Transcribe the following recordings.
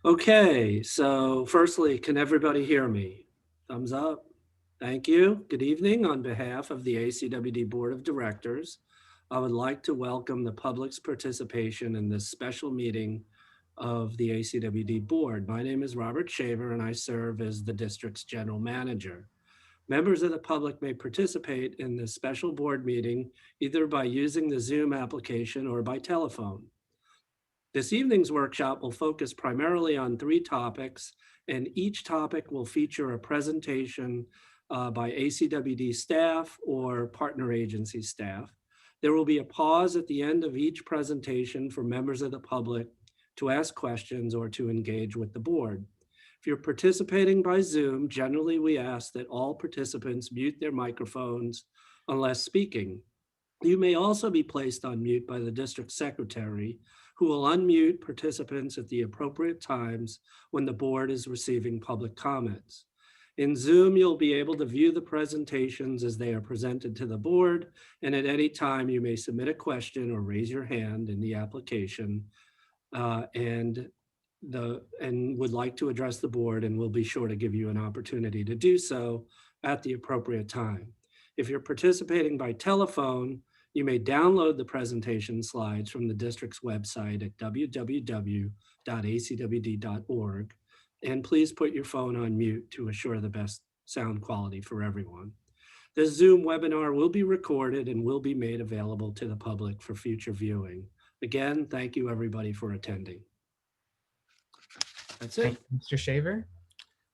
Okay, so firstly, can everybody hear me? Thumbs up. Thank you. Good evening. On behalf of the ACWD Board of Directors, I would like to welcome the public's participation in this special meeting of the ACWD Board. My name is Robert Shaver and I serve as the district's general manager. Members of the public may participate in this special board meeting either by using the Zoom application or by telephone. This evening's workshop will focus primarily on 3 topics, and each topic will feature a presentation by ACWD staff or partner agency staff. There will be a pause at the end of each presentation for members of the public to ask questions or to engage with the board. If you're participating by Zoom, generally we ask that all participants mute their microphones unless speaking. You may also be placed on mute by the district secretary, who will unmute participants at the appropriate times when the board is receiving public comments. In Zoom, you'll be able to view the presentations as they are presented to the board, and at any time you may submit a question or raise your hand in the application and would like to address the board, and we'll be sure to give you an opportunity to do so at the appropriate time. If you're participating by telephone, you may download the presentation slides from the district's website at www.acwd.org, and please put your phone on mute to assure the best sound quality for everyone. This Zoom webinar will be recorded and will be made available to the public for future viewing. Again, thank you everybody for attending. That's it. Thank you, Mr. Shaver.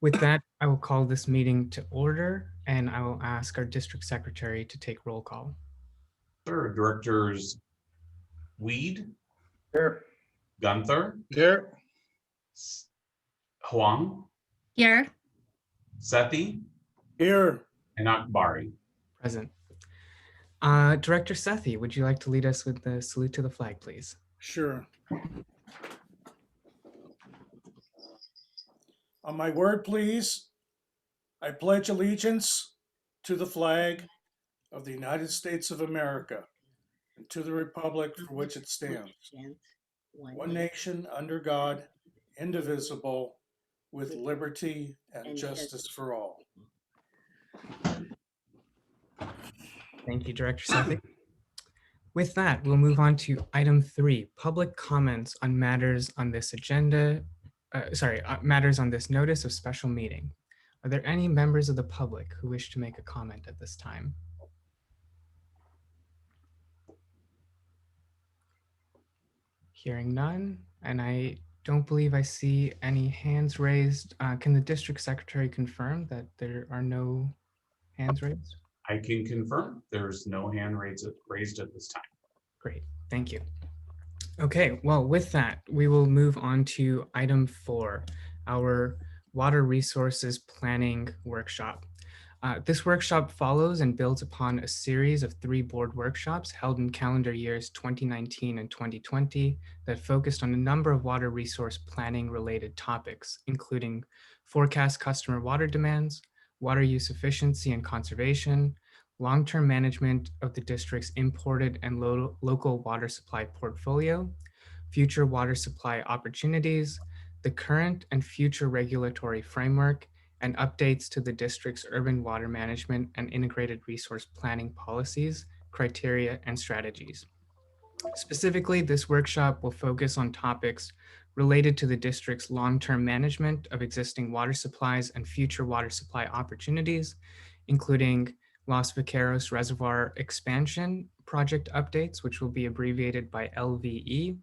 With that, I will call this meeting to order and I will ask our district secretary to take roll call. Sure. Directors Weed. Here. Gunther. Here. Huang. Here. Sethi. Here. And Akbari. Present. Director Sethi, would you like to lead us with the salute to the flag, please? Sure. On my word, please, I pledge allegiance to the flag of the United States of America and to the republic for which it stands, one nation under God, indivisible, with liberty and justice for all. Thank you, Director Sethi. With that, we'll move on to item 3, public comments on matters on this agenda. Matters on this notice of special meeting. Are there any members of the public who wish to make a comment at this time? Hearing none, and I don't believe I see any hands raised. Can the district secretary confirm that there are no hands raised? I can confirm there's no hand raised at this time. Great, thank you. Okay, well, with that, we will move on to item 4, our water resources planning workshop. This workshop follows and builds upon a series of 3 board workshops held in calendar years 2019 and 2020 that focused on a number of water resource planning related topics, including forecast customer water demands, water use efficiency and conservation, long-term management of the district's imported and local water supply portfolio, future water supply opportunities, the current and future regulatory framework, and updates to the district's urban water management and integrated resource planning policies, criteria, and strategies. Specifically, this workshop will focus on topics related to the district's long-term management of existing water supplies and future water supply opportunities, including Los Vaqueros Reservoir expansion project updates, which will be abbreviated by LVE,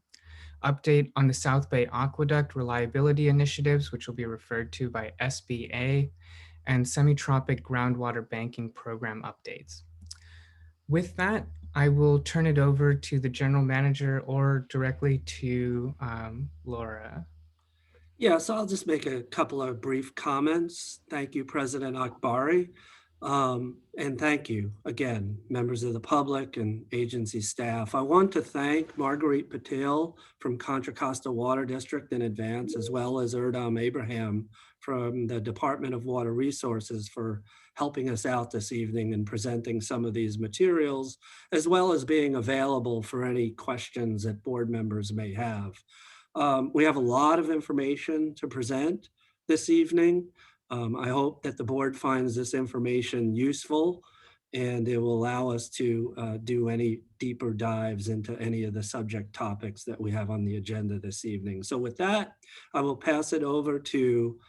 update on the South Bay Aqueduct Reliability Initiatives, which will be referred to by SBA, and semi-tropic groundwater banking program updates. With that, I will turn it over to the general manager or directly to Laura. Yeah, so I'll just make a couple of brief comments. Thank you, President Akbari. And thank you again, members of the public and agency staff. I want to thank Marguerite Patel from Contra Costa Water District in advance, as well as Erdam Abraham from the Department of Water Resources for helping us out this evening and presenting some of these materials, as well as being available for any questions that board members may have. We have a lot of information to present this evening. I hope that the board finds this information useful and it will allow us to do any deeper dives into any of the subject topics that we have on the agenda this evening. So with that, I will pass it over to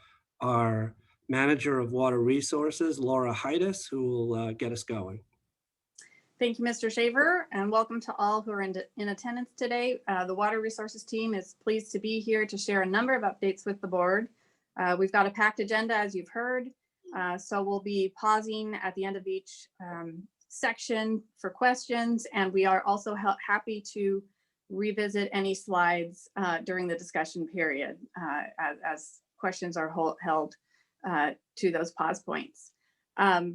our Manager of Water Resources, Laura Heides, who will get us going. Thank you, Mr. Shaver, and welcome to all who are in attendance today. The Water Resources team is pleased to be here to share a number of updates with the board. We've got a packed agenda, as you've heard, so we'll be pausing at the end of each section for questions, and we are also happy to revisit any slides during the discussion period as questions are held to those pause points. I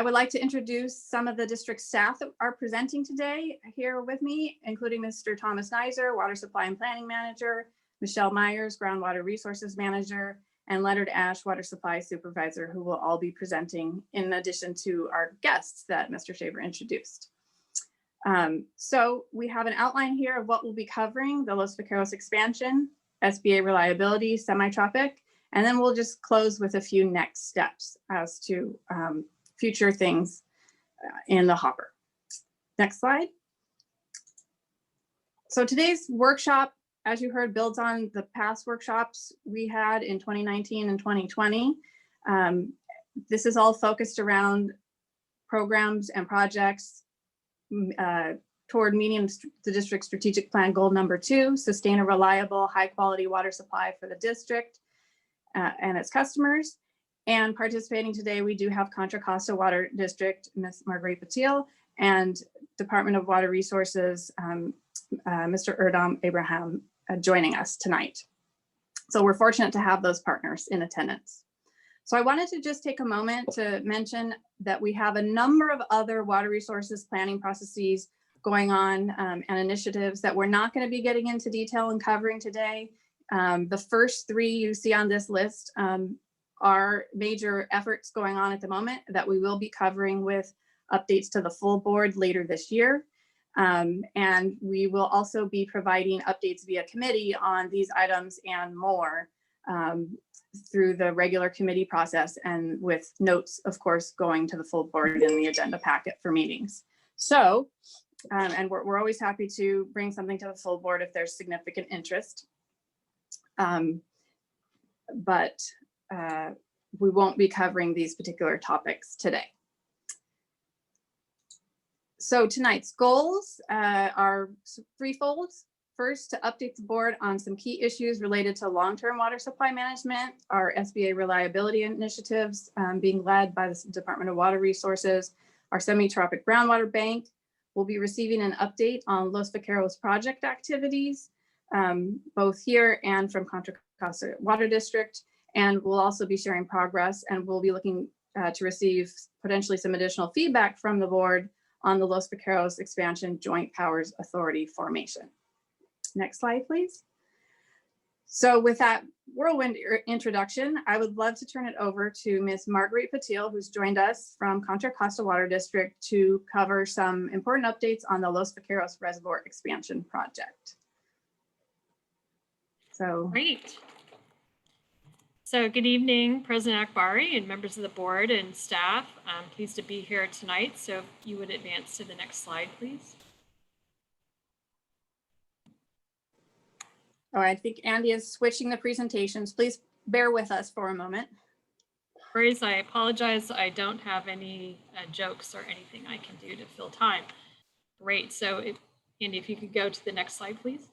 would like to introduce some of the district staff that are presenting today here with me, including Mr. Thomas Nizer, Water Supply and Planning Manager, Michelle Myers, Groundwater Resources Manager, and Leonard Ash, Water Supply Supervisor, who will all be presenting in addition to our guests that Mr. Shaver introduced. So we have an outline here of what we'll be covering: the Los Vaqueros expansion, Sba Reliability, semi-tropic, and then we'll just close with a few next steps as to future things in the hopper. Next slide. So today's workshop, as you heard, builds on the past workshops we had in 2019 and 2020. This is all focused around programs and projects toward meeting the district strategic plan goal number 2, sustain a reliable, high quality water supply for the district and its customers. And participating today, we do have Contra Costa Water District, Ms. Marguerite Patil, and Department of Water Resources, Mr. Erdam Abraham, joining us tonight. So we're fortunate to have those partners in attendance. So I wanted to just take a moment to mention that we have a number of other water resources planning processes going on and initiatives that we're not going to be getting into detail and covering today. The first 3 you see on this list are major efforts going on at the moment that we will be covering with updates to the full board later this year. And we will also be providing updates via committee on these items and more through the regular committee process, and with notes, of course, going to the full board in the agenda packet for meetings. So, and we're always happy to bring something to the full board if there's significant interest. But we won't be covering these particular topics today. So tonight's goals are threefold. First, to update the board on some key issues related to long-term water supply management, our Sba Reliability Initiatives being led by the Department of Water Resources, our semi-tropic groundwater bank. We'll be receiving an update on Los Vaqueros project activities, both here and from Contra Costa Water District. And we'll also be sharing progress, and we'll be looking to receive potentially some additional feedback from the board on the Los Vaqueros expansion Joint Powers Authority formation. Next slide, please. So with that whirlwind introduction, I would love to turn it over to Ms. Marguerite Patil, who's joined us from Contra Costa Water District to cover some important updates on the Los Vaqueros Reservoir expansion project. So great. So good evening, President Akbari and members of the board and staff. I'm pleased to be here tonight. So if you would advance to the next slide, please. Oh, I think Andy is switching the presentations. Please bear with us for a moment. Worries, I apologize. I don't have any jokes or anything I can do to fill time. Great. So Andy, if you could go to the next slide, please.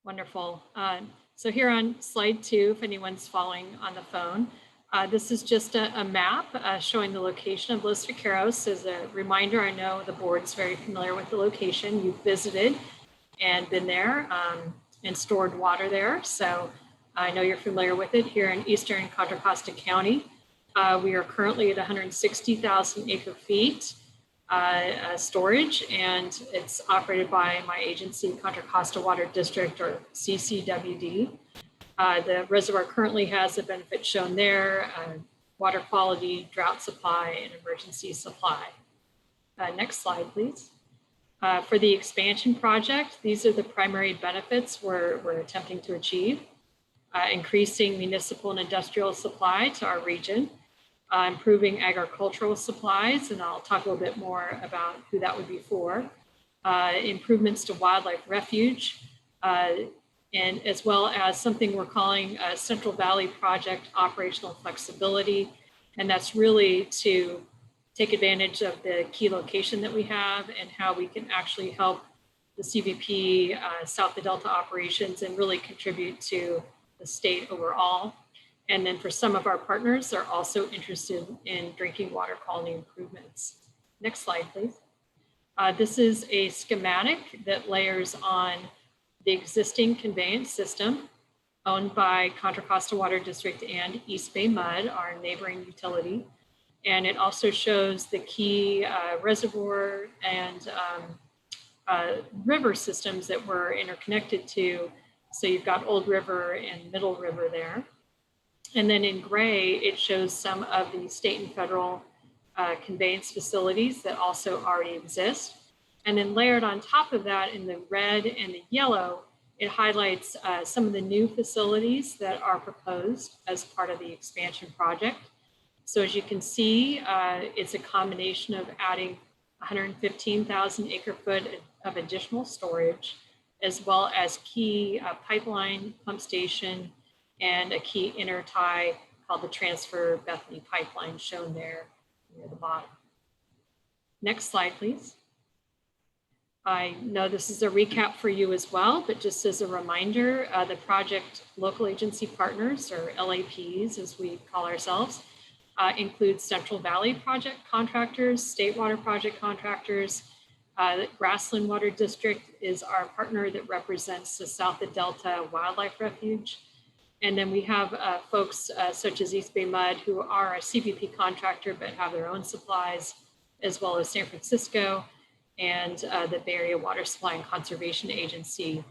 Wonderful. So here on slide 2, if anyone's following on the phone, this is just a map showing the location of Los Vaqueros. As a reminder, I know the board's very familiar with the location. You've visited and been there and stored water there. So I know you're familiar with it here in eastern Contra Costa County. We are currently at 160,000 acre feet storage, and it's operated by my agency, Contra Costa Water District, or CCWD. The reservoir currently has the benefits shown there: water quality, drought supply, and emergency supply. Next slide, please. For the expansion project, these are the primary benefits we're attempting to achieve. Increasing municipal and industrial supply to our region, improving agricultural supplies, and I'll talk a little bit more about who that would be for, improvements to wildlife refuge, and as well as something we're calling a Central Valley Project operational flexibility. And that's really to take advantage of the key location that we have and how we can actually help the CVP, South the Delta operations, and really contribute to the state overall. And then for some of our partners, they're also interested in drinking water quality improvements. Next slide, please. This is a schematic that layers on the existing conveyance system owned by Contra Costa Water District and East Bay Mud, our neighboring utility. And it also shows the key reservoir and river systems that we're interconnected to. So you've got Old River and Middle River there. And then in gray, it shows some of the state and federal conveyance facilities that also already exist. And then layered on top of that in the red and the yellow, it highlights some of the new facilities that are proposed as part of the expansion project. So as you can see, it's a combination of adding 115,000 acre foot of additional storage, as well as key pipeline pump station and a key intertie called the Transfer Bethany Pipeline, shown there near the bottom. Next slide, please. I know this is a recap for you as well, but just as a reminder, the project local agency partners, or LAPs as we call ourselves, include Central Valley project contractors, state water project contractors. Grassland Water District is our partner that represents the South the Delta Wildlife Refuge. And then we have folks such as East Bay Mud, who are a CVP contractor but have their own supplies, as well as San Francisco and the Bay Area Water Supply and Conservation Agency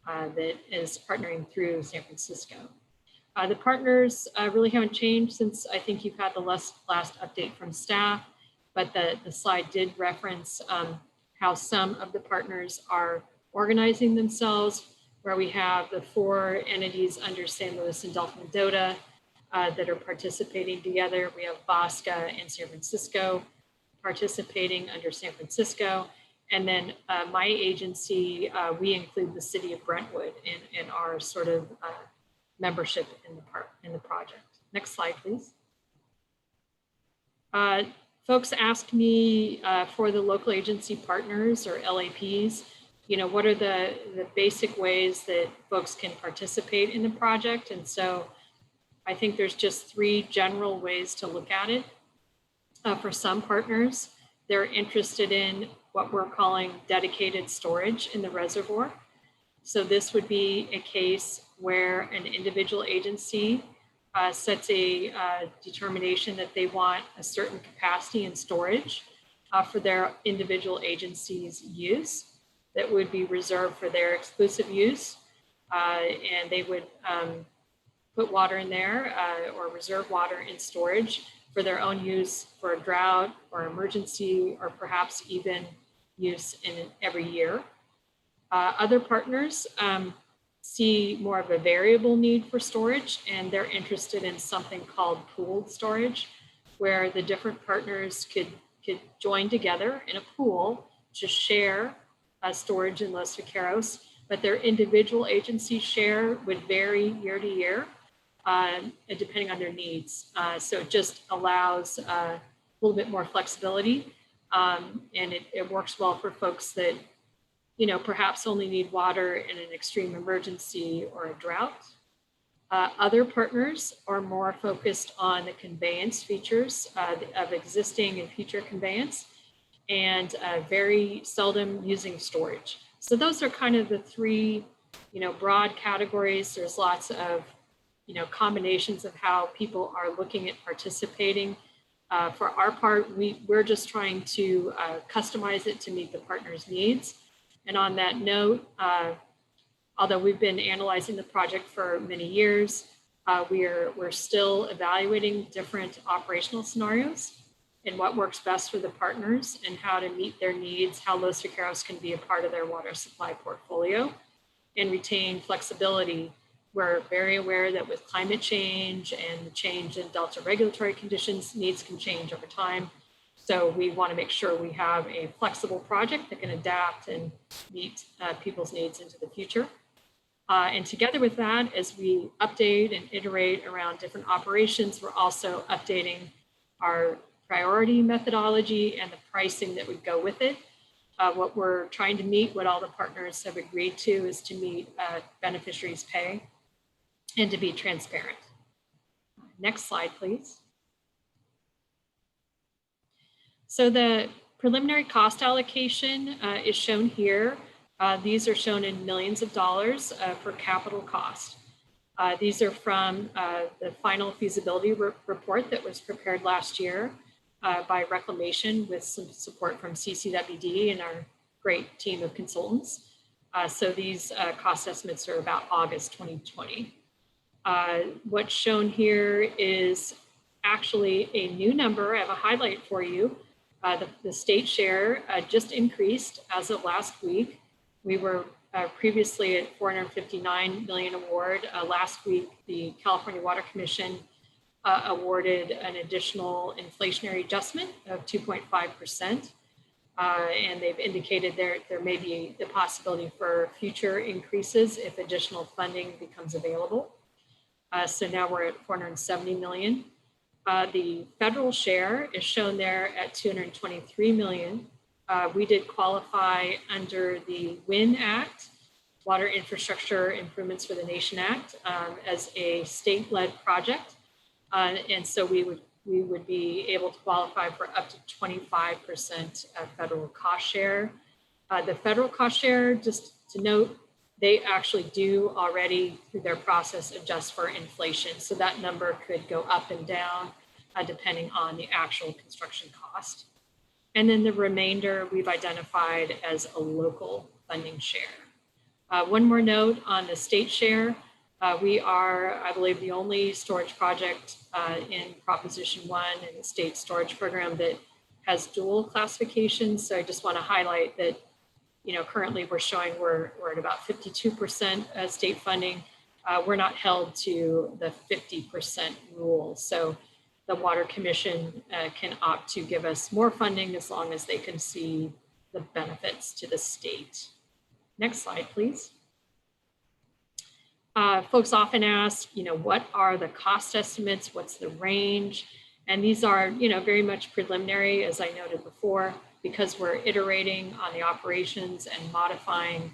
that is partnering through San Francisco. The partners really haven't changed since I think you've had the last update from staff, but the slide did reference how some of the partners are organizing themselves, where we have the 4 entities under San Luis and Delta Mendota that are participating together. We have Bosca and San Francisco participating under San Francisco. And then my agency, we include the city of Brentwood in our sort of membership in the project. Next slide, please. Folks asked me for the local agency partners, or LAPs, what are the basic ways that folks can participate in the project? And so I think there's just 3 general ways to look at it. For some partners, they're interested in what we're calling dedicated storage in the reservoir. So this would be a case where an individual agency sets a determination that they want a certain capacity and storage for their individual agency's use that would be reserved for their exclusive use. And they would put water in there or reserve water in storage for their own use for a drought or emergency, or perhaps even use in every year. Other partners see more of a variable need for storage, and they're interested in something called pooled storage, where the different partners could join together in a pool to share storage in Los Vaqueros, but their individual agency share would vary year to year, depending on their needs. So it just allows a little bit more flexibility, and it works well for folks that perhaps only need water in an extreme emergency or a drought. Other partners are more focused on the conveyance features of existing and future conveyance, and very seldom using storage. So those are kind of the 3, broad categories. There's lots of, combinations of how people are looking at participating. For our part, we're just trying to customize it to meet the partner's needs. And on that note, although we've been analyzing the project for many years, we're still evaluating different operational scenarios. and what works best for the partners and how to meet their needs, how Los Vaqueros can be a part of their water supply portfolio and retain flexibility. We're very aware that with climate change and the change in Delta regulatory conditions, needs can change over time. So we want to make sure we have a flexible project that can adapt and meet people's needs into the future. And together with that, as we update and iterate around different operations, we're also updating our priority methodology and the pricing that would go with it. What we're trying to meet, what all the partners have agreed to, is to meet beneficiaries' pay and to be transparent. Next slide, please. So the preliminary cost allocation is shown here. These are shown in millions of dollars for capital cost. These are from the final feasibility report that was prepared last year by Reclamation with some support from CCWD and our great team of consultants. So these cost estimates are about August 2020. What's shown here is actually a new number. I have a highlight for you. The state share just increased as of last week. We were previously at $459 million award. Last week, the California Water Commission awarded an additional inflationary adjustment of 2.5%. And they've indicated there may be the possibility for future increases if additional funding becomes available. So now we're at $470 million. The federal share is shown there at $223 million. We did qualify under the WIN Act, Water Infrastructure Improvements for the Nation Act, as a state-led project. And so we would be able to qualify for up to 25% federal cost share. The federal cost share, just to note, they actually do already, through their process, adjust for inflation. So that number could go up and down depending on the actual construction cost. And then the remainder we've identified as a local funding share. One more note on the state share. We are, I believe, the only storage project in Proposition 1 in the state storage program that has dual classifications. So I just want to highlight that, currently we're showing we're at about 52% state funding. We're not held to the 50% rule. So the Water Commission can opt to give us more funding as long as they can see the benefits to the state. Next slide, please. Folks often ask, what are the cost estimates? What's the range? And these are, very much preliminary, as I noted before, because we're iterating on the operations and modifying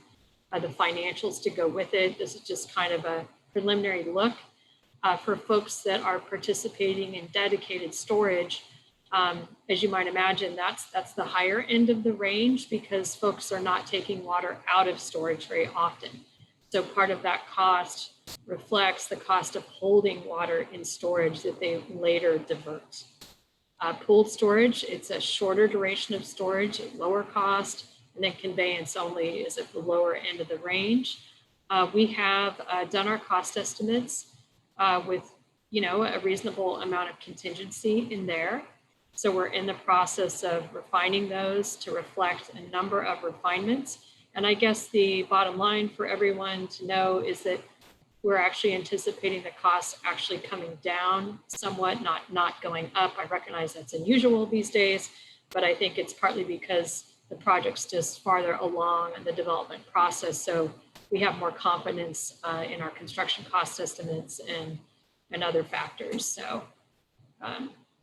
the financials to go with it. This is just kind of a preliminary look. For folks that are participating in dedicated storage, as you might imagine, that's the higher end of the range because folks are not taking water out of storage very often. So part of that cost reflects the cost of holding water in storage that they later divert. Pooled storage, it's a shorter duration of storage at lower cost, and then conveyance only is at the lower end of the range. We have done our cost estimates with, a reasonable amount of contingency in there. So we're in the process of refining those to reflect a number of refinements. And I guess the bottom line for everyone to know is that we're actually anticipating the costs actually coming down somewhat, not going up. I recognize that's unusual these days, but I think it's partly because the project's just farther along in the development process. So we have more confidence in our construction cost estimates and other factors. So,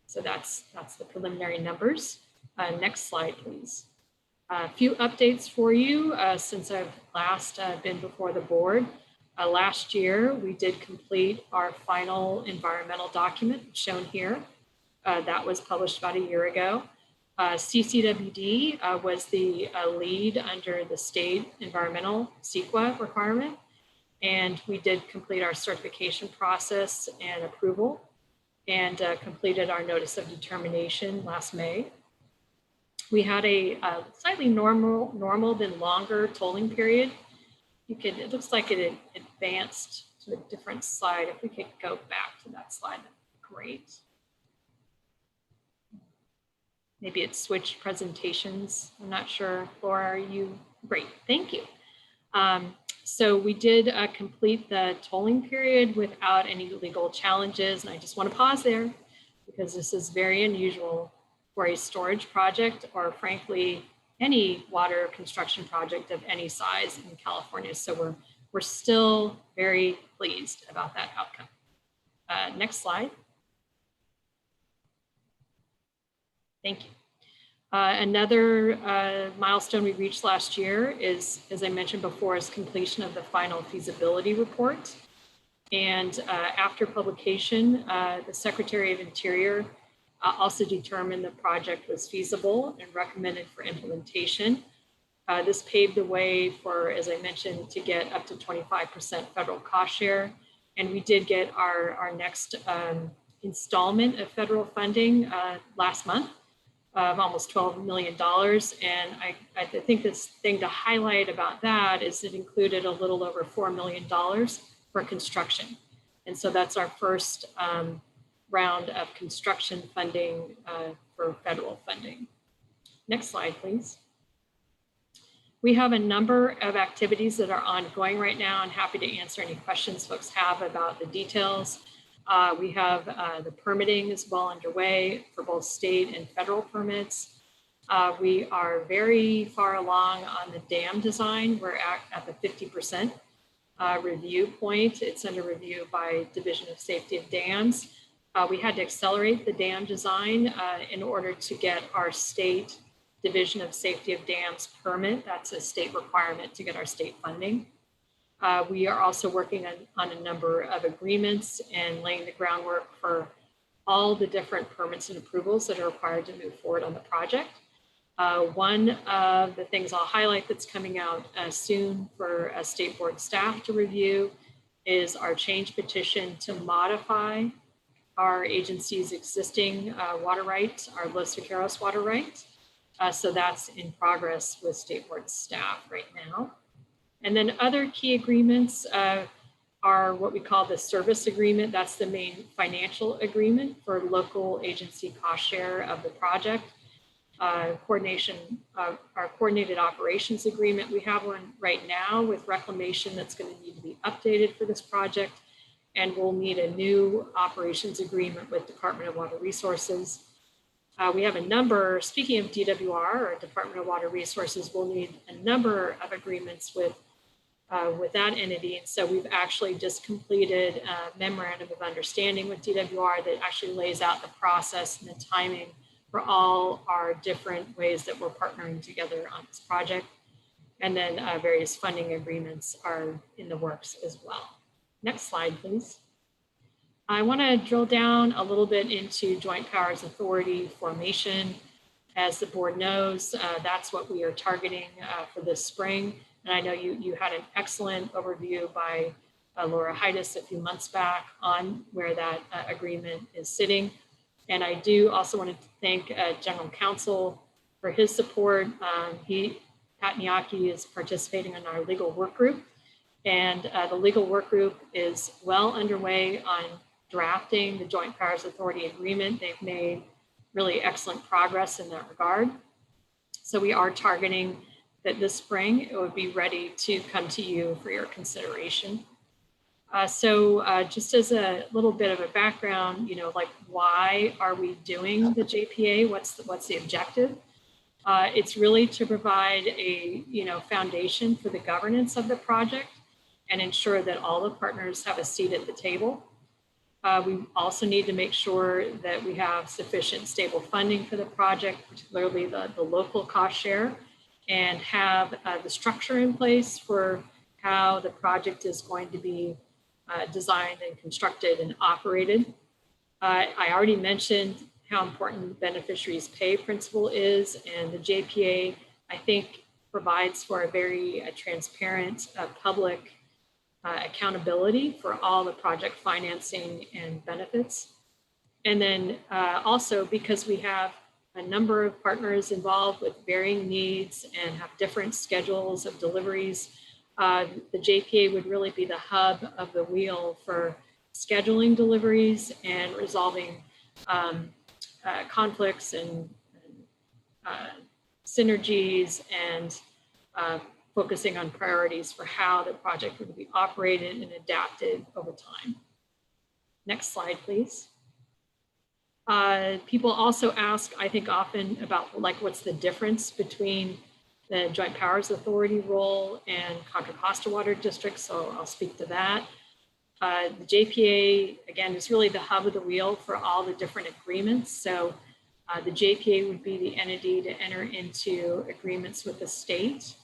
so that's the preliminary numbers. Next slide, please. A few updates for you since I've last been before the board. Last year, we did complete our final environmental document shown here. That was published about a year ago. CCWD was the lead under the state environmental CEQA requirement. And we did complete our certification process and approval and completed our notice of determination last May. We had a slightly normal than longer tolling period. It looks like it advanced to a different slide. If we could go back to that slide, that'd be great. maybe it switched presentations. I'm not sure. Laura, are you? Great, thank you. So we did complete the tolling period without any legal challenges. And I just want to pause there because this is very unusual for a storage project or frankly, any water construction project of any size in California. So we're still very pleased about that outcome. Next slide. Thank you. Another milestone we reached last year is, as I mentioned before, is completion of the final feasibility report. And after publication, the Secretary of Interior also determined the project was feasible and recommended for implementation. This paved the way for, as I mentioned, to get up to 25% federal cost share. And we did get our next installment of federal funding last month of almost $12 million. And I think this thing to highlight about that is it included a little over $4 million for construction. And so that's our first round of construction funding for federal funding. Next slide, please. We have a number of activities that are ongoing right now. I'm happy to answer any questions folks have about the details. We have the permitting is well underway for both state and federal permits. We are very far along on the dam design. We're at the 50% review point. It's under review by Division of Safety of Dams. We had to accelerate the dam design in order to get our state Division of Safety of Dams permit. That's a state requirement to get our state funding. We are also working on a number of agreements and laying the groundwork for all the different permits and approvals that are required to move forward on the project. One of the things I'll highlight that's coming out soon for state board staff to review is our change petition to modify our agency's existing water rights, our Los Vaqueros water rights. So that's in progress with state board staff right now. And then other key agreements are what we call the service agreement. That's the main financial agreement for local agency cost share of the project. Our coordinated operations agreement, we have one right now with reclamation that's going to need to be updated for this project. And we'll need a new operations agreement with Department of Water Resources. We have a number, speaking of DWR or Department of Water Resources, we'll need a number of agreements with that entity. And so we've actually just completed a memorandum of understanding with DWR that actually lays out the process and the timing for all our different ways that we're partnering together on this project. And then various funding agreements are in the works as well. Next slide, please. I want to drill down a little bit into Joint Powers Authority formation. As the board knows, that's what we are targeting for this spring. And I know you had an excellent overview by Laura Heides a few months back on where that agreement is sitting. And I do also want to thank General Counsel for his support. Pat Niaki is participating in our legal work group. And the legal work group is well underway on drafting the Joint Powers Authority agreement. They've made really excellent progress in that regard. So we are targeting that this spring it would be ready to come to you for your consideration. Just as a little bit of a background, like why are we doing the JPA? What's the objective? It's really to provide a foundation for the governance of the project and ensure that all the partners have a seat at the table. We also need to make sure that we have sufficient stable funding for the project, particularly the local cost share, and have the structure in place for how the project is going to be designed and constructed and operated. I already mentioned how important the beneficiaries pay principle is, and the JPA, I think, provides for a very transparent public accountability for all the project financing and benefits. And then also because we have a number of partners involved with varying needs and have different schedules of deliveries, the JPA would really be the hub of the wheel for scheduling deliveries and resolving conflicts and synergies and focusing on priorities for how the project would be operated and adapted over time. Next slide, please. People also ask, I think often about like, what's the difference between the Joint Powers Authority role and Contra Costa Water District, so I'll speak to that. The JPA, again, is really the hub of the wheel for all the different agreements. So the JPA would be the entity to enter into agreements with the state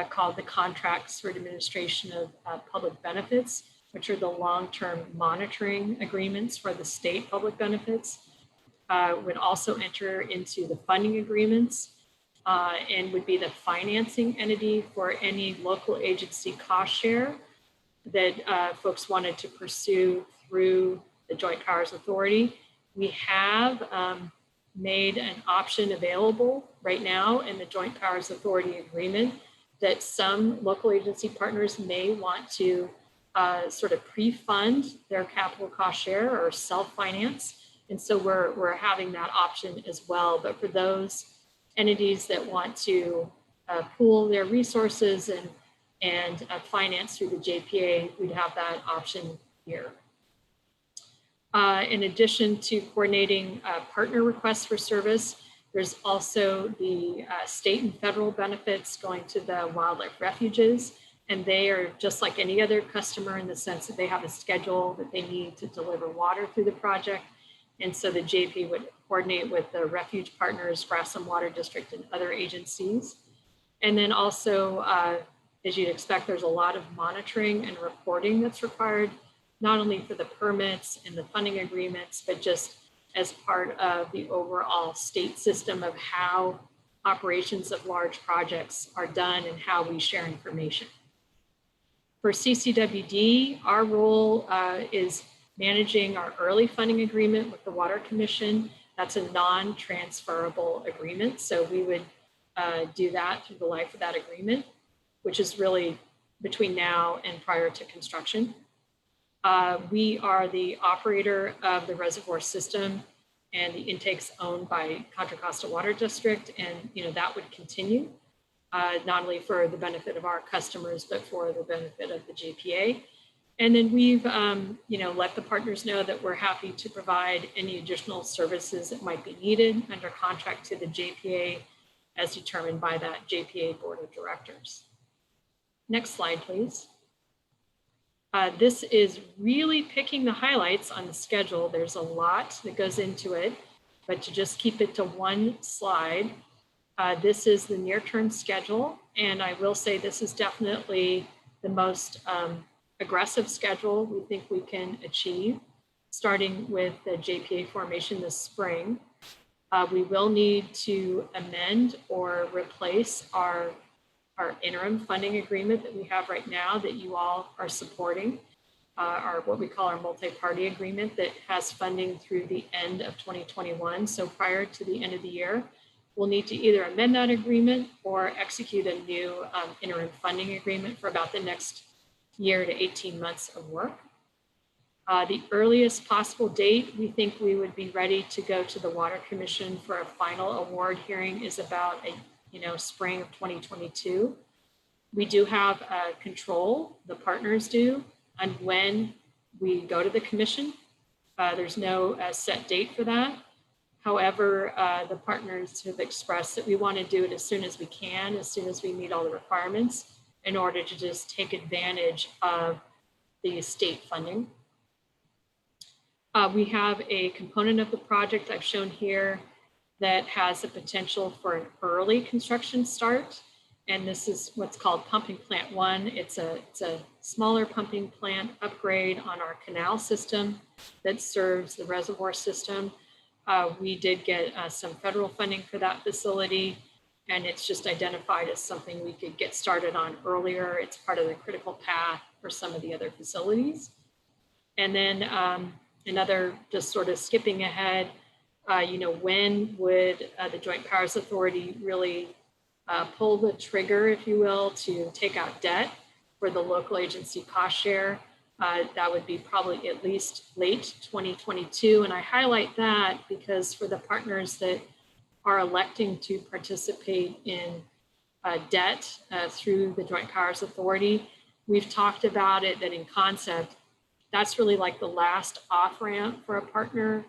called the Contracts for Administration of Public Benefits, which are the long-term monitoring agreements for the state public benefits. Would also enter into the funding agreements and would be the financing entity for any local agency cost share that folks wanted to pursue through the Joint Powers Authority. We have made an option available right now in the Joint Powers Authority agreement that some local agency partners may want to sort of pre-fund their capital cost share or self-finance. And so we're having that option as well. But for those entities that want to pool their resources and finance through the JPA, we'd have that option here. In addition to coordinating partner requests for service, there's also the state and federal benefits going to the wildlife refuges. And they are just like any other customer in the sense that they have a schedule that they need to deliver water through the project. And so the JP would coordinate with the refuge partners, Grassland Water District, and other agencies. And then also, as you'd expect, there's a lot of monitoring and reporting that's required, not only for the permits and the funding agreements, but just as part of the overall state system of how operations of large projects are done and how we share information. For CCWD, our role is managing our early funding agreement with the Water Commission. That's a non-transferable agreement. So we would do that through the life of that agreement, which is really between now and prior to construction. We are the operator of the reservoir system, and the intake's owned by Contra Costa Water District, and that would continue, not only for the benefit of our customers, but for the benefit of the JPA. And then we've let the partners know that we're happy to provide any additional services that might be needed under contract to the JPA as determined by that JPA Board of Directors. Next slide, please. This is really picking the highlights on the schedule. There's a lot that goes into it, but to just keep it to one slide, this is the near-term schedule. And I will say this is definitely the most aggressive schedule we think we can achieve, starting with the JPA formation this spring. We will need to amend or replace our interim funding agreement that we have right now that you all are supporting, our what we call our multi-party agreement that has funding through the end of 2021. So prior to the end of the year, we'll need to either amend that agreement or execute a new interim funding agreement for about the next year to 18 months of work. The earliest possible date we think we would be ready to go to the Water Commission for a final award hearing is about spring of 2022. We do have control, the partners do, on when we go to the commission. There's no set date for that. However, the partners have expressed that we want to do it as soon as we can, as soon as we meet all the requirements, in order to just take advantage of the state funding. We have a component of the project I've shown here that has the potential for an early construction start. And this is what's called Pumping Plant 1. It's a smaller pumping plant upgrade on our canal system that serves the reservoir system. We did get some federal funding for that facility, and it's just identified as something we could get started on earlier. It's part of the critical path for some of the other facilities. And then another, just sort of skipping ahead, when would the Joint Powers Authority really pull the trigger, if you will, to take out debt for the local agency cost share? That would be probably at least late 2022. And I highlight that because for the partners that are electing to participate in debt through the Joint Powers Authority. We've talked about it that in concept, that's really like the last off ramp for a partner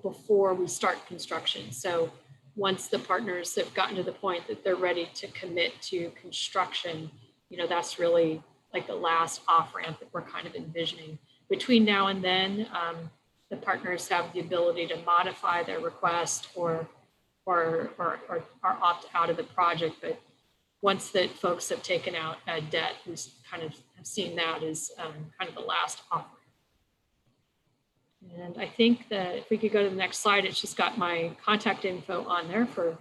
before we start construction. So once the partners have gotten to the point that they're ready to commit to construction, that's really like the last off ramp that we're kind of envisioning. Between now and then, the partners have the ability to modify their request or opt out of the project. But once that folks have taken out debt, we kind of have seen that as kind of the last offer. And I think that if we could go to the next slide, it's just got my contact info on there for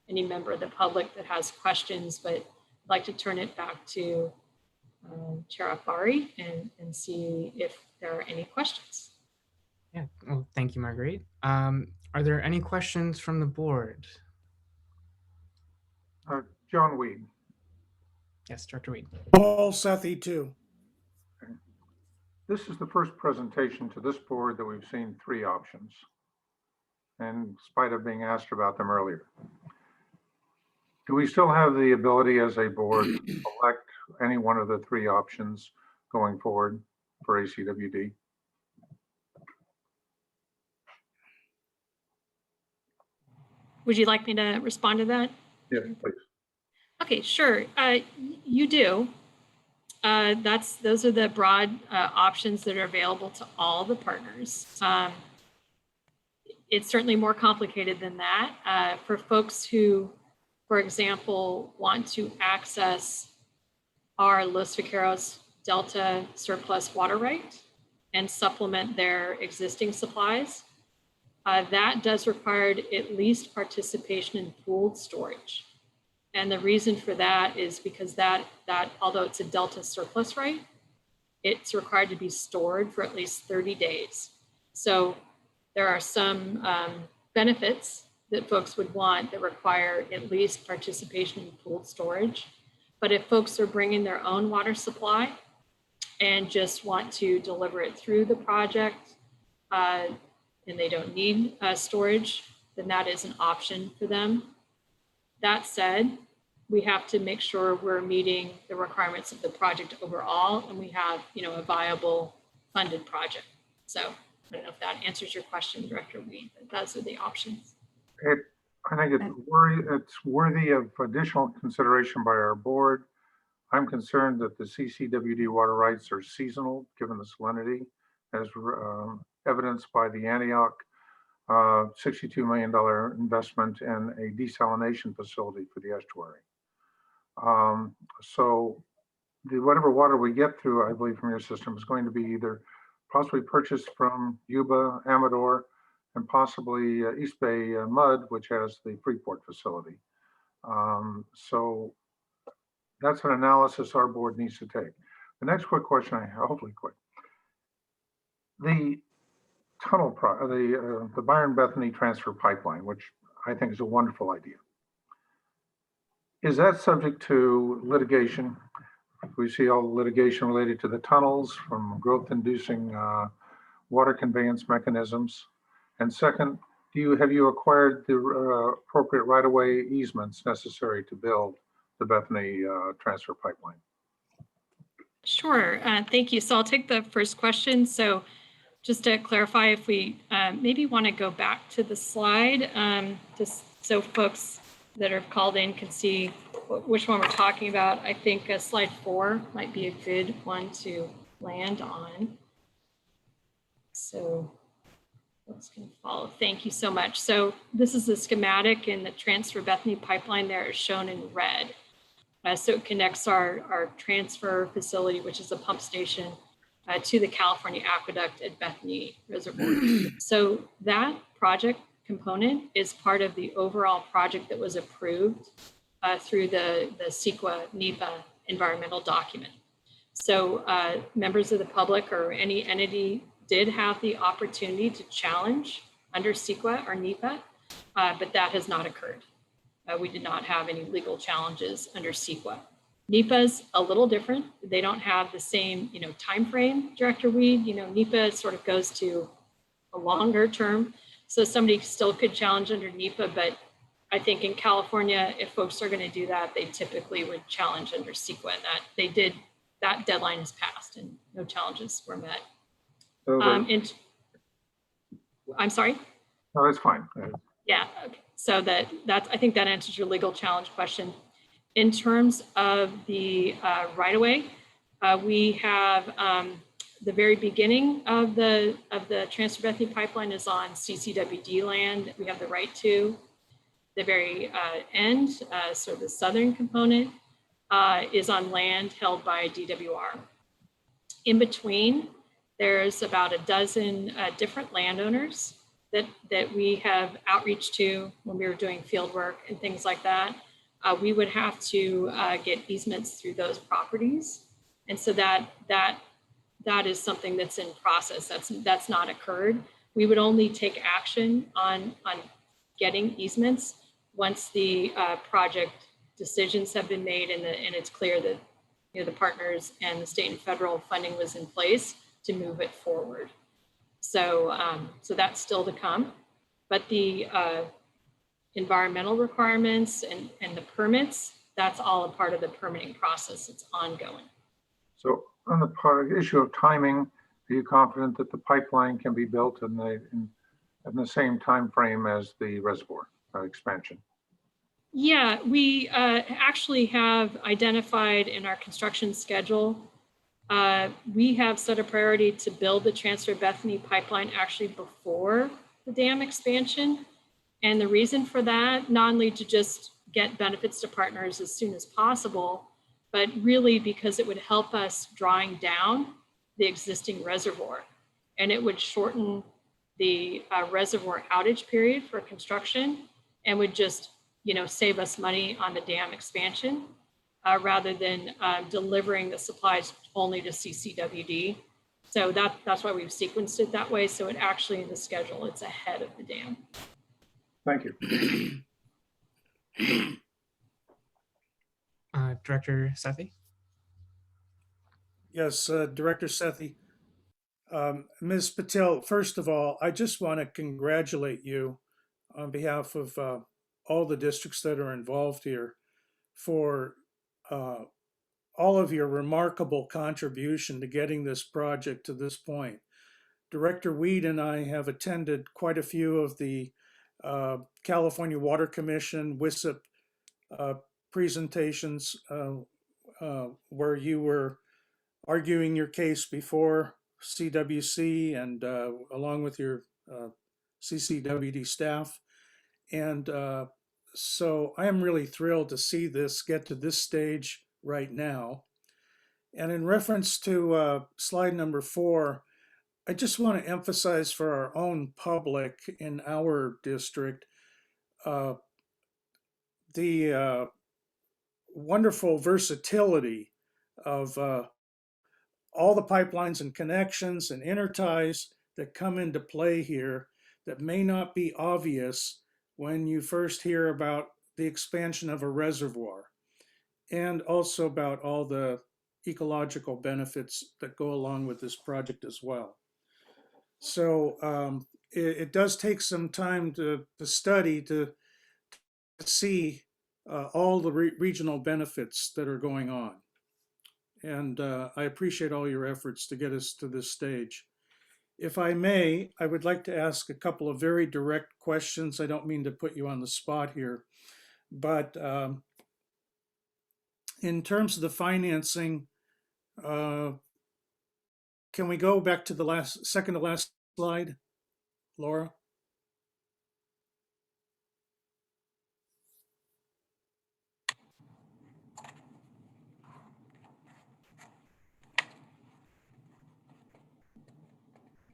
any member of the public that has questions, but I'd like to turn it back to Chair Afari and see if there are any questions. Yeah, well, thank you, Marguerite. Are there any questions from the board? John Weed. Yes, Director Weed. Paul Sethi too. This is the first presentation to this board that we've seen 3 options, in spite of being asked about them earlier. Do we still have the ability as a board to select any one of the 3 options going forward for ACWD? Would you like me to respond to that? Yes, please. Okay, sure. You do. Those are the broad options that are available to all the partners. It's certainly more complicated than that. For folks who, for example, want to access our Los Vaqueros Delta surplus water right and supplement their existing supplies, that does require at least participation in pooled storage. And the reason for that is because that although it's a Delta surplus right, it's required to be stored for at least 30 days. So there are some benefits that folks would want that require at least participation in pooled storage. But if folks are bringing their own water supply and just want to deliver it through the project and they don't need storage, then that is an option for them. That said, we have to make sure we're meeting the requirements of the project overall, and we have, a viable funded project. So I don't know if that answers your question, Director Weed, but those are the options. I think it's worthy of additional consideration by our board. I'm concerned that the CCWD water rights are seasonal, given the salinity, as evidenced by the Antioch $62 million investment in a desalination facility for the estuary. So whatever water we get through, I believe, from your system is going to be either possibly purchased from Yuba, Amador, and possibly East Bay Mud, which has the Freeport facility. So that's an analysis our board needs to take. The next quick question I have, hopefully quick. The tunnel, the Byron-Bethany transfer pipeline, which I think is a wonderful idea. Is that subject to litigation? We see all the litigation related to the tunnels from growth-inducing water conveyance mechanisms. And second, have you acquired the appropriate right-of-way easements necessary to build the Bethany transfer pipeline? Sure, thank you. So I'll take the first question. So just to clarify, if we maybe want to go back to the slide, just so folks that are called in can see which one we're talking about. I think slide 4 might be a good one to land on. So folks can follow. Thank you so much. So this is the schematic, and the transfer Bethany pipeline there is shown in red. So it connects our transfer facility, which is a pump station, to the California Aqueduct at Bethany Reservoir. So that project component is part of the overall project that was approved through the CEQA NEPA environmental document. So members of the public or any entity did have the opportunity to challenge under CEQA or NEPA, but that has not occurred. We did not have any legal challenges under CEQA. NEPA's a little different. They don't have the same, time frame, Director Weed. NEPA sort of goes to a longer term. So somebody still could challenge under NEPA, but I think in California, if folks are going to do that, they typically would challenge under CEQA, and that they did. That deadline is passed, and no challenges were met. So I'm sorry. no, that's fine. Yeah. Okay. So I think that answers your legal challenge question. In terms of the right of way, we have the very beginning of the Trans Bethany pipeline is on CCWD land. We have the right to. The very end, so the southern component, is on land held by DWR. In between, there's about a dozen different landowners that we have outreach to when we were doing field work and things like that. We would have to get easements through those properties. And so that is something that's in process. That's not occurred. We would only take action on getting easements once the project decisions have been made and it's clear that the partners and the state and federal funding was in place to move it forward. So that's still to come, but the environmental requirements and the permits, that's all a part of the permitting process. It's ongoing. So on the issue of timing, are you confident that the pipeline can be built in the same time frame as the reservoir expansion? Yeah, we actually have identified in our construction schedule, we have set a priority to build the Trans Bethany pipeline actually before the dam expansion. And the reason for that, not only to just get benefits to partners as soon as possible, but really because it would help us drawing down the existing reservoir. And it would shorten the reservoir outage period for construction and would just save us money on the dam expansion rather than delivering the supplies only to CCWD. So that's why we've sequenced it that way. So it actually in the schedule, it's ahead of the dam. Thank you. Director Sethi? Yes, Director Sethi. Ms. Patel, first of all, I just want to congratulate you on behalf of all the districts that are involved here for all of your remarkable contribution to getting this project to this point. Director Weed and I have attended quite a few of the California Water Commission, WISIP presentations where you were arguing your case before CWC and along with your CCWD staff. And so I am really thrilled to see this get to this stage right now. And in reference to slide number 4, I just want to emphasize for our own public in our district the wonderful versatility of all the pipelines and connections and interties that come into play here that may not be obvious when you first hear about the expansion of a reservoir, and also about all the ecological benefits that go along with this project as well. So it does take some time to study to see all the regional benefits that are going on. And I appreciate all your efforts to get us to this stage. If I may, I would like to ask a couple of very direct questions. I don't mean to put you on the spot here, but in terms of the financing, can we go back to the second to last slide, Laura?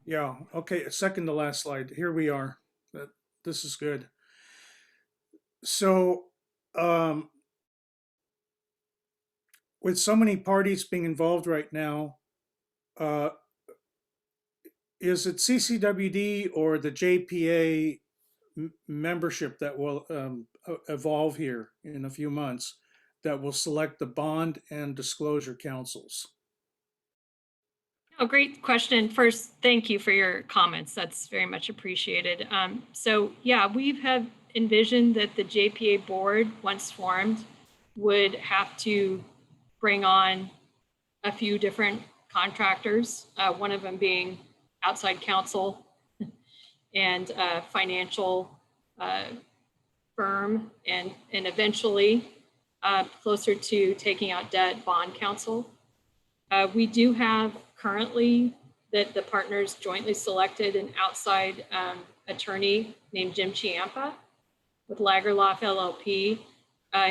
Yeah, okay, second to last slide. Here we are. This is good. So with so many parties being involved right now, is it CCWD or the JPA membership that will evolve here in a few months that will select the bond and disclosure councils? Oh, great question. First, thank you for your comments. That's very much appreciated. So yeah, we have envisioned that the JPA board, once formed, would have to bring on a few different contractors, one of them being outside counsel and financial firm, and eventually closer to taking out debt, bond counsel. We do have currently that the partners jointly selected an outside attorney named Jim Chiampa with Lagerlof LLP.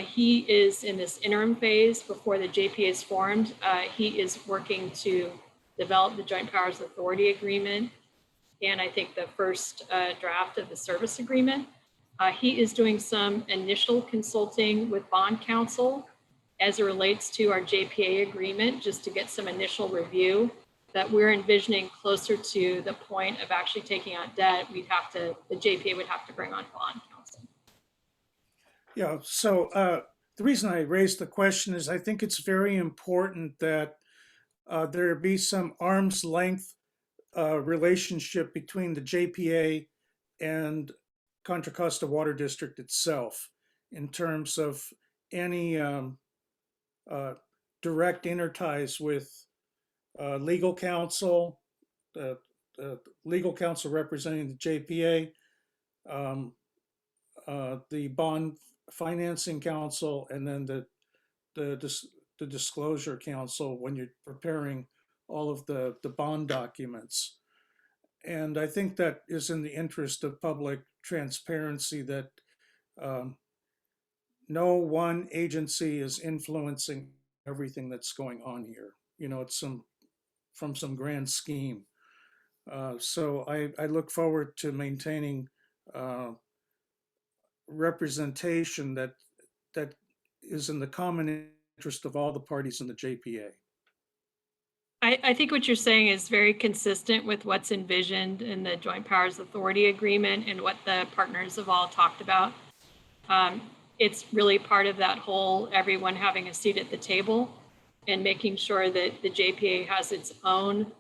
He is in this interim phase before the JPA is formed. He is working to develop the Joint Powers Authority Agreement and I think the first draft of the service agreement. He is doing some initial consulting with bond counsel as it relates to our JPA agreement, just to get some initial review that we're envisioning closer to the point of actually taking out debt. The JPA would have to bring on bond counsel. Yeah, so the reason I raised the question is I think it's very important that there be some arm's length relationship between the JPA and Contra Costa Water District itself in terms of any direct interties with legal counsel, legal counsel representing the JPA, the bond financing counsel, and then the disclosure counsel when you're preparing all of the bond documents. And I think that is in the interest of public transparency, that no one agency is influencing everything that's going on here. You know, it's from some grand scheme. So I look forward to maintaining representation that is in the common interest of all the parties in the JPA. I think what you're saying is very consistent with what's envisioned in the Joint Powers Authority Agreement and what the partners have all talked about. It's really part of that whole everyone having a seat at the table and making sure that the JPA has its own,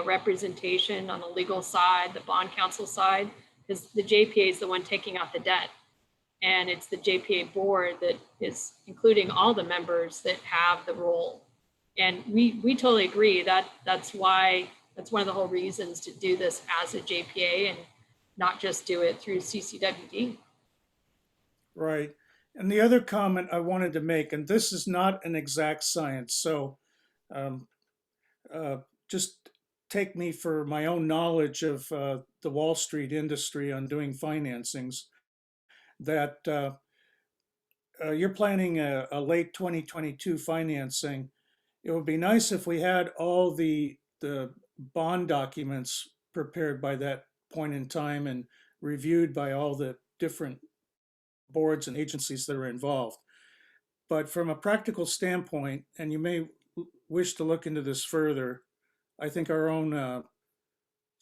representation on the legal side, the bond counsel side, because the JPA is the one taking out the debt. And it's the JPA board that is including all the members that have the role. And we totally agree that that's one of the whole reasons to do this as a JPA and not just do it through CCWD. Right. And the other comment I wanted to make, and this is not an exact science, so just take me for my own knowledge of the Wall Street industry on doing financings, that you're planning a late 2022 financing. It would be nice if we had all the bond documents prepared by that point in time and reviewed by all the different boards and agencies that are involved. But from a practical standpoint, and you may wish to look into this further, I think our own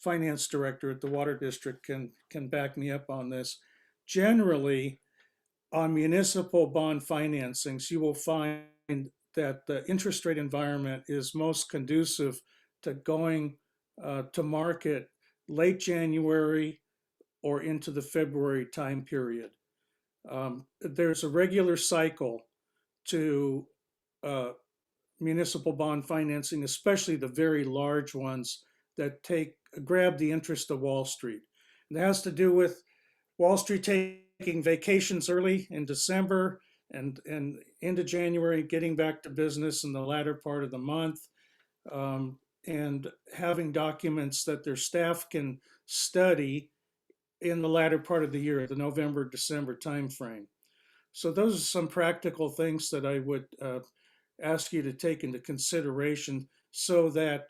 finance director at the Water District can back me up on this. Generally, on municipal bond financings, you will find that the interest rate environment is most conducive to going to market late January or into the February time period. There's a regular cycle to municipal bond financing, especially the very large ones that grab the interest of Wall Street. And it has to do with Wall Street taking vacations early in December and into January, getting back to business in the latter part of the month, and having documents that their staff can study in the latter part of the year, the November, December timeframe. So those are some practical things that I would ask you to take into consideration so that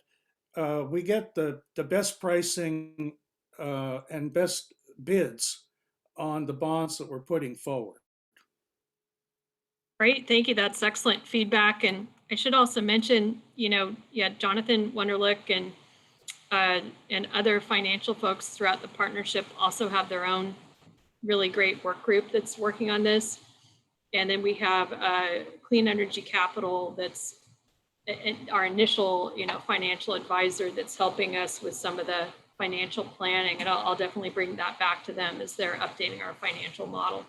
we get the best pricing and best bids on the bonds that we're putting forward. Great, thank you. That's excellent feedback. And I should also mention, Jonathan Wunderlich and other financial folks throughout the partnership also have their own really great work group that's working on this. And then we have Clean Energy Capital that's our initial, financial advisor that's helping us with some of the financial planning, and I'll definitely bring that back to them as they're updating our financial model.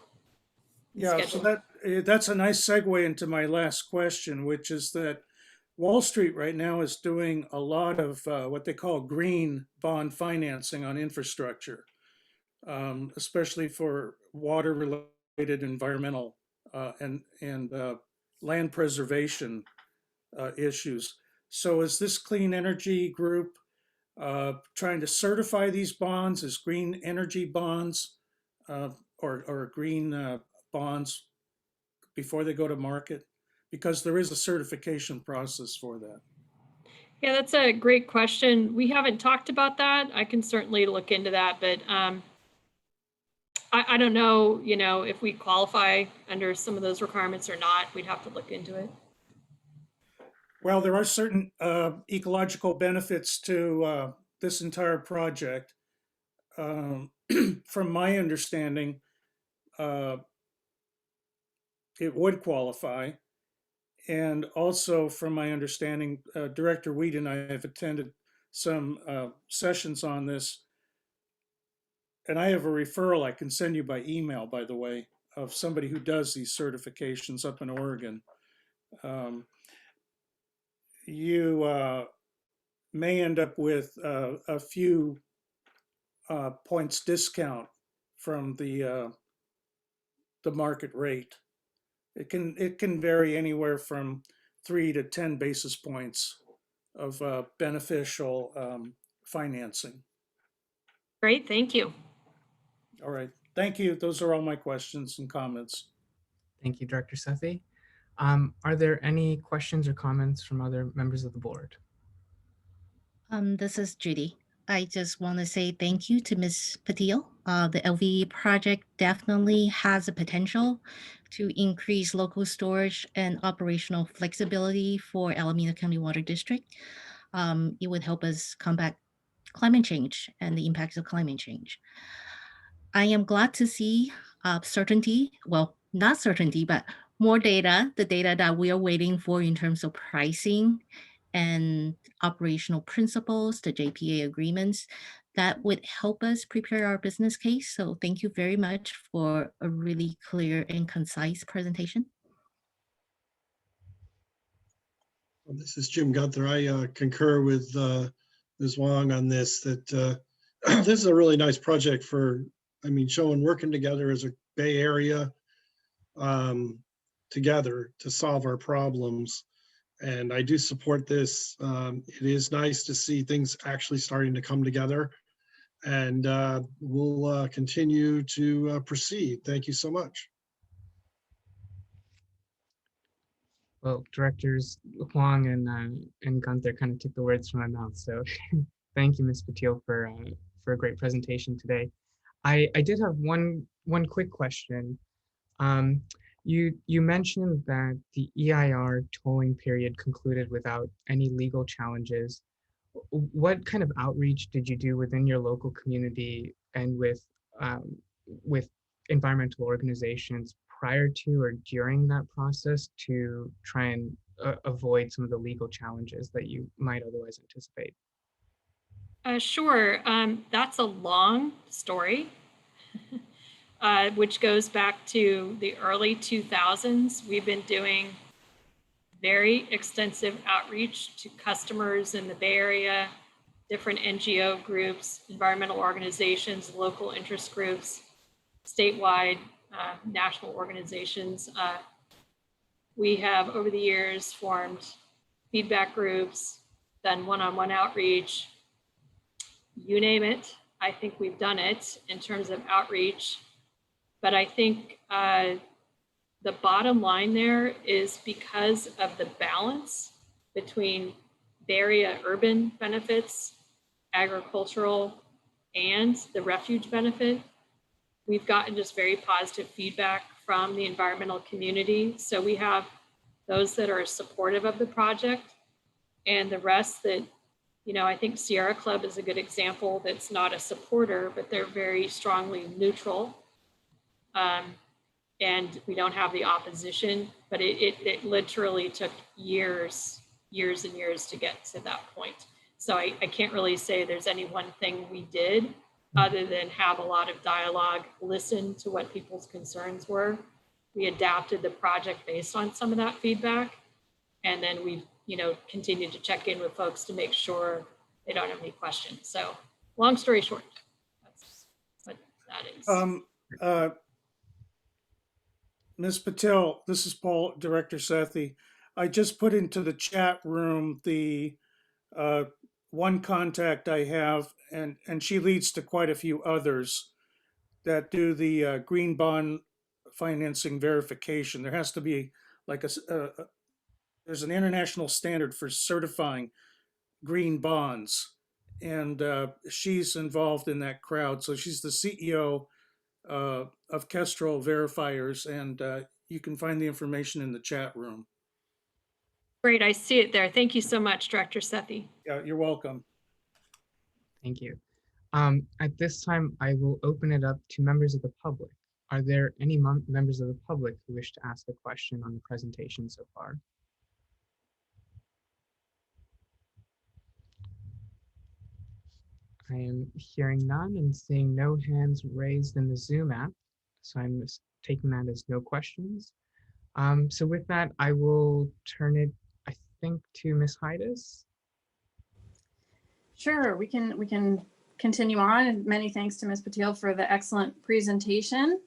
Yeah, so that's a nice segue into my last question, which is that Wall Street right now is doing a lot of what they call green bond financing on infrastructure, especially for water-related environmental and land preservation issues. So is this clean energy group trying to certify these bonds as green energy bonds or green bonds before they go to market? Because there is a certification process for that. Yeah, that's a great question. We haven't talked about that. I can certainly look into that, but I don't know, if we qualify under some of those requirements or not. We'd have to look into it. Well, there are certain ecological benefits to this entire project. From my understanding, it would qualify. And also from my understanding, Director Weed and I have attended some sessions on this. And I have a referral I can send you by email, by the way, of somebody who does these certifications up in Oregon. You may end up with a few points discount from the market rate. It can vary anywhere from 3 to 10 basis points of beneficial financing. Great, thank you. All right, thank you. Those are all my questions and comments. Thank you, Director Sethi. Are there any questions or comments from other members of the board? This is Judy. I just want to say thank you to Ms. Patil. The LVE project definitely has a potential to increase local storage and operational flexibility for Alameda County Water District. It would help us combat climate change and the impacts of climate change. I am glad to see certainty, well, not certainty, but more data, the data that we are waiting for in terms of pricing and operational principles, the JPA agreements that would help us prepare our business case. So thank you very much for a really clear and concise presentation. Well, this is Jim Gunther. I concur with Ms. Wong on this, that this is a really nice project for, showing working together as a Bay Area together to solve our problems. And I do support this. It is nice to see things actually starting to come together, and we'll continue to proceed. Thank you so much. Well, Directors Huang and Gunther kind of took the words from my mouth. So thank you, Ms. Patil, for a great presentation today. I did have one quick question. You mentioned that the EIR tolling period concluded without any legal challenges. What kind of outreach did you do within your local community and with environmental organizations prior to or during that process to try and avoid some of the legal challenges that you might otherwise anticipate? Sure. That's a long story, which goes back to the early 2000s. We've been doing very extensive outreach to customers in the Bay Area, different NGO groups, environmental organizations, local interest groups, statewide, national organizations. We have, over the years, formed feedback groups, done one-on-one outreach, you name it. I think we've done it in terms of outreach. But I think the bottom line there is because of the balance between Bay Area urban benefits, agricultural, and the refuge benefit, we've gotten just very positive feedback from the environmental community. So we have those that are supportive of the project and the rest that, I think Sierra Club is a good example that's not a supporter, but they're very strongly neutral. And we don't have the opposition, but it literally took years and years to get to that point. So I can't really say there's any one thing we did other than have a lot of dialogue, listen to what people's concerns were. We adapted the project based on some of that feedback. And then we've, continued to check in with folks to make sure they don't have any questions. So long story short, that's what that is. Ms. Patel, this is Director Sethi. I just put into the chat room the one contact I have, and she leads to quite a few others that do the green bond financing verification. There has to be like there's an international standard for certifying green bonds, and she's involved in that crowd. So she's the CEO of Kestrel Verifiers, and you can find the information in the chat room. Great, I see it there. Thank you so much, Director Sethi. Yeah, you're welcome. Thank you. At this time, I will open it up to members of the public. Are there any members of the public who wish to ask a question on the presentation so far? I am hearing none and seeing no hands raised in the Zoom app. So I'm just taking that as no questions. So with that, I will turn it, I think, to Ms. Heides. Sure, we can continue on, and many thanks to Ms. Patel for the excellent presentation.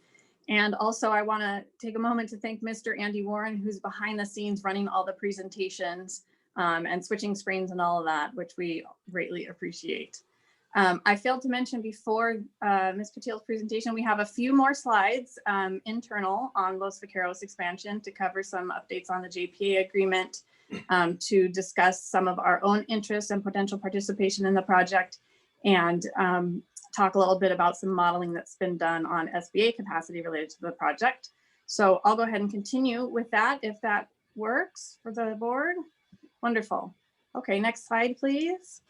And also I want to take a moment to thank Mr. Andy Warren, who's behind the scenes running all the presentations and switching screens and all of that, which we greatly appreciate. I failed to mention before Ms. Patel's presentation, we have a few more slides internal on Los Vaqueros expansion to cover some updates on the JPA agreement, to discuss some of our own interests and potential participation in the project, and talk a little bit about some modeling that's been done on SBA capacity related to the project. So I'll go ahead and continue with that if that works for the board. Wonderful. Okay, next slide, please.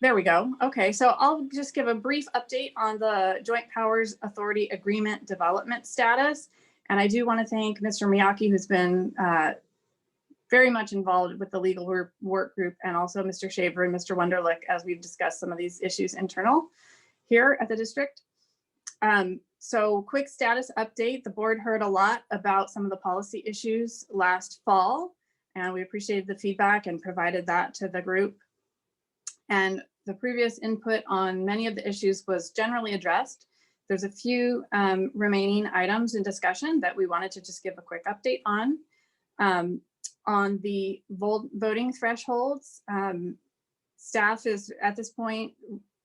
There we go. Okay, so I'll just give a brief update on the Joint Powers Authority Agreement development status. And I do want to thank Mr. Miyake, who's been very much involved with the legal work group, and also Mr. Shaver and Mr. Wunderlich, as we've discussed some of these issues internal here at the district. So quick status update. The board heard a lot about some of the policy issues last fall, and we appreciated the feedback and provided that to the group. And the previous input on many of the issues was generally addressed. There's a few remaining items in discussion that we wanted to just give a quick update on. On the voting thresholds, staff is at this point,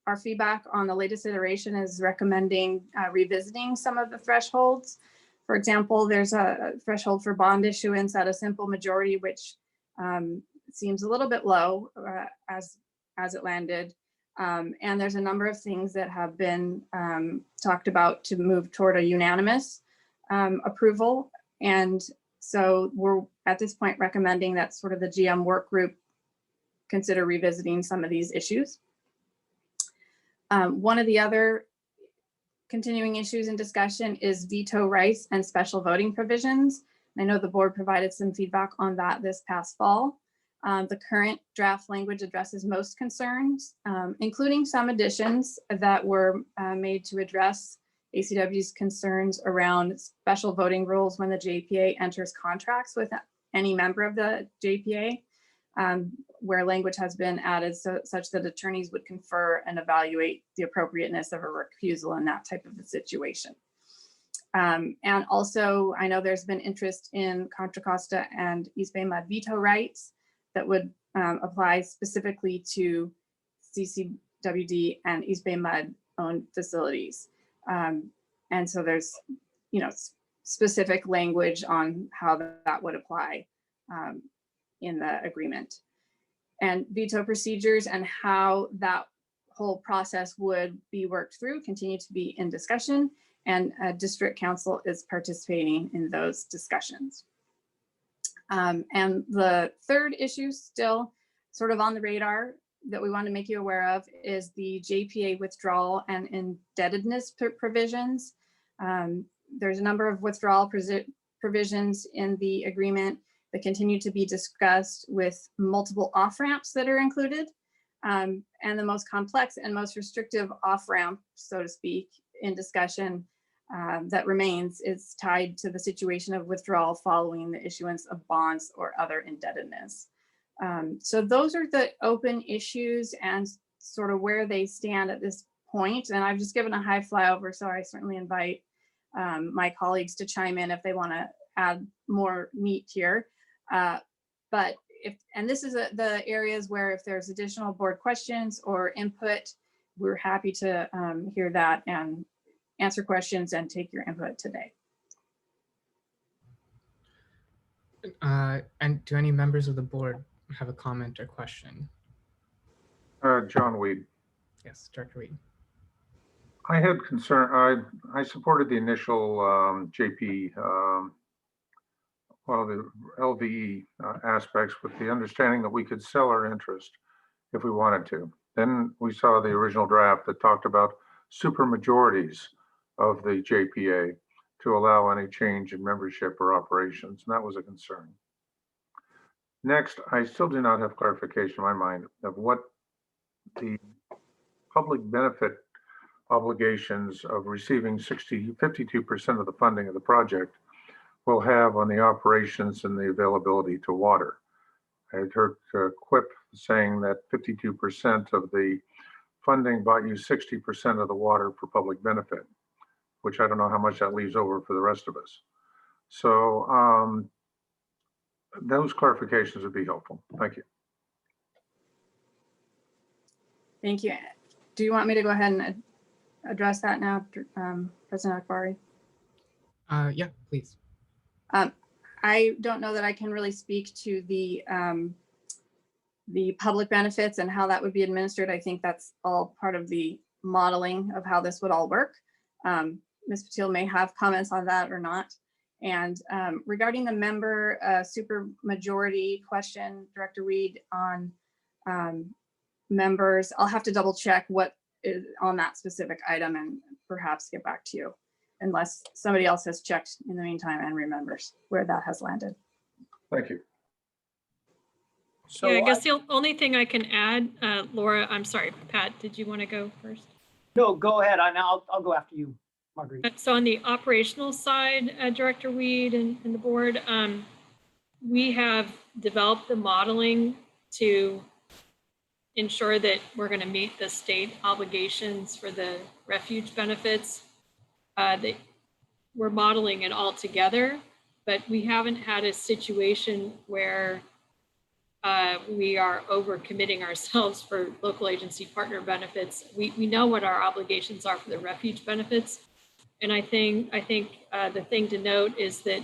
our feedback on the latest iteration is recommending revisiting some of the thresholds. For example, there's a threshold for bond issuance at a simple majority, which seems a little bit low as it landed. And there's a number of things that have been talked about to move toward a unanimous approval. And so we're at this point recommending that sort of the GM work group consider revisiting some of these issues. One of the other continuing issues in discussion is veto rights and special voting provisions. I know the board provided some feedback on that this past fall. The current draft language addresses most concerns, including some additions that were made to address ACW's concerns around special voting rules when the JPA enters contracts with any member of the JPA, where language has been added such that attorneys would confer and evaluate the appropriateness of a recusal in that type of a situation. And also, I know there's been interest in Contra Costa and East Bay Mud veto rights that would apply specifically to CCWD and East Bay Mud owned facilities. And so there's, specific language on how that would apply in the agreement. And veto procedures and how that whole process would be worked through continue to be in discussion, and district council is participating in those discussions. And the third issue still sort of on the radar that we want to make you aware of is the JPA withdrawal and indebtedness provisions. There's a number of withdrawal provisions in the agreement, that continue to be discussed with multiple off-ramps that are included. And the most complex and most restrictive off-ramp, so to speak, in discussion that remains is tied to the situation of withdrawal following the issuance of bonds or other indebtedness. So those are the open issues and sort of where they stand at this point. And I've just given a high flyover, so I certainly invite my colleagues to chime in if they want to add more meat here. But and this is the areas where if there's additional board questions or input, we're happy to hear that and answer questions and take your input today. And do any members of the board have a comment or question? John Weed. Yes, Director Reed. I had concern, I supported the initial JP, well, the LVE aspects with the understanding that we could sell our interest if we wanted to. Then we saw the original draft that talked about super majorities of the JPA to allow any change in membership or operations, and that was a concern. Next, I still do not have clarification in my mind of what the public benefit obligations of receiving 52% of the funding of the project will have on the operations and the availability to water. I had heard Quip saying that 52% of the funding bought you 60% of the water for public benefit, which I don't know how much that leaves over for the rest of us. So those clarifications would be helpful. Thank you. Thank you. Do you want me to go ahead and address that now, President Akbari? Yeah, please. I don't know that I can really speak to the public benefits and how that would be administered. I think that's all part of the modeling of how this would all work. Ms. Patil may have comments on that or not. And regarding the member super majority question, Director Reed, on members, I'll have to double check what is on that specific item and perhaps get back to you, unless somebody else has checked in the meantime and remembers where that has landed. Thank you. So yeah, I guess the only thing I can add, Laura, I'm sorry, Pat, did you want to go first? No, go ahead. I'll go after you, Marguerite. So on the operational side, Director Weed and the board, we have developed the modeling to ensure that we're going to meet the state obligations for the refuge benefits. We're modeling it all together, but we haven't had a situation where we are overcommitting ourselves for local agency partner benefits. We know what our obligations are for the refuge benefits. And I think the thing to note is that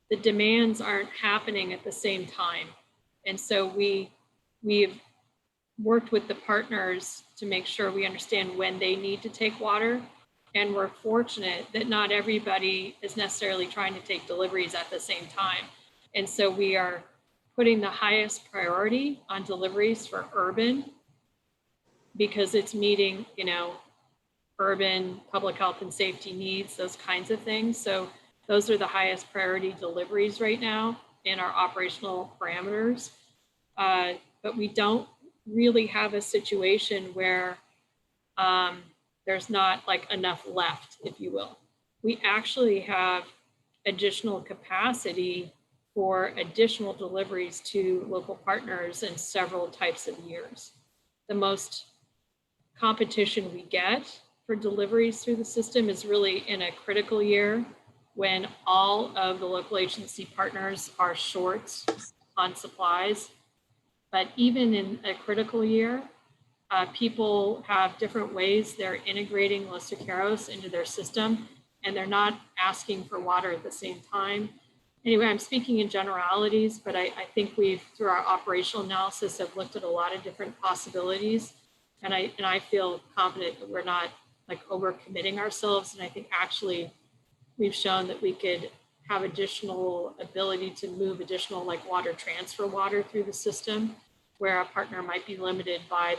the demands aren't happening at the same time. And so we've worked with the partners to make sure we understand when they need to take water. And we're fortunate that not everybody is necessarily trying to take deliveries at the same time. And so we are putting the highest priority on deliveries for urban because it's meeting, urban public health and safety needs, those kinds of things. So those are the highest priority deliveries right now in our operational parameters. But we don't really have a situation where there's not enough left, if you will. We actually have additional capacity for additional deliveries to local partners in several types of years. The most competition we get for deliveries through the system is really in a critical year when all of the local agency partners are short on supplies. But even in a critical year, people have different ways they're integrating Los Vaqueros into their system, and they're not asking for water at the same time. Anyway, I'm speaking in generalities, but I think we've, through our operational analysis, have looked at a lot of different possibilities. And I feel confident that we're not overcommitting ourselves. And I think actually we've shown that we could have additional ability to move additional water transfer water through the system, where a partner might be limited by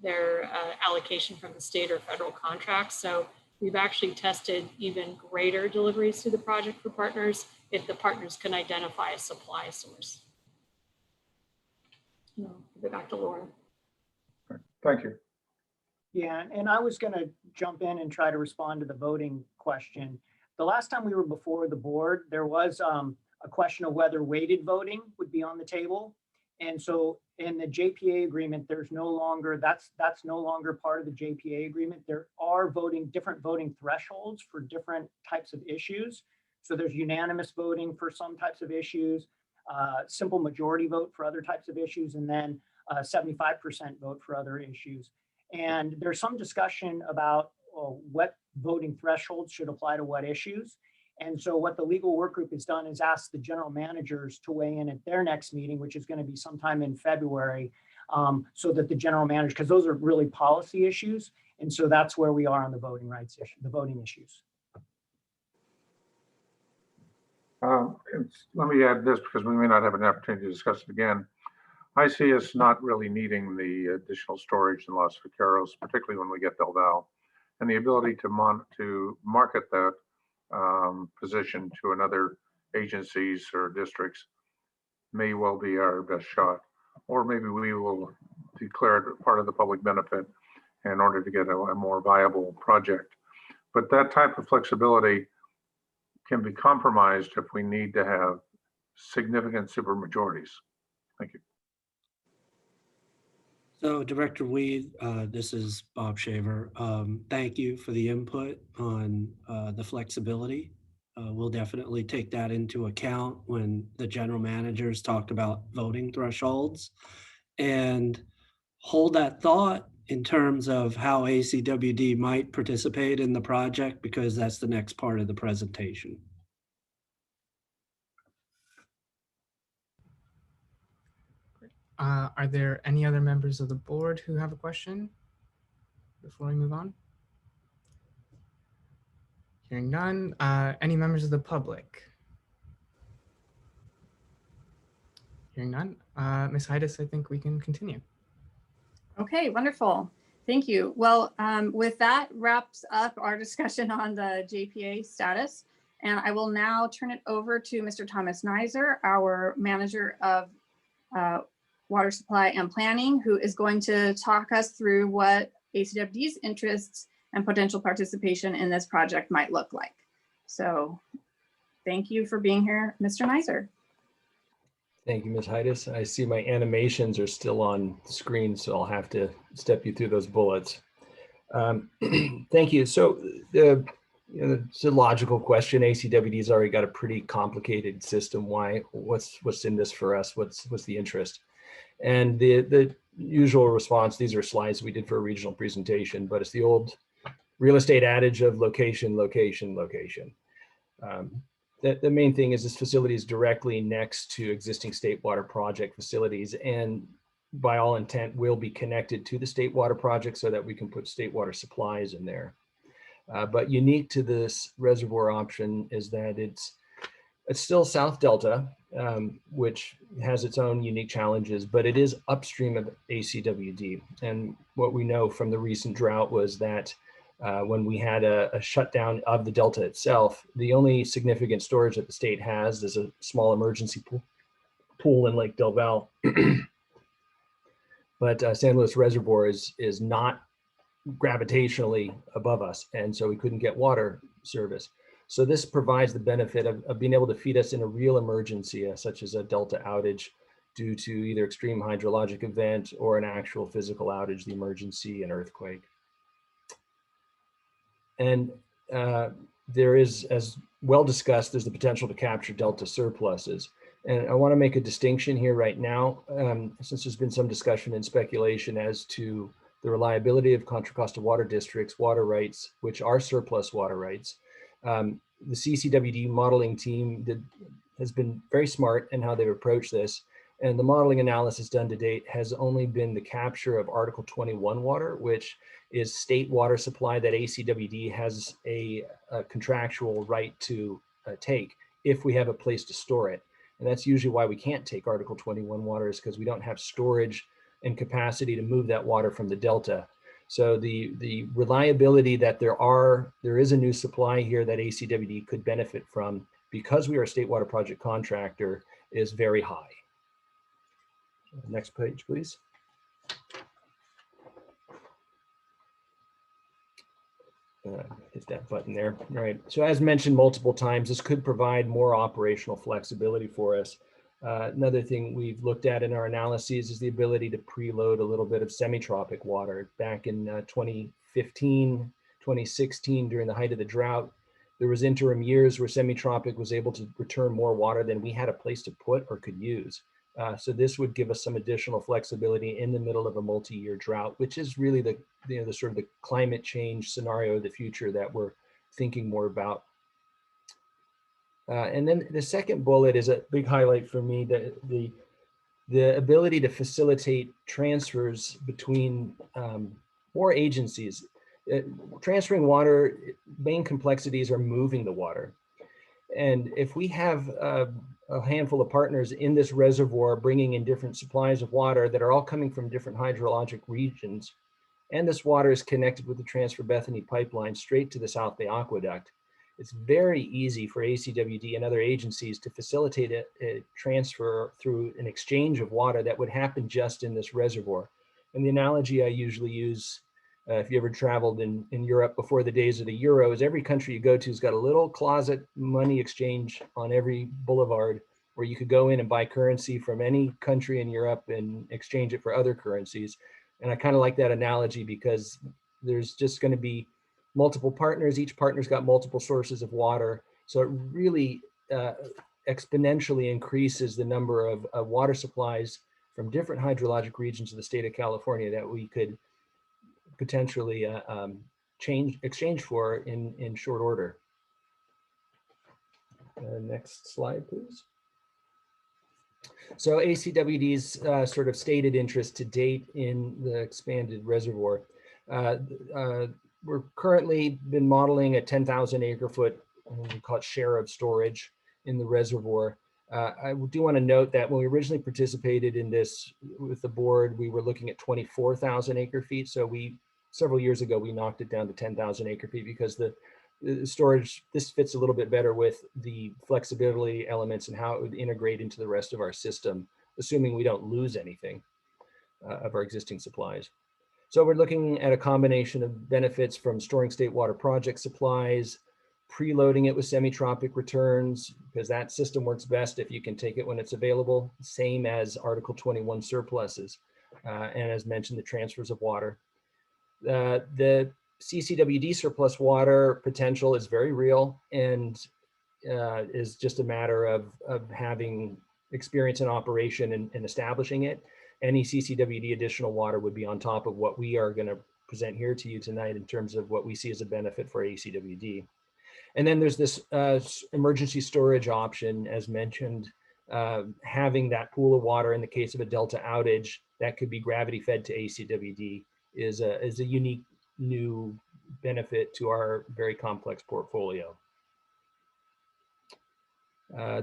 their allocation from the state or federal contracts. So we've actually tested even greater deliveries through the project for partners if the partners can identify a supply source. No, give it back to Laura. Thank you. Yeah, and I was going to jump in and try to respond to the voting question. The last time we were before the board, there was a question of whether weighted voting would be on the table. And so in the JPA agreement, there's no longer, that's no longer part of the JPA agreement. There are different voting thresholds for different types of issues. So there's unanimous voting for some types of issues, simple majority vote for other types of issues, and then 75% vote for other issues. And there's some discussion about what voting thresholds should apply to what issues. And so what the legal work group has done is asked the general managers to weigh in at their next meeting, which is going to be sometime in February, so that the general manager, because those are really policy issues. And so that's where we are on the voting rights issue, the voting issues. Let me add this because we may not have an opportunity to discuss it again. I see us not really needing the additional storage in Los Vaqueros, particularly when we get Del Val, and the ability to market that position to another agencies or districts may well be our best shot. Or maybe we will declare it part of the public benefit in order to get a more viable project. But that type of flexibility can be compromised if we need to have significant supermajorities. Thank you. So Director Weed, this is Bob Shaver. Thank you for the input on the flexibility. We'll definitely take that into account when the general managers talk about voting thresholds, and hold that thought in terms of how ACWD might participate in the project, because that's the next part of the presentation. Are there any other members of the board who have a question before we move on? Hearing none. Any members of the public? Hearing none. Ms. Heides, I think we can continue. Okay, wonderful. Thank you. Well, with that wraps up our discussion on the JPA status. And I will now turn it over to Mr. Thomas Nizer, our manager of water supply and planning, who is going to talk us through what ACWD's interests and potential participation in this project might look like. So thank you for being here, Mr. Nizer. Thank you, Ms. Heides. I see my animations are still on screen, so I'll have to step you through those bullets. Thank you. So it's a logical question. ACWD's already got a pretty complicated system. Why? What's in this for us? What's the interest? And the usual response, these are slides we did for a regional presentation, but it's the old real estate adage of location, location, location. The main thing is this facility is directly next to existing state water project facilities, and by all intent will be connected to the state water project so that we can put state water supplies in there. But unique to this reservoir option is that it's still South Delta, which has its own unique challenges, but it is upstream of ACWD. And what we know from the recent drought was that when we had a shutdown of the Delta itself, the only significant storage that the state has is a small emergency pool in Lake Del Val. But San Luis Reservoir is not gravitationally above us, and so we couldn't get water service. So this provides the benefit of being able to feed us in a real emergency, such as a Delta outage due to either extreme hydrologic event or an actual physical outage, the emergency, an earthquake. And there is, as well discussed, there's the potential to capture Delta surpluses. And I want to make a distinction here right now, since there's been some discussion and speculation as to the reliability of Contra Costa Water District's water rights, which are surplus water rights. The CCWD modeling team has been very smart in how they've approached this. And the modeling analysis done to date has only been the capture of Article 21 water, which is state water supply that ACWD has a contractual right to take if we have a place to store it. And that's usually why we can't take Article 21 water, is because we don't have storage and capacity to move that water from the Delta. So the reliability that there is a new supply here that ACWD could benefit from because we are a state water project contractor, is very high. Next page, please. Hit that button there. All right. So as mentioned multiple times, this could provide more operational flexibility for us. Another thing we've looked at in our analyses is the ability to preload a little bit of semi-tropic water. Back in 2015, 2016, during the height of the drought, there was interim years where semi-tropic was able to return more water than we had a place to put or could use. So this would give us some additional flexibility in the middle of a multi-year drought, which is really the sort of the climate change scenario of the future that we're thinking more about. And then the second bullet is a big highlight for me, the ability to facilitate transfers between more agencies. Transferring water, main complexities are moving the water. And if we have a handful of partners in this reservoir bringing in different supplies of water that are all coming from different hydrologic regions, and this water is connected with the Transfer Bethany pipeline straight to the South Bay Aqueduct, it's very easy for ACWD and other agencies to facilitate a transfer through an exchange of water that would happen just in this reservoir. And the analogy I usually use, if you ever traveled in Europe before the days of the euro, is every country you go to has got a little closet money exchange on every boulevard where you could go in and buy currency from any country in Europe and exchange it for other currencies. And I kind of like that analogy because there's just going to be multiple partners. Each partner's got multiple sources of water. So it really exponentially increases the number of water supplies from different hydrologic regions of the state of California that we could potentially exchange for in short order. Next slide, please. So ACWD's sort of stated interest to date in the expanded reservoir. We're currently been modeling a 10,000 acre foot, we call it share of storage in the reservoir. I do want to note that when we originally participated in this with the board, we were looking at 24,000 acre feet. So several years ago, we knocked it down to 10,000 acre feet because the storage, this fits a little bit better with the flexibility elements and how it would integrate into the rest of our system, assuming we don't lose anything of our existing supplies. So we're looking at a combination of benefits from storing state water project supplies, preloading it with semi-tropic returns, because that system works best if you can take it when it's available, same as Article 21 surpluses. And as mentioned, the transfers of water. The CCWD surplus water potential is very real and is just a matter of having experience in operation and establishing it. Any CCWD additional water would be on top of what we are going to present here to you tonight in terms of what we see as a benefit for ACWD. And then there's this emergency storage option, as mentioned, having that pool of water in the case of a Delta outage that could be gravity fed to ACWD is a unique new benefit to our very complex portfolio.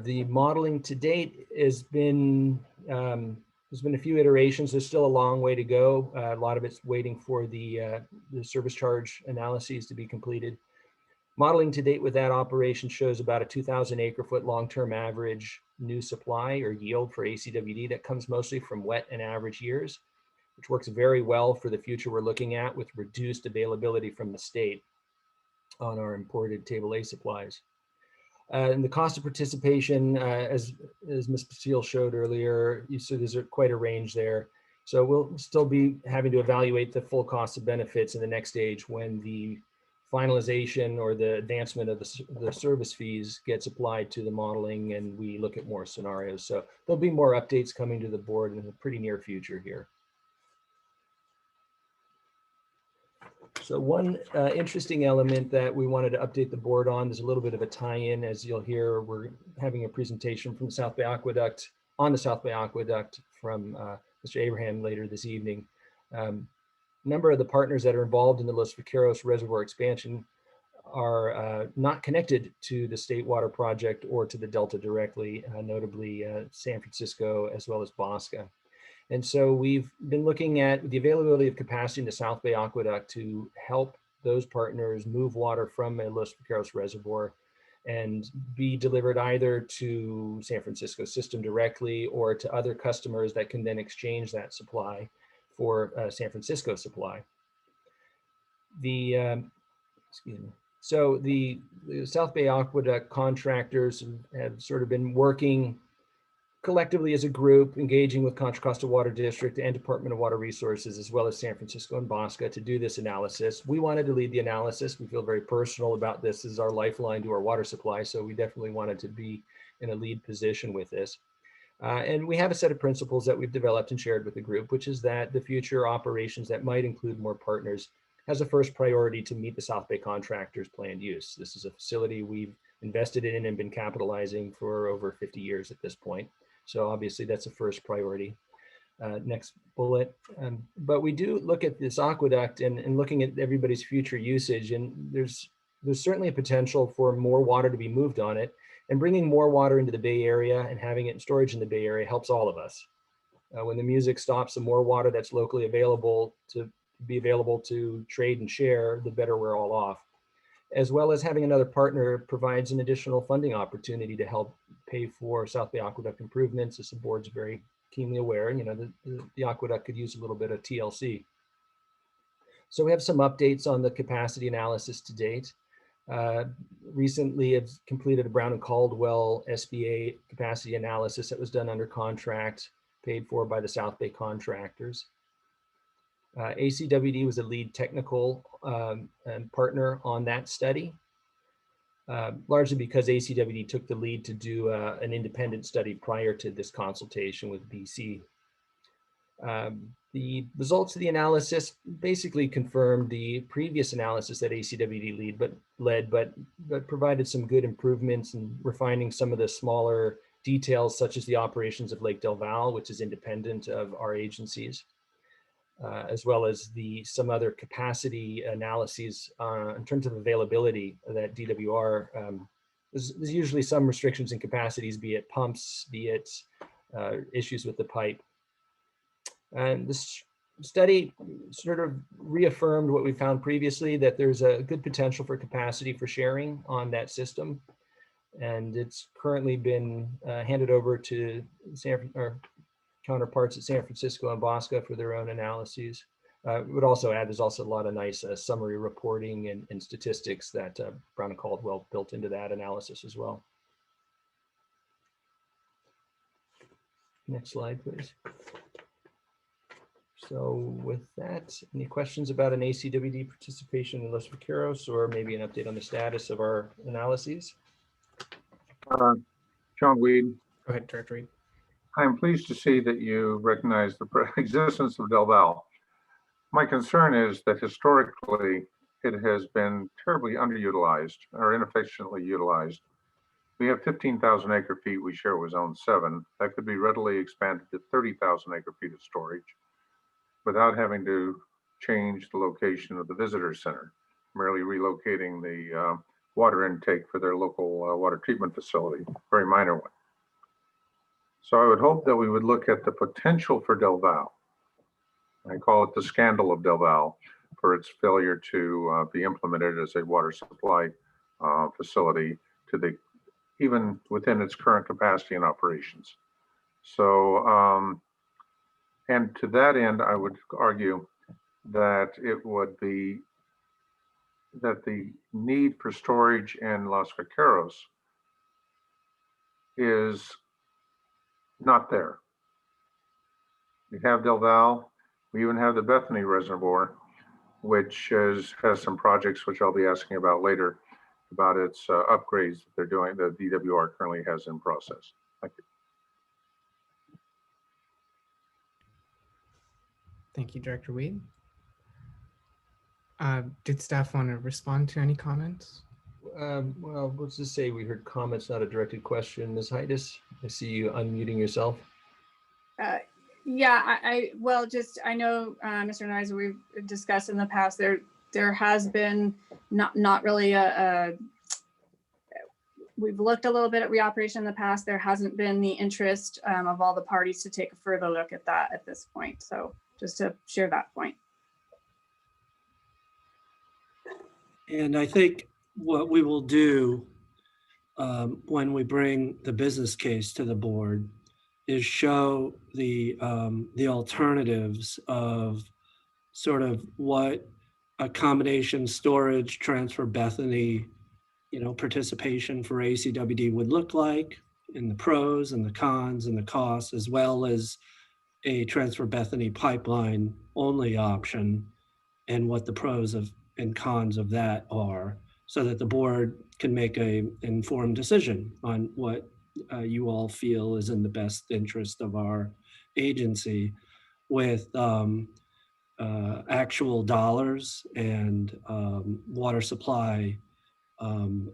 The modeling to date has been, there's been a few iterations. There's still a long way to go. A lot of it's waiting for the service charge analyses to be completed. Modeling to date with that operation shows about a 2,000 acre foot long-term average new supply or yield for ACWD that comes mostly from wet and average years, which works very well for the future we're looking at with reduced availability from the state on our imported table A supplies. And the cost of participation, as Ms. Patil showed earlier, you see there's quite a range there. So we'll still be having to evaluate the full cost of benefits in the next stage when the finalization or the advancement of the service fees gets applied to the modeling and we look at more scenarios. So there'll be more updates coming to the board in the pretty near future here. So one interesting element that we wanted to update the board on, there's a little bit of a tie-in. As you'll hear, we're having a presentation from the South Bay Aqueduct, on the South Bay Aqueduct from Mr. Abraham later this evening. A number of the partners that are involved in the Los Vaqueros Reservoir expansion are not connected to the State Water Project or to the Delta directly, notably San Francisco as well as Bosca. And so we've been looking at the availability of capacity in the South Bay Aqueduct to help those partners move water from a Los Vaqueros reservoir and be delivered either to San Francisco system directly or to other customers that can then exchange that supply for San Francisco supply. Excuse me. So the South Bay Aqueduct contractors have sort of been working collectively as a group, engaging with Contra Costa Water District and Department of Water Resources, as well as San Francisco and Bosca, to do this analysis. We wanted to lead the analysis. We feel very personal about this. This is our lifeline to our water supply, so we definitely wanted to be in a lead position with this. And we have a set of principles that we've developed and shared with the group, which is that the future operations that might include more partners has a first priority to meet the South Bay contractors' planned use. This is a facility we've invested in and been capitalizing for over 50 years at this point. So obviously that's a first priority. Next bullet. But we do look at this aqueduct and looking at everybody's future usage, and there's certainly a potential for more water to be moved on it, and bringing more water into the Bay Area and having it in storage in the Bay Area helps all of us. When the music stops, the more water that's locally available to trade and share, the better we're all off. As well as having another partner provides an additional funding opportunity to help pay for South Bay Aqueduct improvements, as the board's very keenly aware. You know, the aqueduct could use a little bit of TLC. So we have some updates on the capacity analysis to date. Recently have completed a Brown and Caldwell SBA capacity analysis that was done under contract, paid for by the South Bay contractors. ACWD was a lead technical partner on that study, largely because ACWD took the lead to do an independent study prior to this consultation with BC. The results of the analysis basically confirmed the previous analysis that ACWD led, but provided some good improvements in refining some of the smaller details, such as the operations of Lake Del Valle, which is independent of our agencies, as well as some other capacity analyses in terms of availability that DWR. There's usually some restrictions in capacities, be it pumps, be it issues with the pipe. And this study sort of reaffirmed what we found previously, that there's a good potential for capacity for sharing on that system. And it's currently been handed over to our counterparts at San Francisco and Bosca for their own analyses. Would also add, there's also a lot of nice summary reporting and statistics that Brown and Caldwell built into that analysis as well. Next slide, please. So with that, any questions about an ACWD participation in Los Vaqueros, or maybe an update on the status of our analyses? John Weed. Go ahead, Director Reed. I'm pleased to see that you recognize the existence of Del Valle. My concern is that historically it has been terribly underutilized or inefficiently utilized. We have 15,000 acre feet, we share with Zone 7. That could be readily expanded to 30,000 acre feet of storage without having to change the location of the visitor center, merely relocating the water intake for their local water treatment facility, very minor one. So I would hope that we would look at the potential for Del Valle. I call it the scandal of Del Valle for its failure to be implemented as a water supply facility to even within its current capacity and operations. So, and to that end, I would argue that it would be that the need for storage in Los Vaqueros is not there. We have Del Valle. We even have the Bethany Reservoir, which has some projects which I'll be asking about later, about its upgrades that they're doing, that DWR currently has in process. Thank you. Thank you, Director Weed. Did staff want to respond to any comments? Well, let's just say we heard comments, not a directed question. Ms. Heides, I see you unmuting yourself. Yeah, I know, Mr. Nizer, we've discussed in the past, there has been not really we've looked a little bit at reoperation in the past. There hasn't been the interest of all the parties to take a further look at that at this point. So just to share that point. And I think what we will do when we bring the business case to the board is show the alternatives of sort of what accommodation, storage, transfer Bethany, participation for ACWD would look like, in the pros and the cons and the costs, as well as a transfer Bethany pipeline only option and what the pros and cons of that are, so that the board can make a informed decision on what you all feel is in the best interest of our agency, with actual dollars and water supply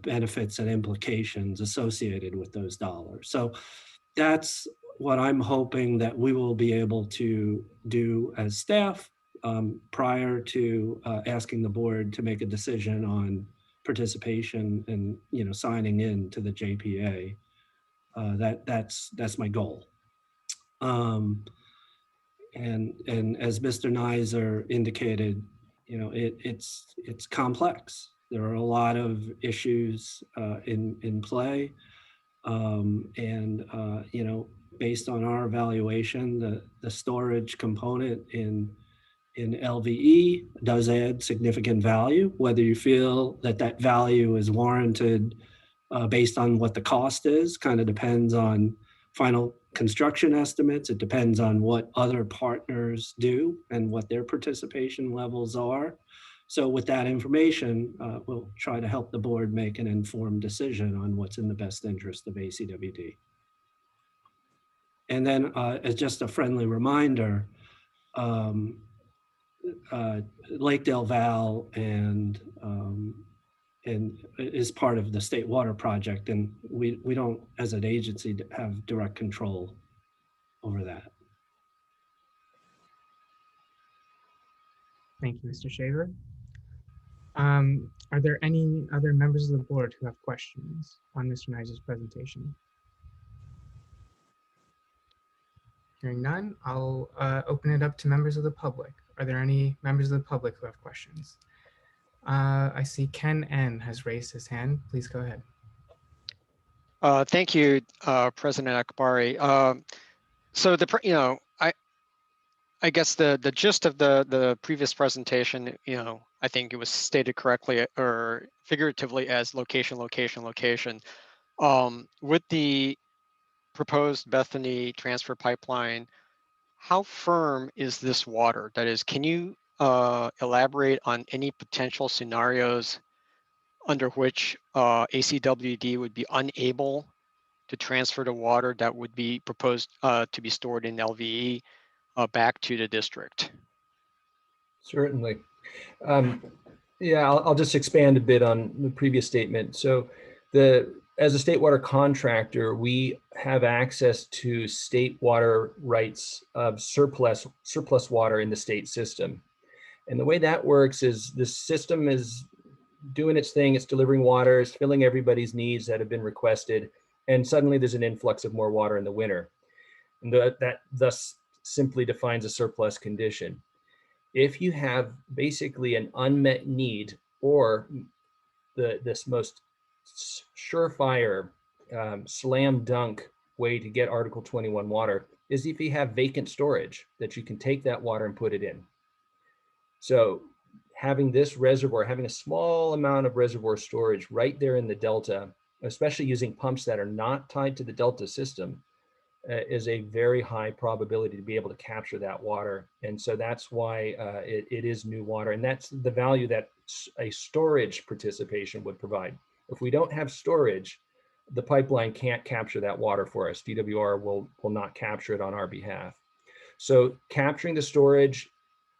benefits and implications associated with those dollars. So that's what I'm hoping that we will be able to do as staff prior to asking the board to make a decision on participation and signing in to the JPA. That's my goal. And as Mr. Nizer indicated, it's complex. There are a lot of issues in play, based on our evaluation, the storage component in LVE does add significant value. Whether you feel that value is warranted based on what the cost is, kind of depends on final construction estimates. It depends on what other partners do and what their participation levels are. So with that information, we'll try to help the board make an informed decision on what's in the best interest of ACWD. And then as just a friendly reminder, Lake Del Val and is part of the state water project, and we don't, as an agency, have direct control over that. Thank you, Mr. Shaver. Are there any other members of the board who have questions on Mr. Nizer's presentation? Hearing none, I'll open it up to members of the public. Are there any members of the public who have questions? I see Ken N has raised his hand. Please go ahead. Thank you, President Akbari. So I guess the gist of the previous presentation, I think it was stated correctly or figuratively as location, location, location. With the proposed Bethany transfer pipeline, how firm is this water? That is, can you elaborate on any potential scenarios under which ACWD would be unable to transfer the water that would be proposed to be stored in LVE back to the district? Certainly. Yeah, I'll just expand a bit on the previous statement. So as a state water contractor, we have access to state water rights of surplus water in the state system. And the way that works is the system is doing its thing, it's delivering water, it's filling everybody's needs that have been requested, and suddenly there's an influx of more water in the winter. And that thus simply defines a surplus condition. If you have basically an unmet need, or this most surefire slam dunk way to get Article 21 water is if you have vacant storage that you can take that water and put it in. So having this reservoir, having a small amount of reservoir storage right there in the Delta, especially using pumps that are not tied to the Delta system, is a very high probability to be able to capture that water. And so that's why it is new water. And that's the value that a storage participation would provide. If we don't have storage, the pipeline can't capture that water for us. DWR will not capture it on our behalf. So capturing the storage,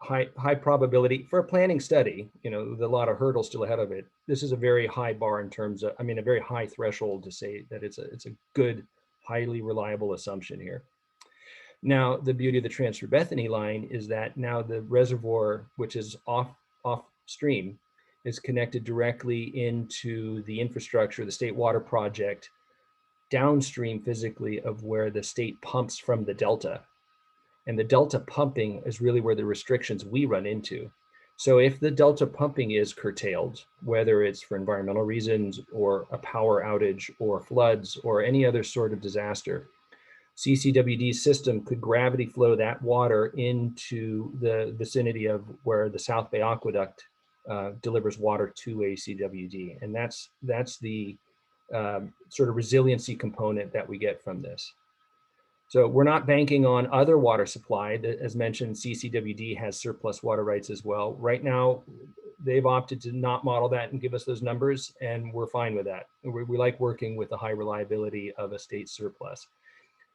high probability for a planning study, with a lot of hurdles still ahead of it. This is a very high bar in terms of, a very high threshold to say that it's a good, highly reliable assumption here. Now, the beauty of the Transfer Bethany line is that now the reservoir, which is off stream, is connected directly into the infrastructure, the state water project, downstream physically of where the state pumps from the Delta. And the Delta pumping is really where the restrictions we run into. So if the delta pumping is curtailed, whether it's for environmental reasons or a power outage or floods or any other sort of disaster, CCWD's system could gravity flow that water into the vicinity of where the South Bay Aqueduct delivers water to ACWD. And that's the sort of resiliency component that we get from this. So we're not banking on other water supply. As mentioned, CCWD has surplus water rights as well. Right now, they've opted to not model that and give us those numbers, and we're fine with that. We like working with the high reliability of a state surplus.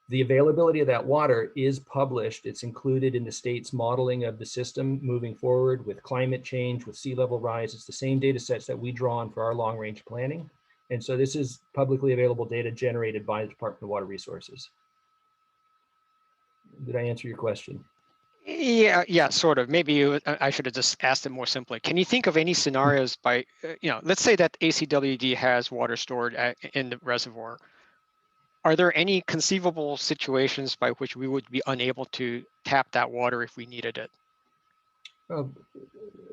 The availability of that water is published. It's included in the state's modeling of the system moving forward with climate change, with sea level rise. It's the same data sets that we draw on for our long range planning. And so this is publicly available data generated by the Department of Water Resources. Did I answer your question? Yeah, sort of. Maybe I should have just asked it more simply. Can you think of any scenarios by, let's say that ACWD has water stored in the reservoir. Are there any conceivable situations by which we would be unable to tap that water if we needed it?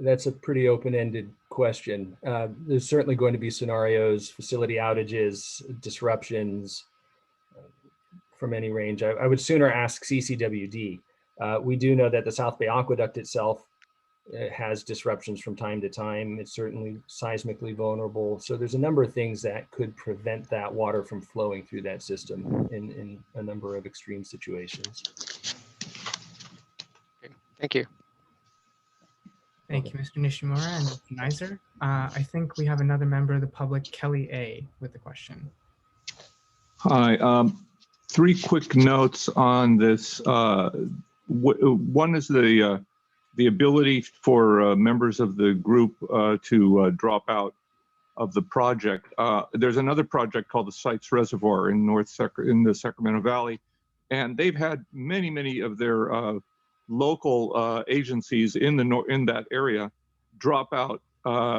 That's a pretty open-ended question. There's certainly going to be scenarios, facility outages, disruptions from any range. I would sooner ask CCWD. We do know that the South Bay Aqueduct itself has disruptions from time to time. It's certainly seismically vulnerable. So there's a number of things that could prevent that water from flowing through that system in a number of extreme situations. Okay, thank you. Thank you, Mr. Nishimura and Mr. Neiser. I think we have another member of the public, Kelly A, with a question. Hi, 3 quick notes on this. One is the ability for members of the group to drop out of the project. There's another project called the Sites Reservoir in the Sacramento Valley, and they've had many of their local agencies in that area drop out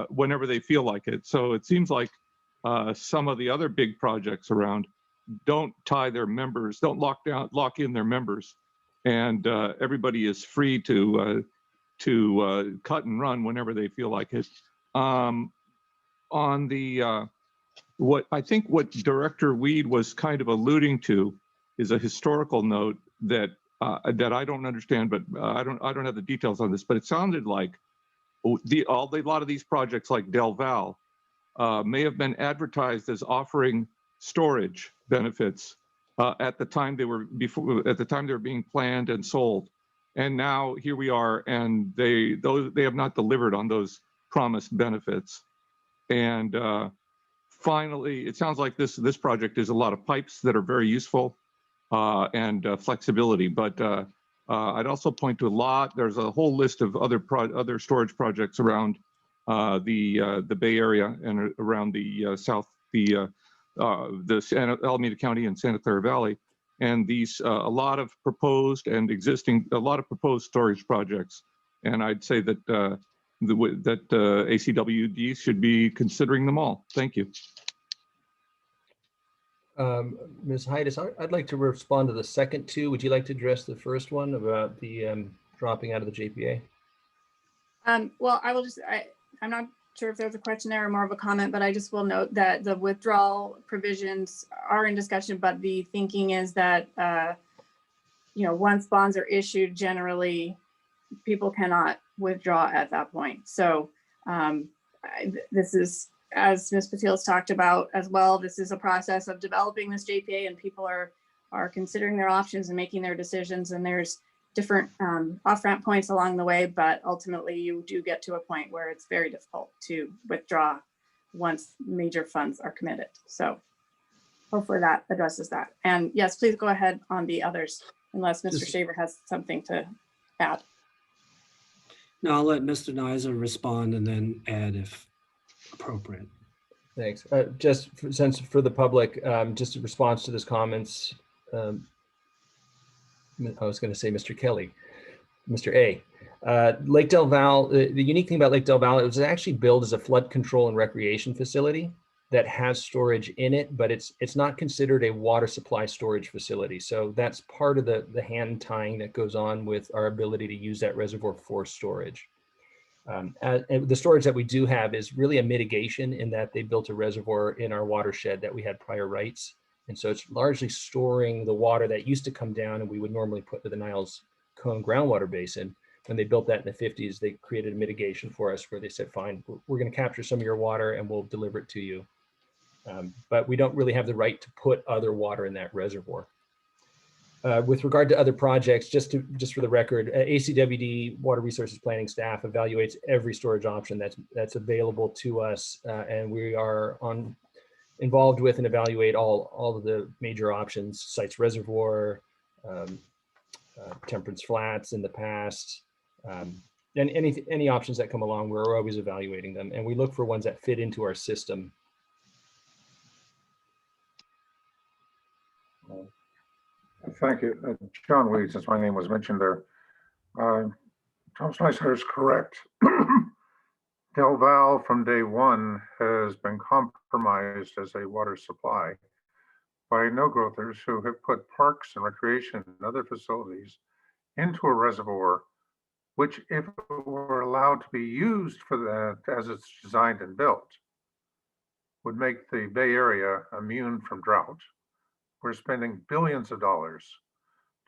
whenever they feel like it. So it seems like some of the other big projects around don't tie their members, don't lock in their members, and everybody is free to cut and run whenever they feel like it. On the what I think what Director Weed was kind of alluding to is a historical note that that I don't understand, but I don't have the details on this. But it sounded like a lot of these projects, like Del Val, may have been advertised as offering storage benefits at the time they were being planned and sold. And now here we are, and they have not delivered on those promised benefits. And finally, it sounds like this project is a lot of pipes that are very useful and flexibility. But I'd also point to there's a whole list of other storage projects around the Bay Area and around the Alameda County and Santa Clara Valley. And these a lot of proposed storage projects, and I'd say that ACWD should be considering them all. Thank you. Ms. Heides, I'd like to respond to the second two. Would you like to address the first one about the dropping out of the JPA? Well, I will just, I'm not sure if there's a question there or more of a comment, but I just will note that the withdrawal provisions are in discussion, but the thinking is that, once bonds are issued, generally people cannot withdraw at that point. So this is, as Ms. Patil's talked about as well, this is a process of developing this JPA, and people are considering their options and making their decisions. And there's different off-ramp points along the way, but ultimately you do get to a point where it's very difficult to withdraw once major funds are committed. So hopefully that addresses that. And yes, please go ahead on the others, unless Mr. Shaver has something to add. No, I'll let Mr. Neiser respond and then add if appropriate. Thanks. Just for the public, just a response to this comments. I was going to say Mr. Kelly, Mr. A. Lake Del Val, the unique thing about Lake Del Val, it was actually built as a flood control and recreation facility that has storage in it, but it's not considered a water supply storage facility. So that's part of the hand tying that goes on with our ability to use that reservoir for storage. And the storage that we do have is really a mitigation in that they built a reservoir in our watershed that we had prior rights. And so it's largely storing the water that used to come down and we would normally put to the Niles Cone groundwater basin. When they built that in the 50s, they created a mitigation for us where they said, fine, we're going to capture some of your water and we'll deliver it to you. But we don't really have the right to put other water in that reservoir. With regard to other projects, just for the record, ACWD Water Resources Planning staff evaluates every storage option that's available to us, and we are involved with and evaluate all of the major options: Sites Reservoir, Temperance Flats in the past, and any options that come along. We're always evaluating them, and we look for ones that fit into our system. Thank you. John Weed, since my name was mentioned there. Tom Slicer is correct. Del Val from day one has been compromised as a water supply by no-growthers who have put parks and recreation and other facilities into a reservoir, which if it were allowed to be used for that as it's designed and built, would make the Bay Area immune from drought. We're spending billions of dollars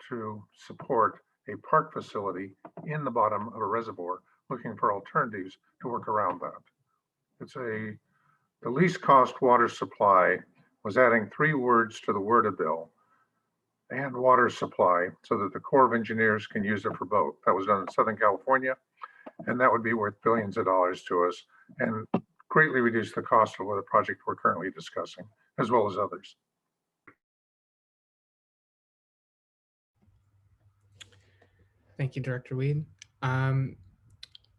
to support a park facility in the bottom of a reservoir, looking for alternatives to work around that. The least cost water supply was adding 3 words to the WRDA bill and water supply so that the Corps of Engineers can use it for both. That was done in Southern California, and that would be worth billions of dollars to us and greatly reduce the cost of the project we're currently discussing, as well as others. Thank you, Director Weed.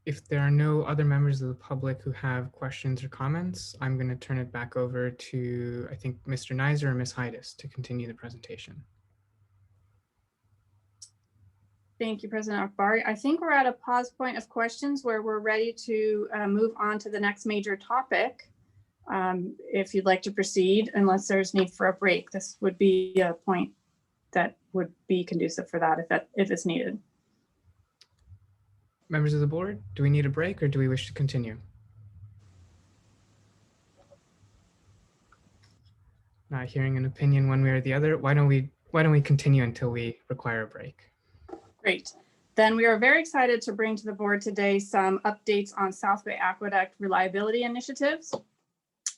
If there are no other members of the public who have questions or comments, I'm going to turn it back over to, I think, Mr. Neiser or Ms. Heides to continue the presentation. Thank you, President Akbari. I think we're at a pause point of questions where we're ready to move on to the next major topic. If you'd like to proceed, unless there's need for a break, this would be a point that would be conducive for that if it's needed. Members of the board, do we need a break or do we wish to continue? Not hearing an opinion one way or the other. Why don't we continue until we require a break? Great. Then we are very excited to bring to the board today some updates on South Bay Aqueduct reliability initiatives.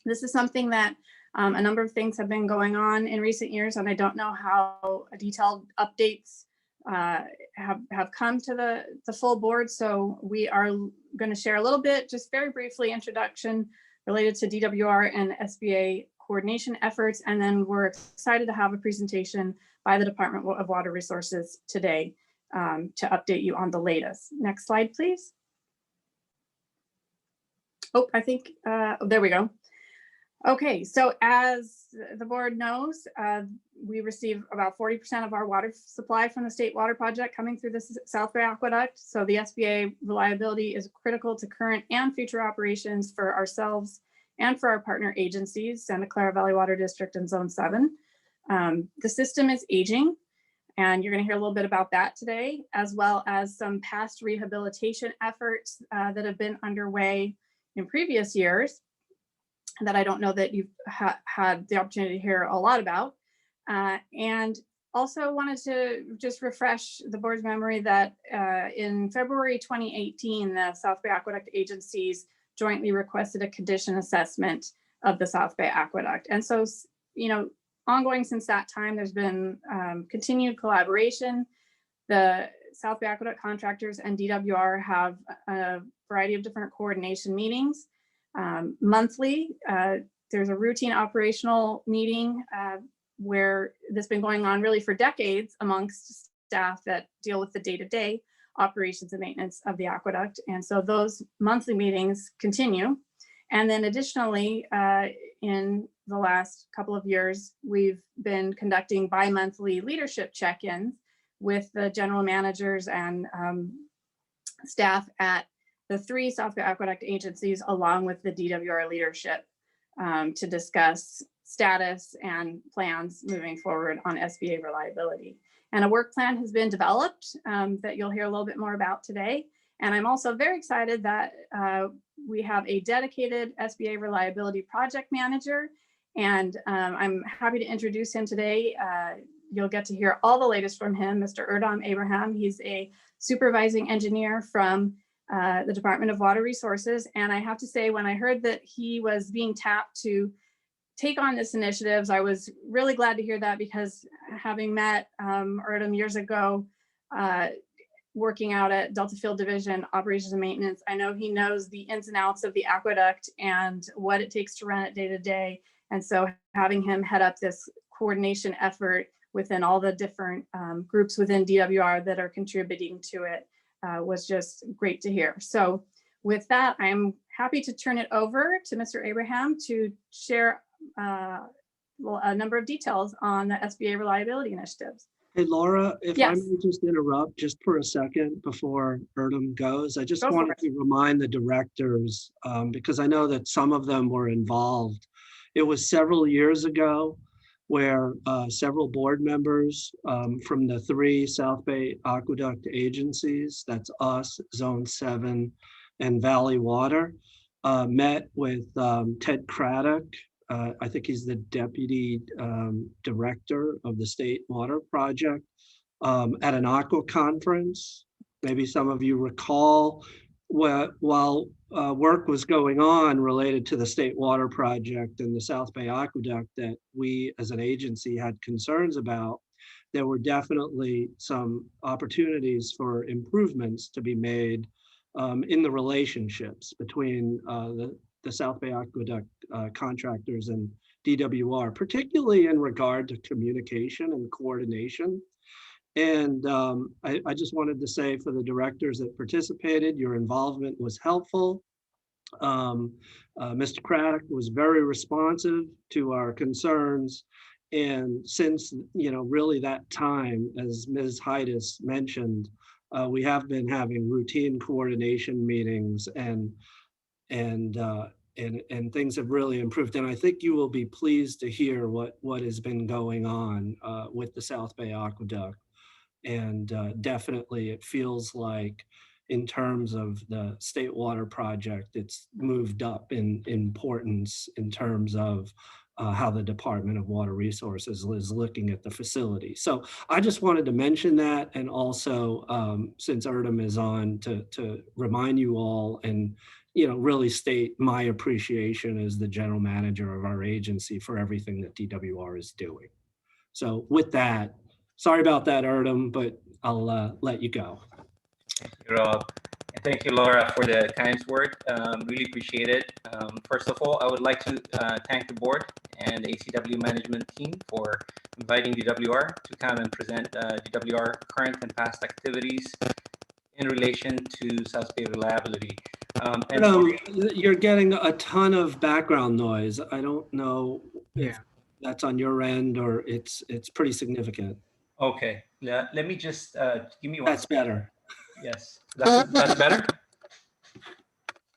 This is something that a number of things have been going on in recent years, and I don't know how detailed updates have come to the full board. So we are going to share a little bit, just very briefly, introduction related to DWR and SBA coordination efforts. And then we're excited to have a presentation by the Department of Water Resources today to update you on the latest. Next slide, please. Oh, I think, there we go. Okay, so as the board knows, we receive about 40% of our water supply from the state water project coming through the South Bay Aqueduct. So the SBA reliability is critical to current and future operations for ourselves and for our partner agencies, Santa Clara Valley Water District and Zone 7. The system is aging, and you're going to hear a little bit about that today, as well as some past rehabilitation efforts that have been underway in previous years that I don't know that you've had the opportunity to hear a lot about. And also wanted to just refresh the board's memory that in February 2018, the South Bay Aqueduct agencies jointly requested a condition assessment of the South Bay Aqueduct. And so, you know, ongoing since that time, there's been continued collaboration. The South Bay Aqueduct contractors and DWR have a variety of different coordination meetings. Monthly, there's a routine operational meeting where this has been going on really for decades amongst staff that deal with the day-to-day operations and maintenance of the aqueduct. And so those monthly meetings continue. And then additionally, in the last couple of years, we've been conducting bi-monthly leadership check-ins with the general managers and staff at the 3 South Bay Aqueduct agencies, along with the DWR leadership, to discuss status and plans moving forward on SBA reliability. And a work plan has been developed that you'll hear a little bit more about today. And I'm also very excited that we have a dedicated SBA Reliability Project Manager. And I'm happy to introduce him today. You'll get to hear all the latest from him, Mr. Erdem Abraham. He's a supervising engineer from the Department of Water Resources. And I have to say, when I heard that he was being tapped to take on this initiatives, I was really glad to hear that, because having met Erdem years ago, working out at Delta Field Division, Operations and Maintenance, I know he knows the ins and outs of the aqueduct and what it takes to run it day to day. And so having him head up this coordination effort within all the different groups within DWR that are contributing to it was just great to hear. So with that, I'm happy to turn it over to Mr. Abraham to share a number of details on the SBA reliability initiatives. Hey, Laura, if I Yes. may just interrupt just for a second before Erdem goes, I just Go for wanted it. to remind the directors, because I know that some of them were involved. It was several years ago where several board members from the 3 South Bay Aqueduct agencies, that's us, Zone 7, and Valley Water, met with Ted Craddock. I think he's the deputy director of the State Water Project at an aqua conference. Maybe some of you recall, while work was going on related to the State Water Project and the South Bay Aqueduct that we as an agency had concerns about, there were definitely some opportunities for improvements to be made in the relationships between the South Bay Aqueduct contractors and DWR, particularly in regard to communication and coordination. And I just wanted to say, for the directors that participated, your involvement was helpful. Mr. Craddock was very responsive to our concerns. And since, really that time, as Ms. Heidiss mentioned, we have been having routine coordination meetings and things have really improved. And I think you will be pleased to hear what has been going on with the South Bay Aqueduct. And definitely it feels like, in terms of the State Water Project, it's moved up in importance in terms of how the Department of Water Resources is looking at the facility. So I just wanted to mention that, and also since Erdem is on, to remind you all and really state my appreciation as the general manager of our agency for everything that DWR is doing. So with that, sorry about that, Erdem, but I'll let you go. Thank you, Rob. And thank you, Laura, for the kind word. Really appreciate it. First of all, I would like to thank the board and the ACW management team for inviting DWR to come and present DWR current and past activities in relation to South Bay reliability. You're getting a ton of background noise. I don't know if that's on your end or it's pretty significant. Okay, let me just give me one. That's better. Yes, that's better.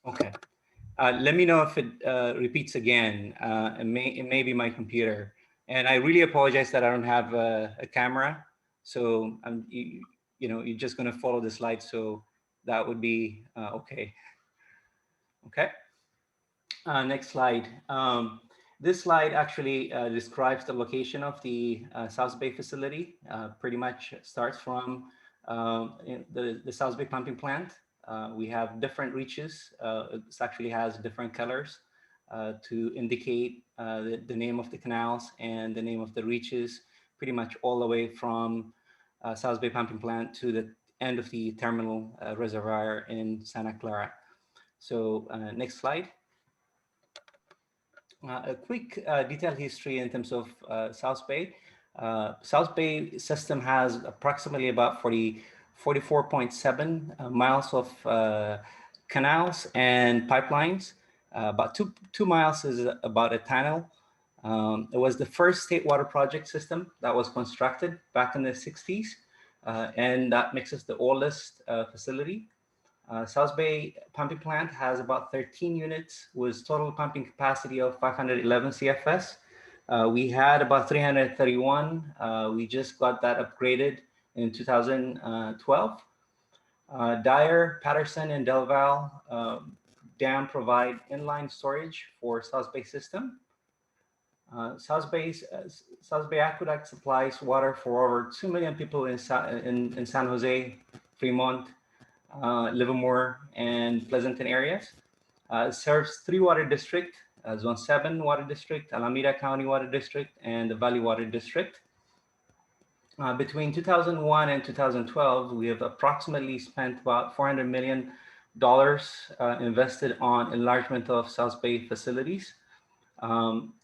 Okay, let me know if it repeats again. It may be my computer, and I really apologize that I don't have a camera. So you're just going to follow the slide. So that would be okay. Okay. Next slide. This slide actually describes the location of the South Bay facility. Pretty much starts from the South Bay pumping plant. We have different reaches. It actually has different colors to indicate the name of the canals and the name of the reaches, pretty much all the way from South Bay pumping plant to the end of the terminal reservoir in Santa Clara. So next slide. A quick detailed history in terms of South Bay. South Bay system has approximately about 44.7 miles of canals and pipelines. About two miles is about a tunnel. It was the first state water project system that was constructed back in the 60s. And that makes us the oldest facility. South Bay pumping plant has about 13 units with total pumping capacity of 511 CFS. We had about 331. We just got that upgraded in 2012. Dyer, Patterson, and Del Val Dam provide inline storage for South Bay system. South Bay Aqueduct supplies water for over 2 million people in San Jose, Fremont, Livermore, and Pleasanton areas. It serves 3 water districts, Zone 7 Water District, Alameda County Water District, and the Valley Water District. Between 2001 and 2012, we have approximately spent about $400 million invested on enlargement of South Bay facilities.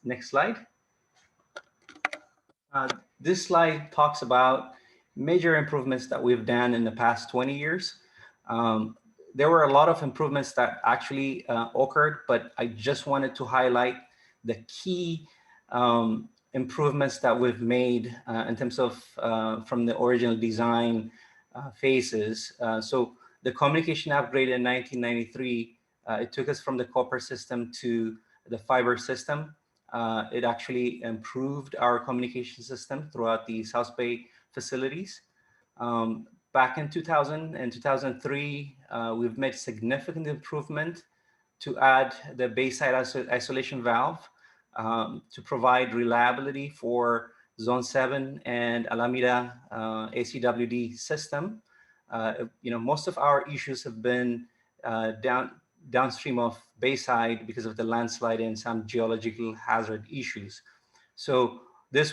Next slide. This slide talks about major improvements that we've done in the past 20 years. There were a lot of improvements that actually occurred, but I just wanted to highlight the key improvements that we've made in terms of from the original design phases. So the communication upgrade in 1993, it took us from the copper system to the fiber system. It actually improved our communication system throughout the South Bay facilities. Back in 2000 and 2003, we've made significant improvement to add the Bayside isolation valve to provide reliability for Zone 7 and Alameda ACWD system. Most of our issues have been downstream of Bayside because of the landslide and some geological hazard issues. So this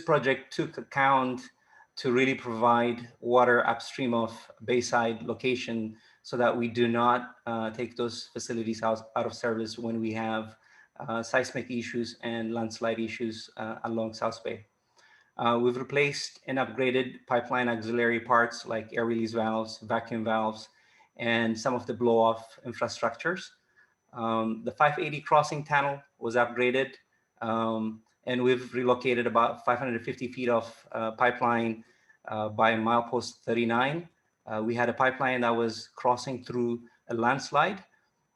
project took account to really provide water upstream of Bayside location so that we do not take those facilities out of service when we have seismic issues and landslide issues along South Bay. We've replaced and upgraded pipeline auxiliary parts like air release valves, vacuum valves, and some of the blow-off infrastructures. The 580 crossing tunnel was upgraded, and we've relocated about 550 feet of pipeline by milepost 39. We had a pipeline that was crossing through a landslide.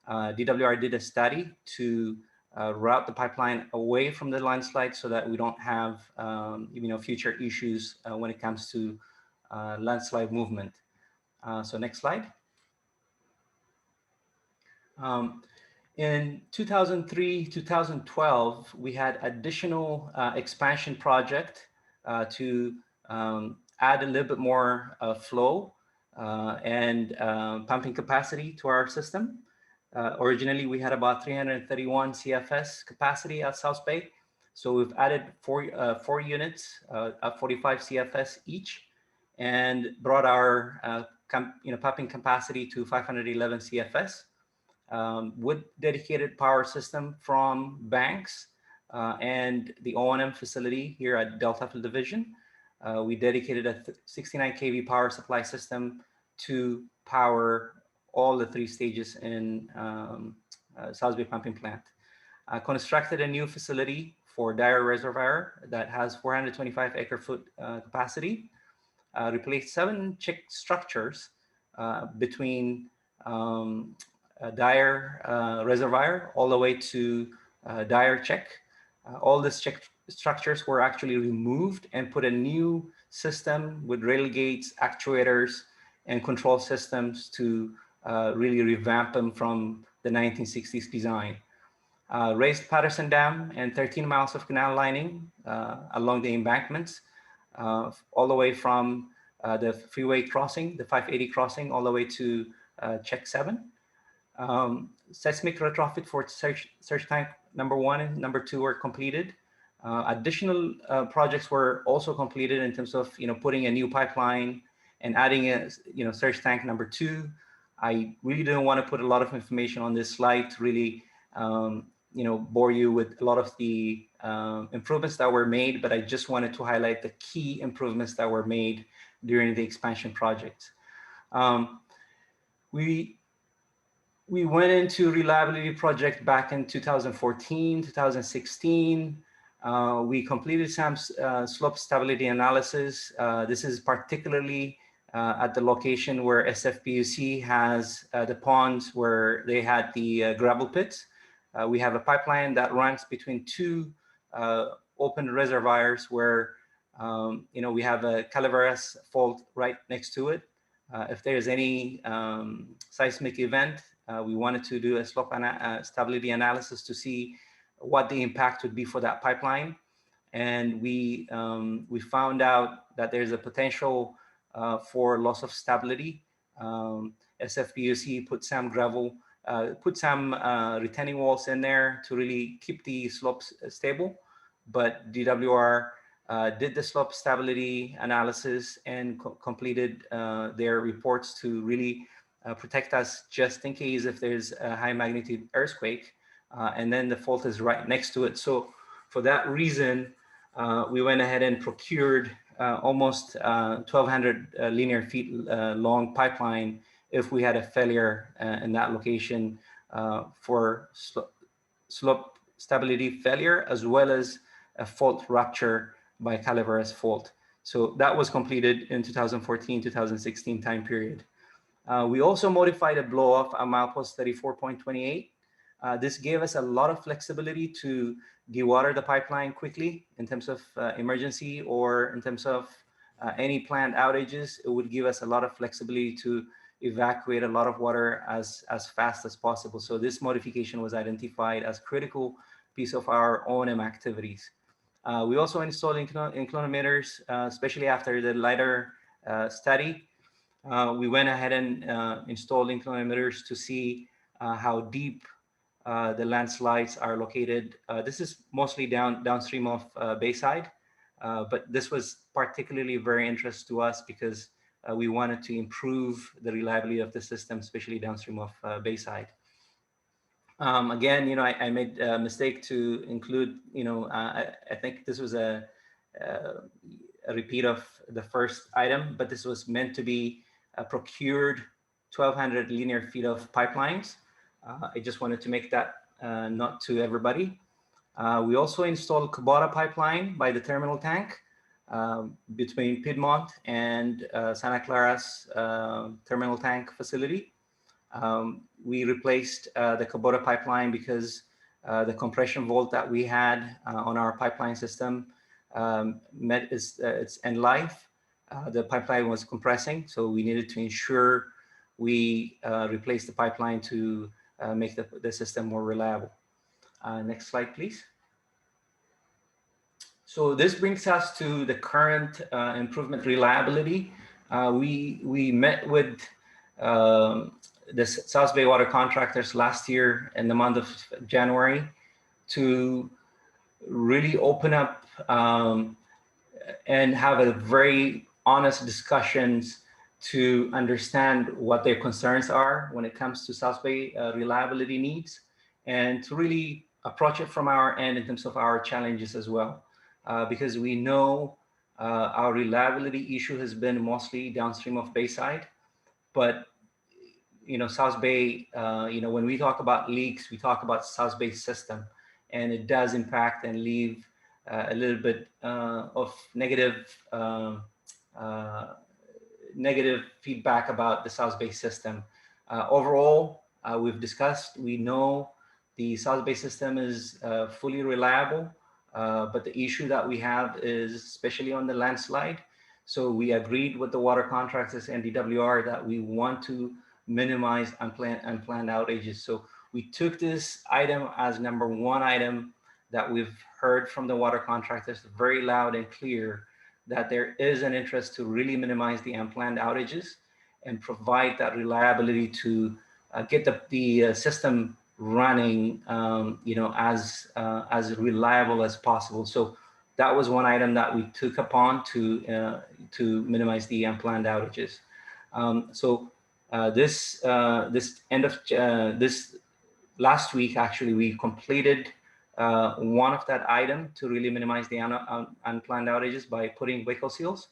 DWR did a study to route the pipeline away from the landslide so that we don't have future issues when it comes to landslide movement. So next slide. In 2003, 2012, we had additional expansion project to add a little bit more flow and pumping capacity to our system. Originally, we had about 331 CFS capacity at South Bay. So we've added four units at 45 CFS each and brought our pumping capacity to 511 CFS. With dedicated power system from Banks and the O&M facility here at Delta Field Division. We dedicated a 69 kV power supply system to power all the 3 stages in South Bay pumping plant. Constructed a new facility for Dyer Reservoir that has 425 acre-foot capacity. Replaced 7 check structures between Dyer Reservoir all the way to Dyer Check. All these check structures were actually removed and put a new system with rail gates, actuators, and control systems to really revamp them from the 1960s design. Raised Patterson Dam and 13 miles of canal lining along the embankments, all the way from the freeway crossing, the 580 crossing, all the way to Check 7. Seismic retrofit for surge tank number 1 and number 2 were completed. Additional projects were also completed in terms of putting a new pipeline and adding a surge tank number 2. I really didn't want to put a lot of information on this slide to really bore you with a lot of the improvements that were made, but I just wanted to highlight the key improvements that were made during the expansion project. We went into reliability project back in 2014, 2016. We completed some slope stability analysis. This is particularly at the location where SFPUC has the ponds where they had the gravel pits. We have a pipeline that runs between 2 open reservoirs where We have a Calaveras fault right next to it. If there's any seismic event, we wanted to do a slope stability analysis to see what the impact would be for that pipeline. And we found out that there's a potential for loss of stability. SFPUC put some gravel, put some retaining walls in there to really keep the slopes stable. But DWR did the slope stability analysis and completed their reports to really protect us just in case if there's a high magnitude earthquake, and then the fault is right next to it. So for that reason, we went ahead and procured almost 1,200 linear feet long pipeline if we had a failure in that location for slope stability failure, as well as a fault rupture by Calaveras fault. So that was completed in 2014-2016 time period. We also modified a blow-off at milepost 34.28. This gave us a lot of flexibility to dewater the pipeline quickly in terms of emergency or in terms of any planned outages. It would give us a lot of flexibility to evacuate a lot of water as fast as possible. So this modification was identified as critical piece of our O&M activities. We also installed inclinometers, especially after the LiDAR study. We went ahead and installed inclinometers to see how deep the landslides are located. This is mostly downstream of Bayside, but this was particularly very interesting to us because we wanted to improve the reliability of the system, especially downstream of Bayside. Again, I made a mistake to include, I think this was a repeat of the first item, but this was meant to be procured 1,200 linear feet of pipelines. I just wanted to make that note to everybody. We also installed Kubota pipeline by the terminal tank between Piedmont and Santa Clara's terminal tank facility. We replaced the Kubota pipeline because the compression vault that we had on our pipeline system met its end life. The pipeline was compressing, so we needed to ensure we replace the pipeline to make the system more reliable. Next slide, please. So this brings us to the current improvement reliability. We met with the South Bay water contractors last year in the month of January to really open up and have a very honest discussions to understand what their concerns are when it comes to South Bay reliability needs, and to really approach it from our end in terms of our challenges as well. Because we know our reliability issue has been mostly downstream of Bayside, but South Bay, when we talk about leaks, we talk about South Bay system, and it does impact and leave a little bit of negative feedback about the South Bay system. Overall, we've discussed, we know the South Bay system is fully reliable, but the issue that we have is especially on the landslide. So we agreed with the water contractors and DWR that we want to minimize unplanned outages. So we took this item as number one item that we've heard from the water contractors very loud and clear, that there is an interest to really minimize the unplanned outages and provide that reliability to get the system running, as reliable as possible. So that was one item that we took upon to minimize the unplanned outages. This last week, actually, we completed one of that item to really minimize the unplanned outages by putting Waco seals.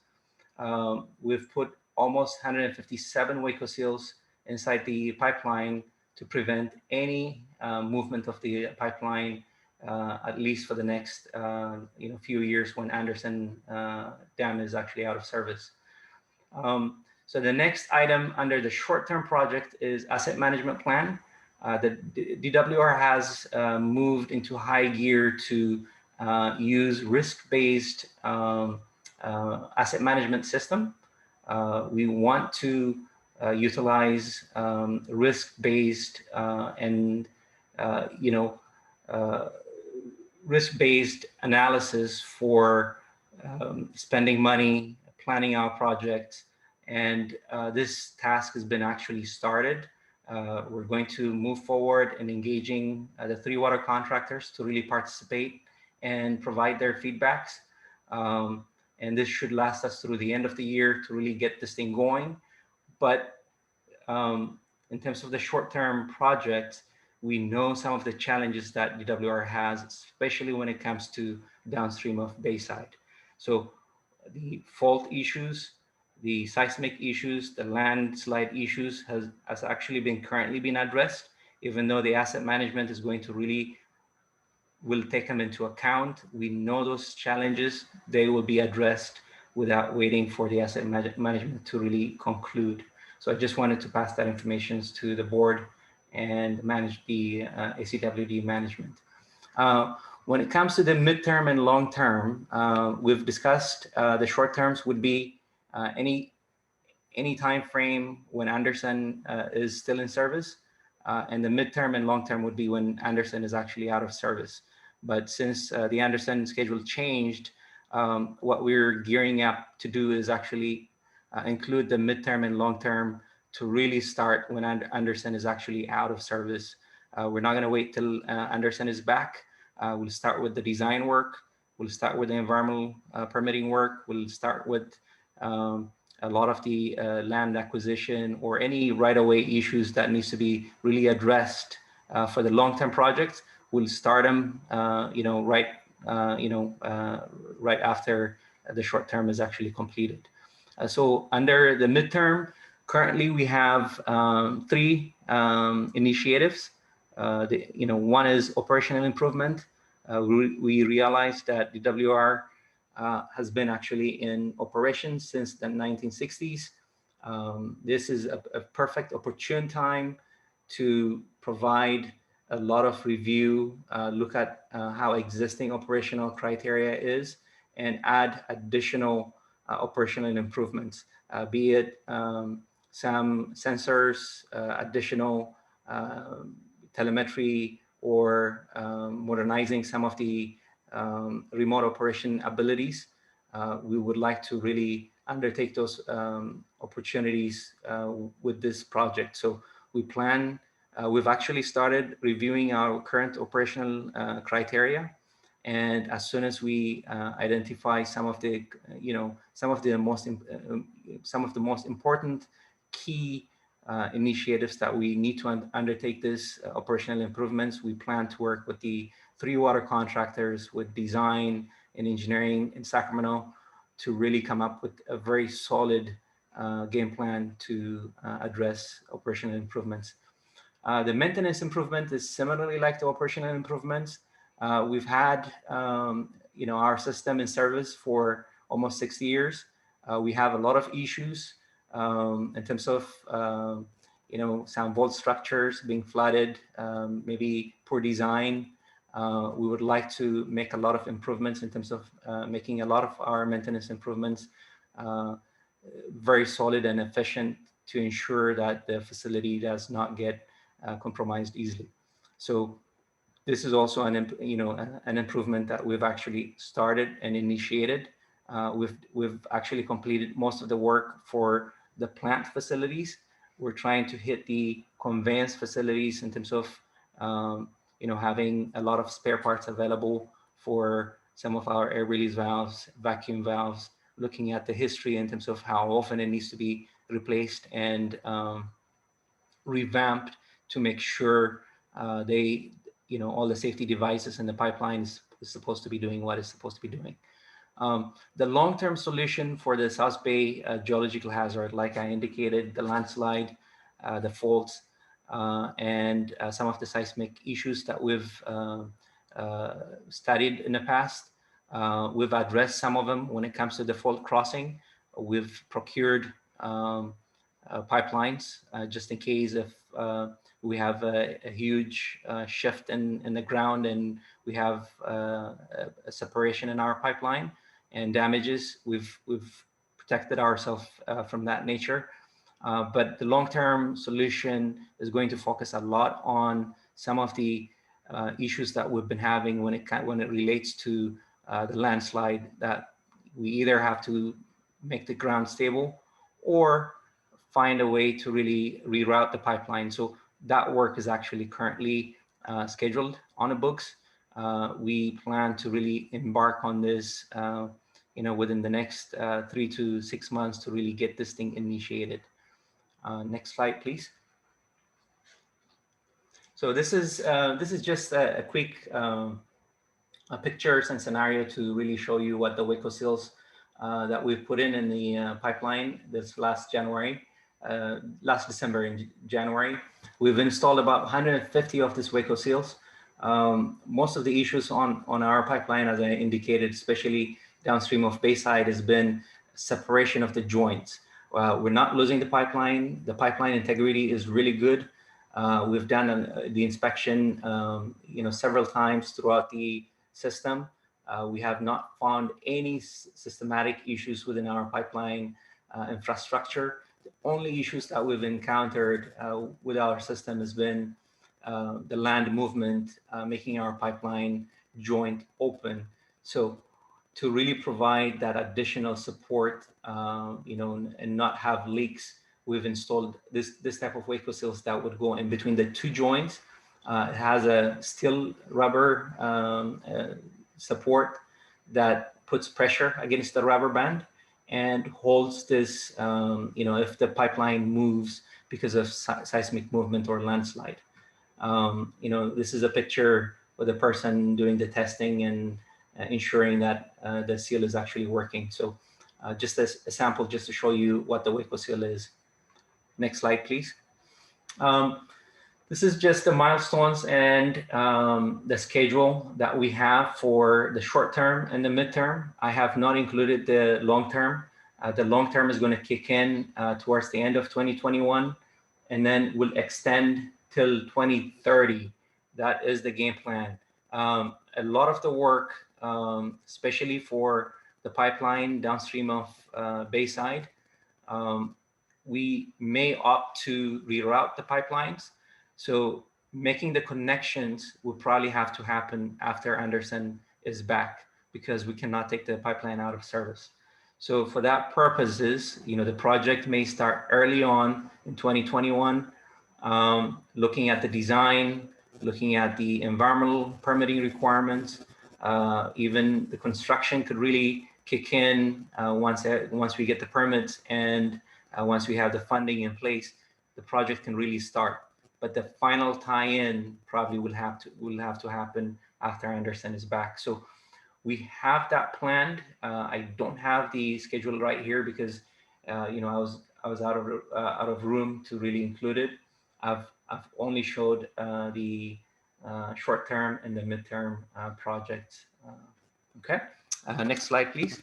We've put almost 157 Waco seals inside the pipeline to prevent any movement of the pipeline, at least for the next few years when Anderson Dam is actually out of service. So the next item under the short-term project is asset management plan. The DWR has moved into high gear to use risk-based asset management system. We want to utilize risk-based and risk-based analysis for spending money, planning our projects, and this task has been actually started. We're going to move forward in engaging the 3 water contractors to really participate and provide their feedbacks. And this should last us through the end of the year to really get this thing going. But in terms of the short-term projects, we know some of the challenges that DWR has, especially when it comes to downstream of Bayside. So the fault issues, the seismic issues, the landslide issues has actually been currently been addressed, even though the asset management is going to really will take them into account. We know those challenges, they will be addressed without waiting for the asset management to really conclude. So I just wanted to pass that information to the board and manage the ACWD management. When it comes to the midterm and long term, we've discussed the short terms would be any time frame when Anderson is still in service, and the midterm and long term would be when Anderson is actually out of service. But since the Anderson schedule changed, what we're gearing up to do is actually include the midterm and long term to really start when Anderson is actually out of service. We're not going to wait till Anderson is back. We'll start with the design work. We'll start with the environmental permitting work. We'll start with a lot of the land acquisition or any right-of-way issues that needs to be really addressed for the long-term projects. We'll start them, right after the short term is actually completed. So under the midterm, currently we have 3 initiatives. One is operational improvement. We realized that the WR has been actually in operation since the 1960s. This is a perfect opportune time to provide a lot of review, look at how existing operational criteria is, and add additional operational improvements, be it some sensors, additional telemetry, or modernizing some of the remote operation abilities. We would like to really undertake those opportunities with this project. So we plan, we've actually started reviewing our current operational criteria. And as soon as we identify some of the most important key initiatives that we need to undertake this operational improvements, we plan to work with the 3 water contractors, with design and engineering in Sacramento, to really come up with a very solid game plan to address operational improvements. The maintenance improvement is similarly like the operational improvements. We've had our system in service for almost 6 years. We have a lot of issues in terms of some vault structures being flooded, maybe poor design. We would like to make a lot of improvements in terms of making a lot of our maintenance improvements very solid and efficient to ensure that the facility does not get compromised easily. So this is also an improvement that we've actually started and initiated. We've actually completed most of the work for the plant facilities. We're trying to hit the conveyance facilities in terms of having a lot of spare parts available for some of our air release valves, vacuum valves, looking at the history in terms of how often it needs to be replaced and revamped to make sure all the safety devices in the pipelines is supposed to be doing what it's supposed to be doing. The long-term solution for the South Bay geological hazard, like I indicated, the landslide, the faults, and some of the seismic issues that we've studied in the past. We've addressed some of them when it comes to the fault crossing. We've procured pipelines just in case if we have a huge shift in the ground and we have a separation in our pipeline. and damages. We've protected ourselves from that nature. But the long-term solution is going to focus a lot on some of the issues that we've been having when it relates to the landslide, that we either have to make the ground stable or find a way to really reroute the pipeline. So that work is actually currently scheduled on the books. We plan to really embark on this within the next 3 to 6 months to really get this thing initiated. Next slide, please. So this is just a quick pictures and scenario to really show you what the Waco seals that we've put in the pipeline this last December in January. We've installed about 150 of these Waco seals. Most of the issues on our pipeline, as I indicated, especially downstream of Bayside, has been separation of the joints. We're not losing the pipeline. The pipeline integrity is really good. We've done the inspection, several times throughout the system. We have not found any systematic issues within our pipeline infrastructure. The only issues that we've encountered with our system has been the land movement, making our pipeline joint open. So to really provide that additional support, and not have leaks, we've installed this type of Waco seals that would go in between the two joints. It has a steel rubber support that puts pressure against the rubber band and holds this, if the pipeline moves because of seismic movement or landslide. This is a picture with a person doing the testing and ensuring that the seal is actually working. So just as a sample, just to show you what the Waco seal is. Next slide, please. This is just the milestones and the schedule that we have for the short term and the midterm. I have not included the long term. The long term is going to kick in towards the end of 2021 and then will extend till 2030. That is the game plan. A lot of the work, especially for the pipeline downstream of Bayside, we may opt to reroute the pipelines. So making the connections will probably have to happen after Anderson is back, because we cannot take the pipeline out of service. So for that purposes, the project may start early on in 2021, looking at the design, looking at the environmental permitting requirements. Even the construction could really kick in once we get the permits, and once we have the funding in place, the project can really start. But the final tie-in probably will have to happen after Anderson is back. So we have that planned. I don't have the schedule right here because I was out of room to really include it. I've only showed the short term and the midterm projects. Okay, next slide, please.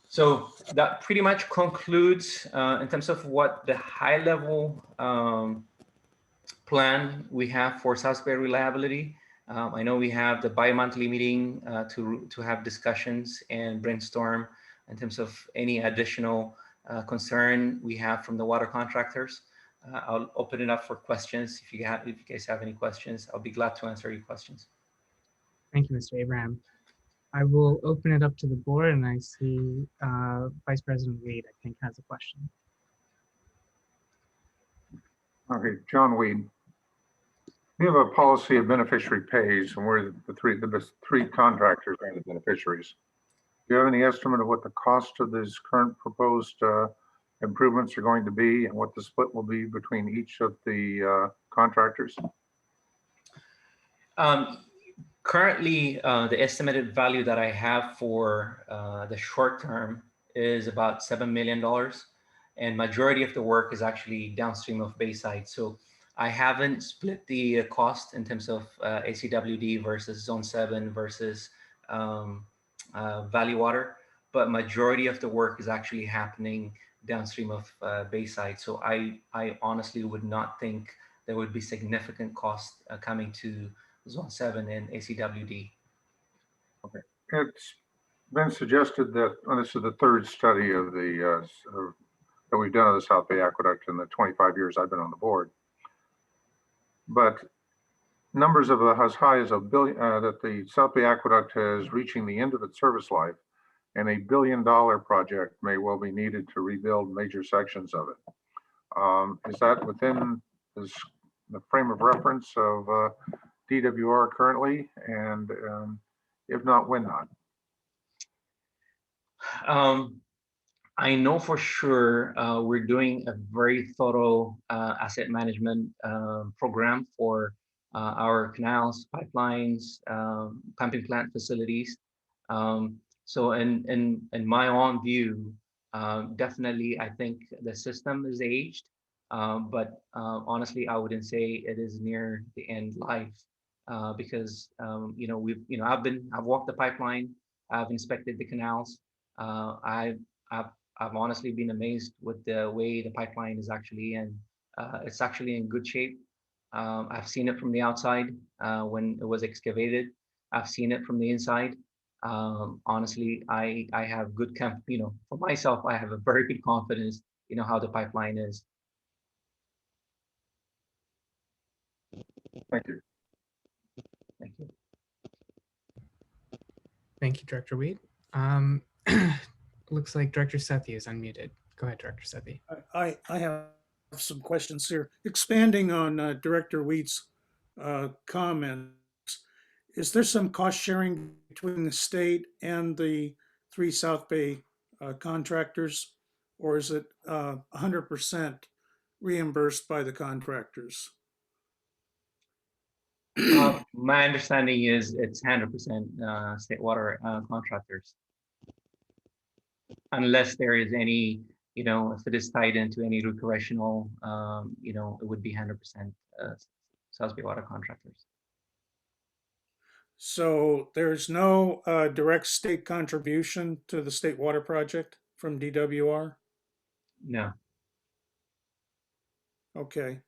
So that pretty much concludes in terms of what the high level plan we have for Sba Reliability. I know we have the bi-monthly meeting to have discussions and brainstorm in terms of any additional concern we have from the water contractors. I'll open it up for questions. If you guys have any questions, I'll be glad to answer your questions. Thank you, Mr. Abraham. I will open it up to the board, and I see Vice President Weed, I think, has a question. Okay, John Weed. We have a policy of beneficiary pays, and we're the three contractors are the beneficiaries. Do you have any estimate of what the cost of these current proposed improvements are going to be, and what the split will be between each of the contractors? Currently, the estimated value that I have for the short term is about $7 million, and majority of the work is actually downstream of Bayside. So I haven't split the cost in terms of ACWD versus Zone 7 versus Valley Water, but majority of the work is actually happening downstream of Bayside. So I honestly would not think there would be significant cost coming to Zone 7 and ACWD. Okay, it's been suggested that, and this is the third study of that we've done of the South Bay Aqueduct in the 25 years I've been on the board. But numbers of as high as $1 billion, that the South Bay Aqueduct is reaching the end of its service life, and $1 billion project may well be needed to rebuild major sections of it. Is that within the frame of reference of DWR currently? And if not, when not? I know for sure we're doing a very thorough asset management program for our canals, pipelines, pumping plant facilities. So in my own view, definitely I think the system is aged, but honestly, I wouldn't say it is near the end life because I've walked the pipeline, I've inspected the canals. I've honestly been amazed with the way the pipeline is actually in. It's actually in good shape. I've seen it from the outside when it was excavated. I've seen it from the inside. Honestly, I have good for myself, I have a very good confidence, how the pipeline is. Thank you. Thank you. Thank you, Director Weed. Looks like Director Sethi is unmuted. Go ahead, Director Sethi. I have some questions here. Expanding on Director Weed's comments, is there some cost sharing between the state and the 3 South Bay contractors, or is it 100% reimbursed by the contractors? My understanding is it's 100% state water contractors. Unless there is any, if it is tied into any recreational, it would be 100% South Bay water contractors. So there's no direct state contribution to the state water project from DWR? No. Okay.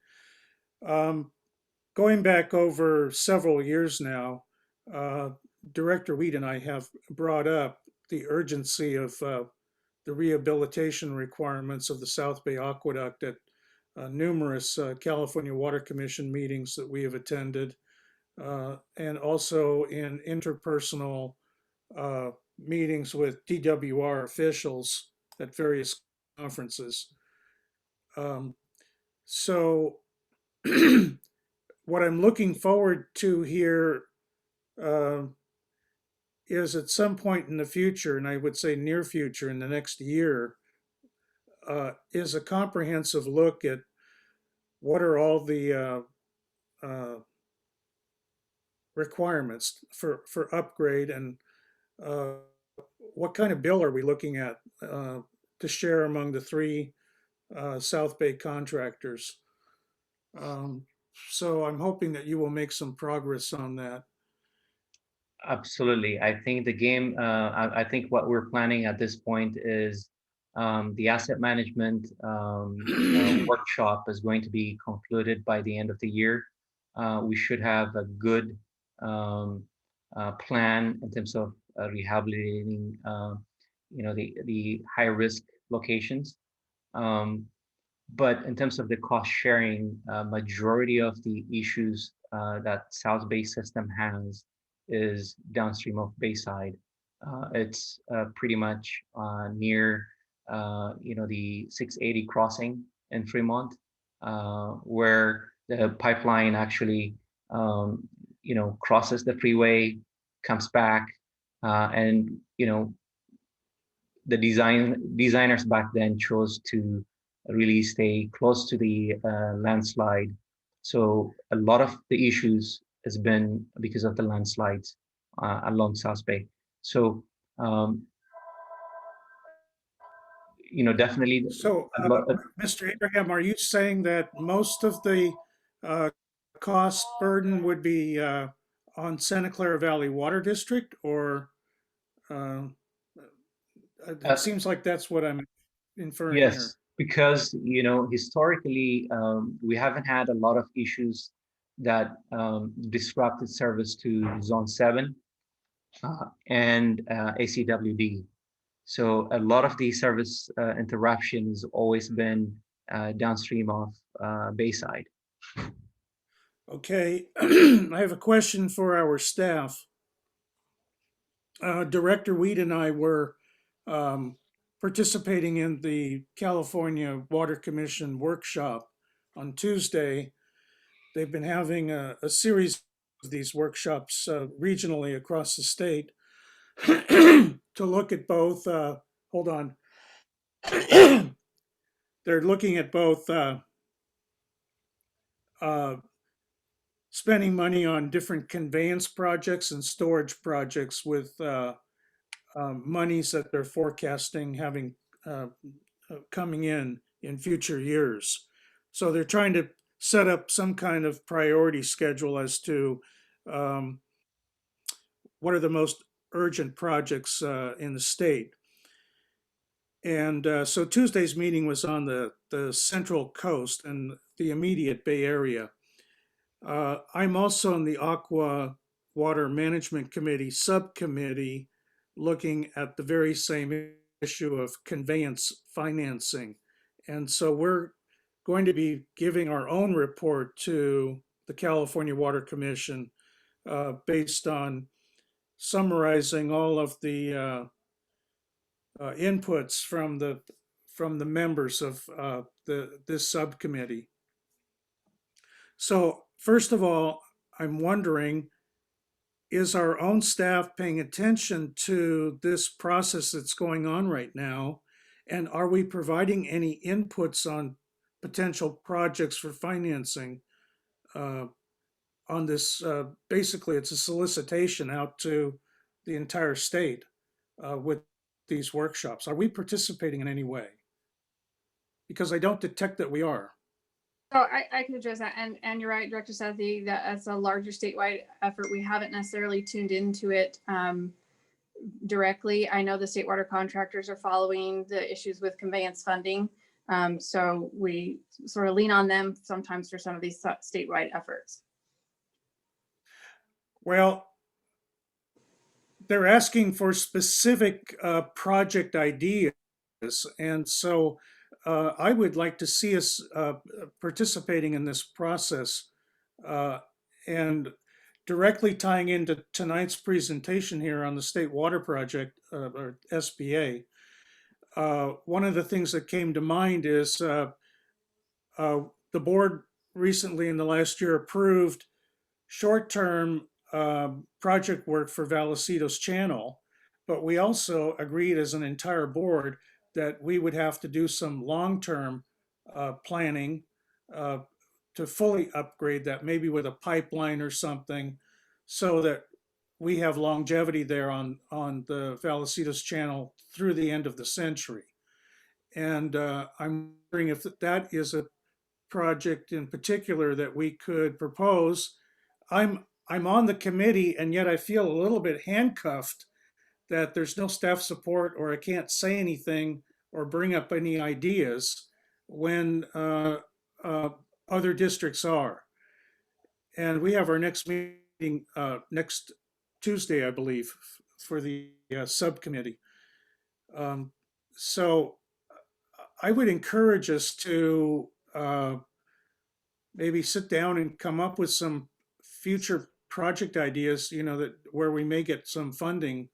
Going back over several years now, Director Weed and I have brought up the urgency of the rehabilitation requirements of the South Bay Aqueduct at numerous California Water Commission meetings that we have attended, and also in interpersonal meetings with DWR officials at various conferences. So what I'm looking forward to here is at some point in the future, and I would say near future, in the next year, is a comprehensive look at what are all the requirements for upgrade, and what kind of bill are we looking at to share among the 3 South Bay contractors. So I'm hoping that you will make some progress on that. Absolutely. I think the game, I think what we're planning at this point is the asset management workshop is going to be concluded by the end of the year. We should have a good plan in terms of rehabilitating, the high risk locations. But in terms of the cost sharing, majority of the issues that South Bay system has is downstream of Bayside. It's pretty much near, the 680 crossing in Fremont, where the pipeline actually, crosses the freeway, comes back, and the designers back then chose to really stay close to the landslide. So a lot of the issues has been because of the landslides along South Bay. So, definitely. So, Mr. Abraham, are you saying that most of the cost burden would be on Santa Clara Valley Water District, or it seems like that's what I'm inferring here? Yes, because historically we haven't had a lot of issues that disrupted service to Zone 7. and ACWD. So a lot of the service interruptions always been downstream of Bayside. Okay, I have a question for our staff. Director Weed and I were participating in the California Water Commission workshop on Tuesday. They've been having a series of these workshops regionally across the state to look at both, hold on. They're looking at both spending money on different conveyance projects and storage projects with monies that they're forecasting having coming in future years. So they're trying to set up some kind of priority schedule as to what are the most urgent projects in the state. And so Tuesday's meeting was on the Central Coast and the immediate Bay Area. I'm also on the Aqua Water Management Committee subcommittee looking at the very same issue of conveyance financing. And so we're going to be giving our own report to the California Water Commission based on summarizing all of the inputs from the members of this subcommittee. So first of all, I'm wondering, is our own staff paying attention to this process that's going on right now? And are we providing any inputs on potential projects for financing on this? Basically, it's a solicitation out to the entire state with these workshops. Are we participating in any way? Because I don't detect that we are. So I can address that, and you're right, Director Sethi, that's a larger statewide effort. We haven't necessarily tuned into it directly. I know the state water contractors are following the issues with conveyance funding. So we sort of lean on them sometimes for some of these statewide efforts. Well, they're asking for specific project ideas. And so I would like to see us participating in this process and directly tying into tonight's presentation here on the State Water Project, or SBA. One of the things that came to mind is the board recently in the last year approved short-term project work for Vallecito's Channel, but we also agreed as an entire board that we would have to do some long-term planning to fully upgrade that, maybe with a pipeline or something, so that we have longevity there on the Vallecito's Channel through the end of the century. And I'm wondering if that is a project in particular that we could propose. I'm on the committee, and yet I feel a little bit handcuffed that there's no staff support, or I can't say anything or bring up any ideas when other districts are. And we have our next meeting next Tuesday, I believe, for the subcommittee. So I would encourage us to maybe sit down and come up with some future project ideas, you know, that where we may get some funding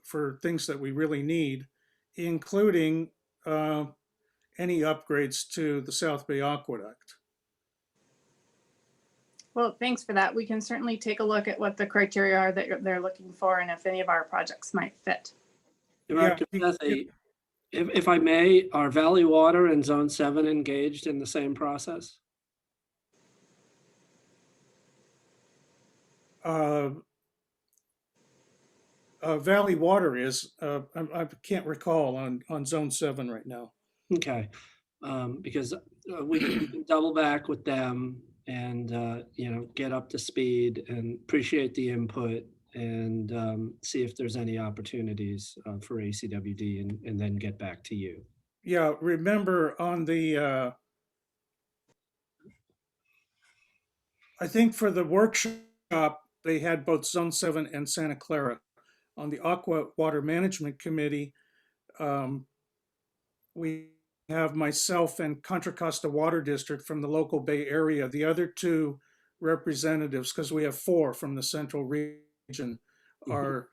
for things that we really need, including any upgrades to the South Bay Aqueduct. Well, thanks for that. We can certainly take a look at what the criteria are that they're looking for and if any of our projects might fit. Director Sethi, if I may, are Valley Water and Zone 7 engaged in the same process? Valley Water is, I can't recall on Zone 7 right now. Okay, because we can double back with them and you know, get up to speed and appreciate the input and see if there's any opportunities for ACWD and then get back to you. Yeah, remember on the, I think for the workshop, they had both Zone 7 and Santa Clara. On the Aqua Water Management Committee, we have myself and Contra Costa Water District from the local Bay Area. The other two representatives, because we have 4 from the central region, are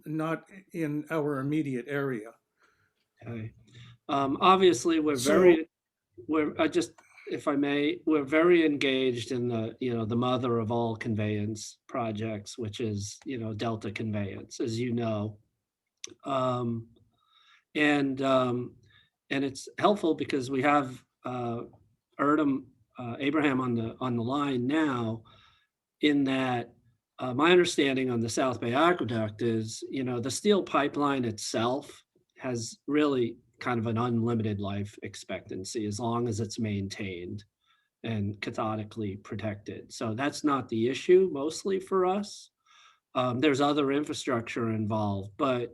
not in our immediate area. Okay. Obviously, if I may, we're very engaged in the mother of all conveyance projects, which is, Delta Conveyance, as you know. And it's helpful because we have Abraham on the line now, in that my understanding on the South Bay Aqueduct is, the steel pipeline itself has really kind of an unlimited life expectancy as long as it's maintained and cathodically protected. So that's not the issue mostly for us. There's other infrastructure involved, but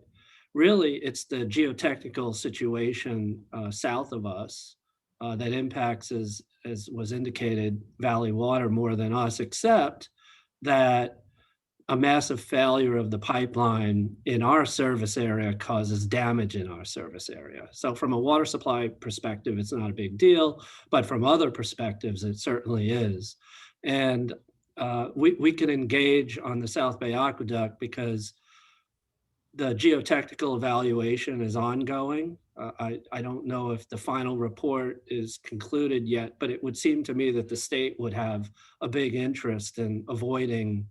really it's the geotechnical situation south of us that impacts, as was indicated, Valley Water more than us, except that a massive failure of the pipeline in our service area causes damage in our service area. So from a water supply perspective, it's not a big deal, but from other perspectives, it certainly is. And we can engage on the South Bay Aqueduct because the geotechnical evaluation is ongoing. I don't know if the final report is concluded yet, but it would seem to me that the state would have a big interest in avoiding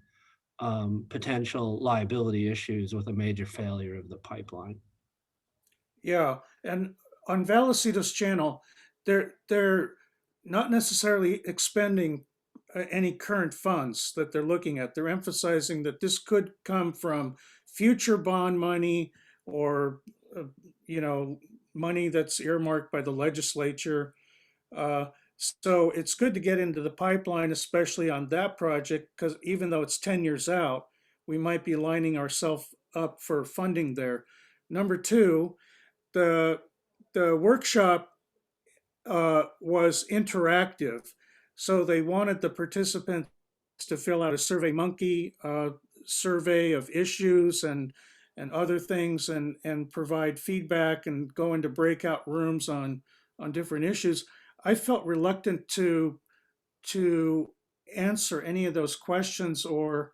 potential liability issues with a major failure of the pipeline. Yeah, and on Vallecito's channel, they're not necessarily expending any current funds that they're looking at. They're emphasizing that this could come from future bond money or money that's earmarked by the legislature. So it's good to get into the pipeline, especially on that project, because even though it's 10 years out, we might be lining ourselves up for funding there. Number 2, the workshop was interactive. So they wanted the participants to fill out a SurveyMonkey survey of issues and other things and provide feedback and go into breakout rooms on different issues. I felt reluctant to answer any of those questions or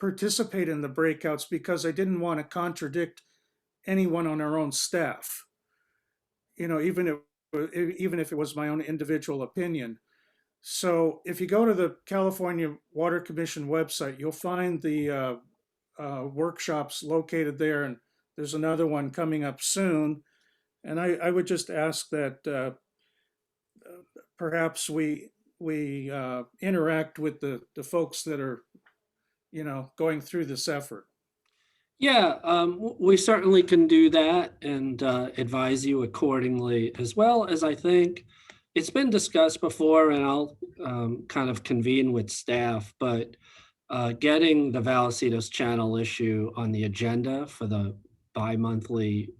participate in the breakouts because I didn't want to contradict anyone on our own staff. Even if it was my own individual opinion. So if you go to the California Water Commission website, you'll find the workshops located there, and there's another one coming up soon. And I would just ask that perhaps we interact with the folks that are, going through this effort. Yeah, we certainly can do that and advise you accordingly, as well as I think it's been discussed before, and I'll kind of convene with staff, but getting the Vallecito's channel issue on the agenda for the bi-monthly,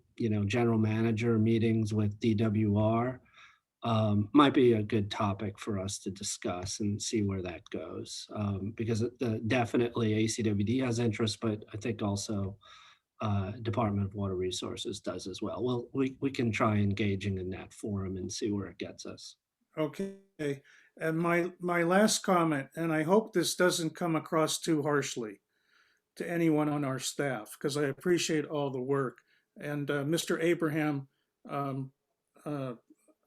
general manager meetings with DWR might be a good topic for us to discuss and see where that goes. Because definitely ACWD has interest, but I think also Department of Water Resources does as well. Well, we can try engaging in that forum and see where it gets us. Okay. And my last comment, and I hope this doesn't come across too harshly to anyone on our staff, because I appreciate all the work. And Mr. Abraham,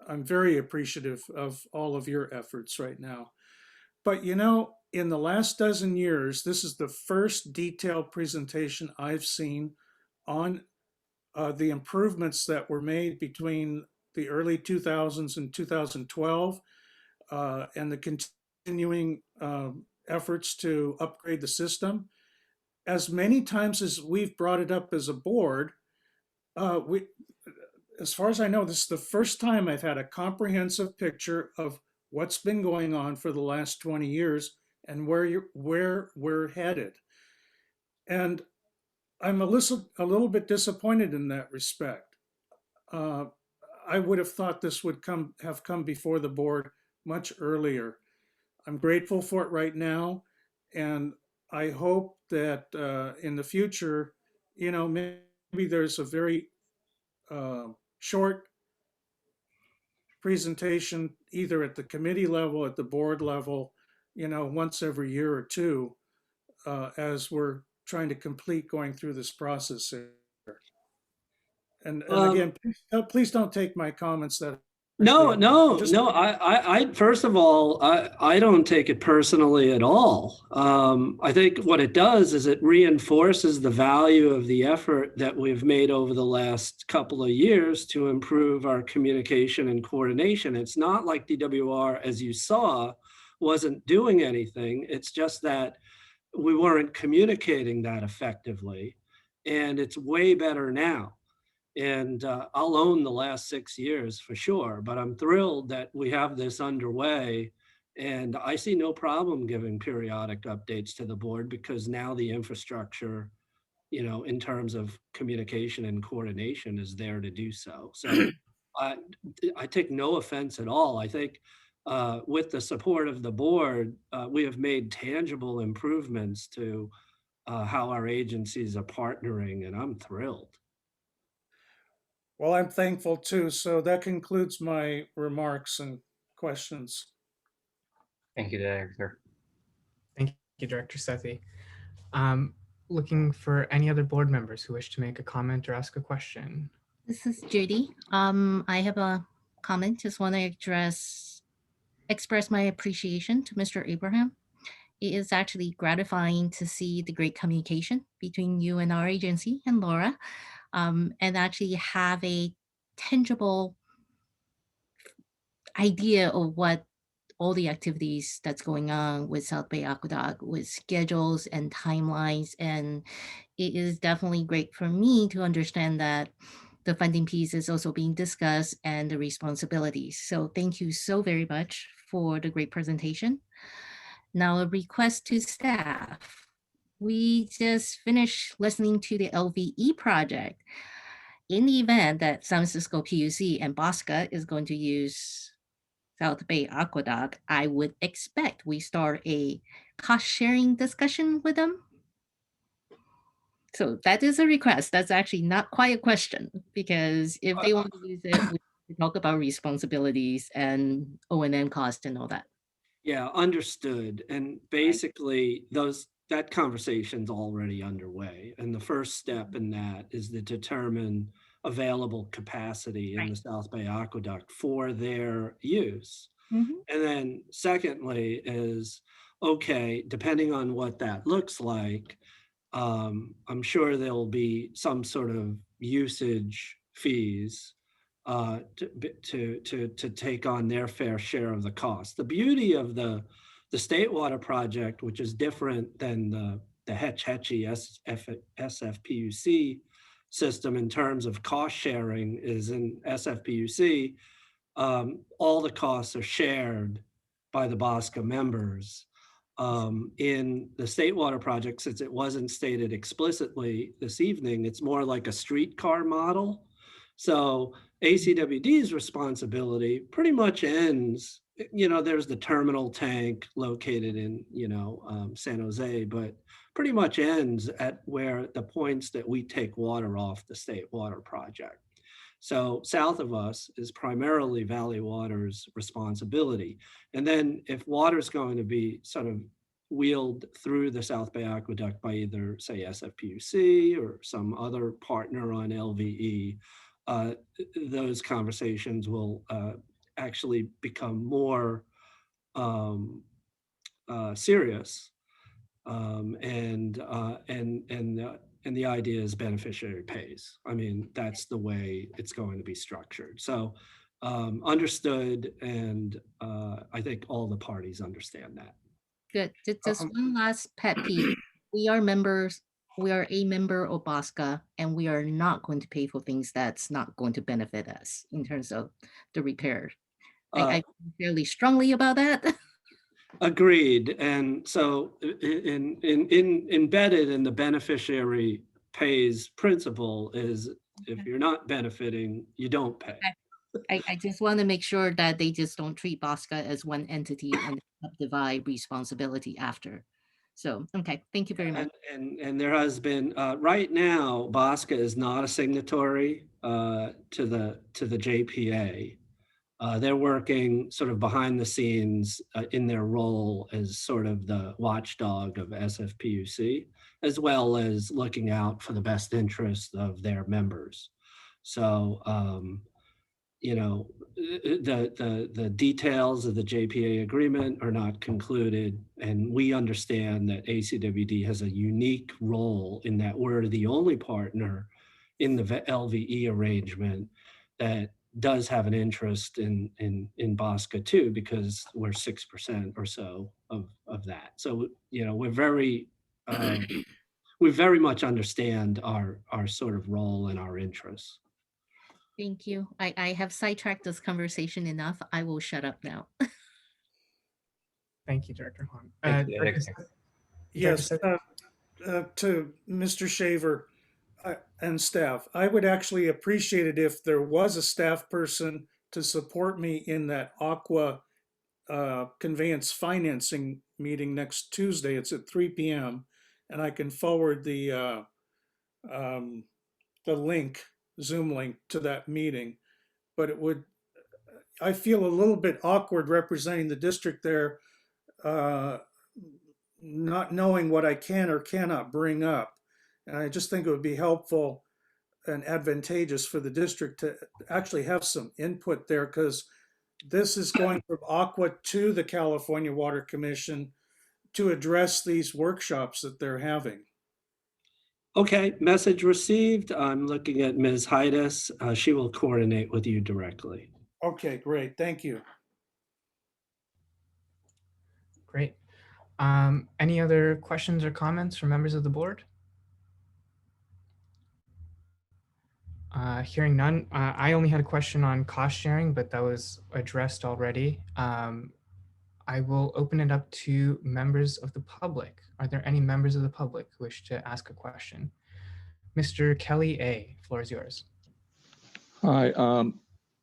I'm very appreciative of all of your efforts right now. But in the last dozen years, this is the first detailed presentation I've seen on the improvements that were made between the early 2000s and 2012 and the continuing efforts to upgrade the system. As many times as we've brought it up as a board, as far as I know, this is the first time I've had a comprehensive picture of what's been going on for the last 20 years and where we're headed. And I'm a little bit disappointed in that respect. I would have thought this would have come before the board much earlier. I'm grateful for it right now, And I hope that in the future, maybe there's a very short presentation either at the committee level, at the board level, once every year or two, as we're trying to complete going through this process here. And again, please don't take my comments that. No, I first of all, I don't take it personally at all. I think what it does is it reinforces the value of the effort that we've made over the last couple of years to improve our communication and coordination. It's not like DWR, as you saw, wasn't doing anything. It's just that we weren't communicating that effectively, and it's way better now. And I'll own the last 6 years for sure, but I'm thrilled that we have this underway. And I see no problem giving periodic updates to the board because now the infrastructure, in terms of communication and coordination is there to do so. So I take no offense at all. I think with the support of the board, we have made tangible improvements to how our agencies are partnering, and I'm thrilled. Well, I'm thankful too. So that concludes my remarks and questions. Thank you, Director. Thank you, Director Sethi. Looking for any other board members who wish to make a comment or ask a question. This is Judy. I have a comment. Just want to express my appreciation to Mr. Abraham. It is actually gratifying to see the great communication between you and our agency and Laura, and actually have a tangible idea of what all the activities that's going on with South Bay Aqueduct, with schedules and timelines. And it is definitely great for me to understand that the funding piece is also being discussed and the responsibilities. So thank you so very much for the great presentation. Now a request to staff. We just finished listening to the LVE project. In the event that San Francisco PUC and Bosca is going to use South Bay Aqueduct, I would expect we start a cost sharing discussion with them. So that is a request. That's actually not quite a question, because if they want to use it, we talk about responsibilities and O&M cost and all that. Yeah, understood. And basically that conversation's already underway. And the first step in that is to determine available capacity in the South Bay Aqueduct for their use. And then secondly is, okay, depending on what that looks like, I'm sure there'll be some sort of usage fees to take on their fair share of the cost. The beauty of the State Water Project, which is different than the Hetch-Hetchy SFPUC system in terms of cost sharing, is in SFPUC, all the costs are shared by the Bosca members. In the State Water Project, since it wasn't stated explicitly this evening, it's more like a streetcar model. So ACWD's responsibility pretty much ends, there's the terminal tank located in, San Jose, but pretty much ends at where the points that we take water off the State Water Project. So south of us is primarily Valley Water's responsibility. And then if water's going to be sort of wheeled through the South Bay Aqueduct by either, say, SFPUC or some other partner on LVE, those conversations will actually become more serious. And the idea is beneficiary pays. I mean, that's the way it's going to be structured. So understood, and I think all the parties understand that. Good. Just one last pet peeve. We are members. We are a member of Bosca, and we are not going to pay for things that's not going to benefit us in terms of the repair. I feel fairly strongly about that. Agreed. And so embedded in the beneficiary pays principle is, if you're not benefiting, you don't pay. I just want to make sure that they just don't treat Bosca as one entity and divide responsibility after. So, okay, thank you very much. And there has been, right now, Bosca is not a signatory to the JPA. They're working sort of behind the scenes in their role as sort of the watchdog of SFPUC, as well as looking out for the best interest of their members. So, you know, the details of the JPA agreement are not concluded, and we understand that ACWD has a unique role in that we're the only partner in the LVE arrangement that does have an interest in Bosca too, because we're 6% or so of that. So, you know, we're very, we very much understand our sort of role and our interests. Thank you. I have sidetracked this conversation enough. I will shut up now. Thank you, Director Huang. Thank you, Director Director. Yes, Director to Mr. Shaver and staff, I would actually appreciate it if there was a staff person to support me in that Aqua conveyance financing meeting next Tuesday. It's at 3 p.m. and I can forward the link, Zoom link to that meeting. But it would, I feel a little bit awkward representing the district there, not knowing what I can or cannot bring up. And I just think it would be helpful and advantageous for the district to actually have some input there, because this is going from Aqua to the California Water Commission to address these workshops that they're having. Okay, message received. I'm looking at Ms. Heides. She will coordinate with you directly. Okay, great. Thank you. Great. Any other questions or comments from members of the board? Hearing none, I only had a question on cost sharing, but that was addressed already. I will open it up to members of the public. Are there any members of the public who wish to ask a question? Mr. Kelly A., floor is yours. Hi,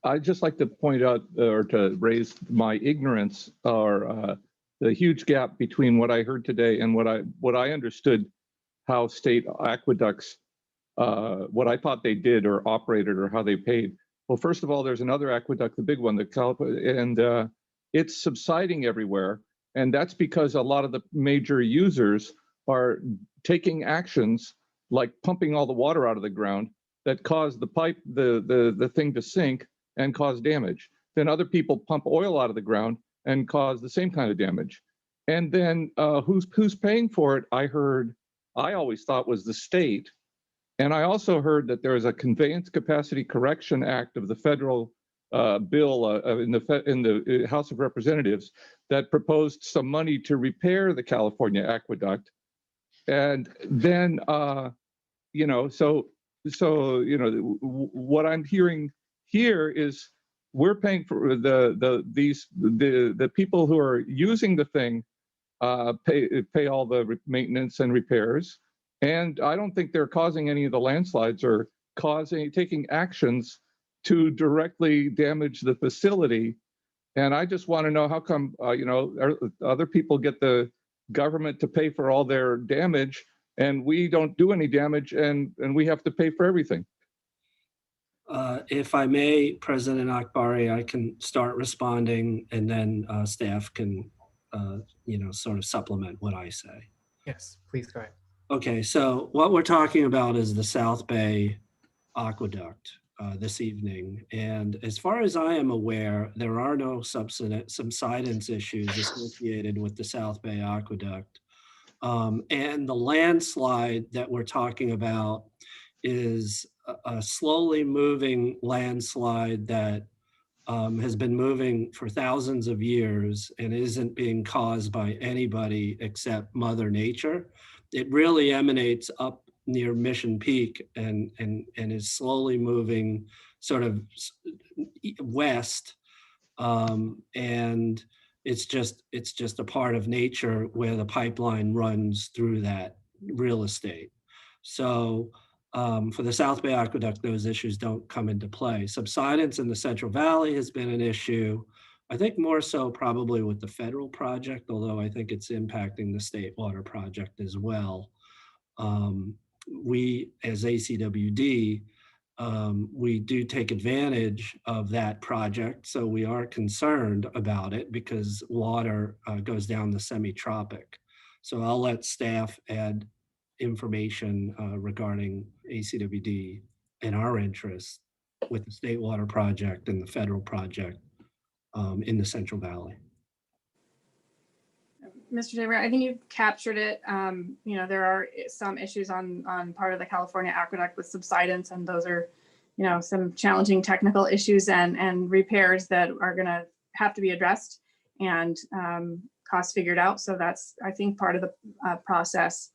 I'd just like to point out or to raise my ignorance or the huge gap between what I heard today and what I understood how state aqueducts, what I thought they did or operated or how they paid. Well, first of all, there's another aqueduct, the big one, and it's subsiding everywhere. And that's because a lot of the major users are taking actions like pumping all the water out of the ground that cause the pipe, the thing to sink and cause damage. Then other people pump oil out of the ground and cause the same kind of damage. And then who's paying for it? I always thought was the state. And I also heard that there is a Conveyance Capacity Correction Act of the federal bill in the House of Representatives that proposed some money to repair the California aqueduct. And then, you know, so you know, what I'm hearing here is we're paying for the people who are using the thing pay all the maintenance and repairs, and I don't think they're causing any of the landslides or taking actions to directly damage the facility. And I just want to know how come you know, other people get the government to pay for all their damage and we don't do any damage and we have to pay for everything. If I may, President Akbari, I can start responding and then staff can, you know, sort of supplement what I say. Yes, please go ahead. Okay, so what we're talking about is the South Bay Aqueduct this evening. And as far as I am aware, there are no subsidence issues associated with the South Bay Aqueduct. And the landslide that we're talking about is a slowly moving landslide that has been moving for thousands of years and isn't being caused by anybody except Mother Nature. It really emanates up near Mission Peak and is slowly moving sort of west. And it's just a part of nature where the pipeline runs through that real estate. So for the South Bay Aqueduct, those issues don't come into play. Subsidence in the Central Valley has been an issue. I think more so probably with the federal project, although I think it's impacting the state water project as well. We, as ACWD, we do take advantage of that project. So we are concerned about it because water goes down the semi-tropic. So I'll let staff add information regarding ACWD and our interests with the state water project and the federal project in the Central Valley. Mr. Tabor, I think you've captured it. You know, there are some issues on part of the California Aqueduct with subsidence, and those are, you know, some challenging technical issues and repairs that are going to have to be addressed and costs figured out. So that's, I think, part of the process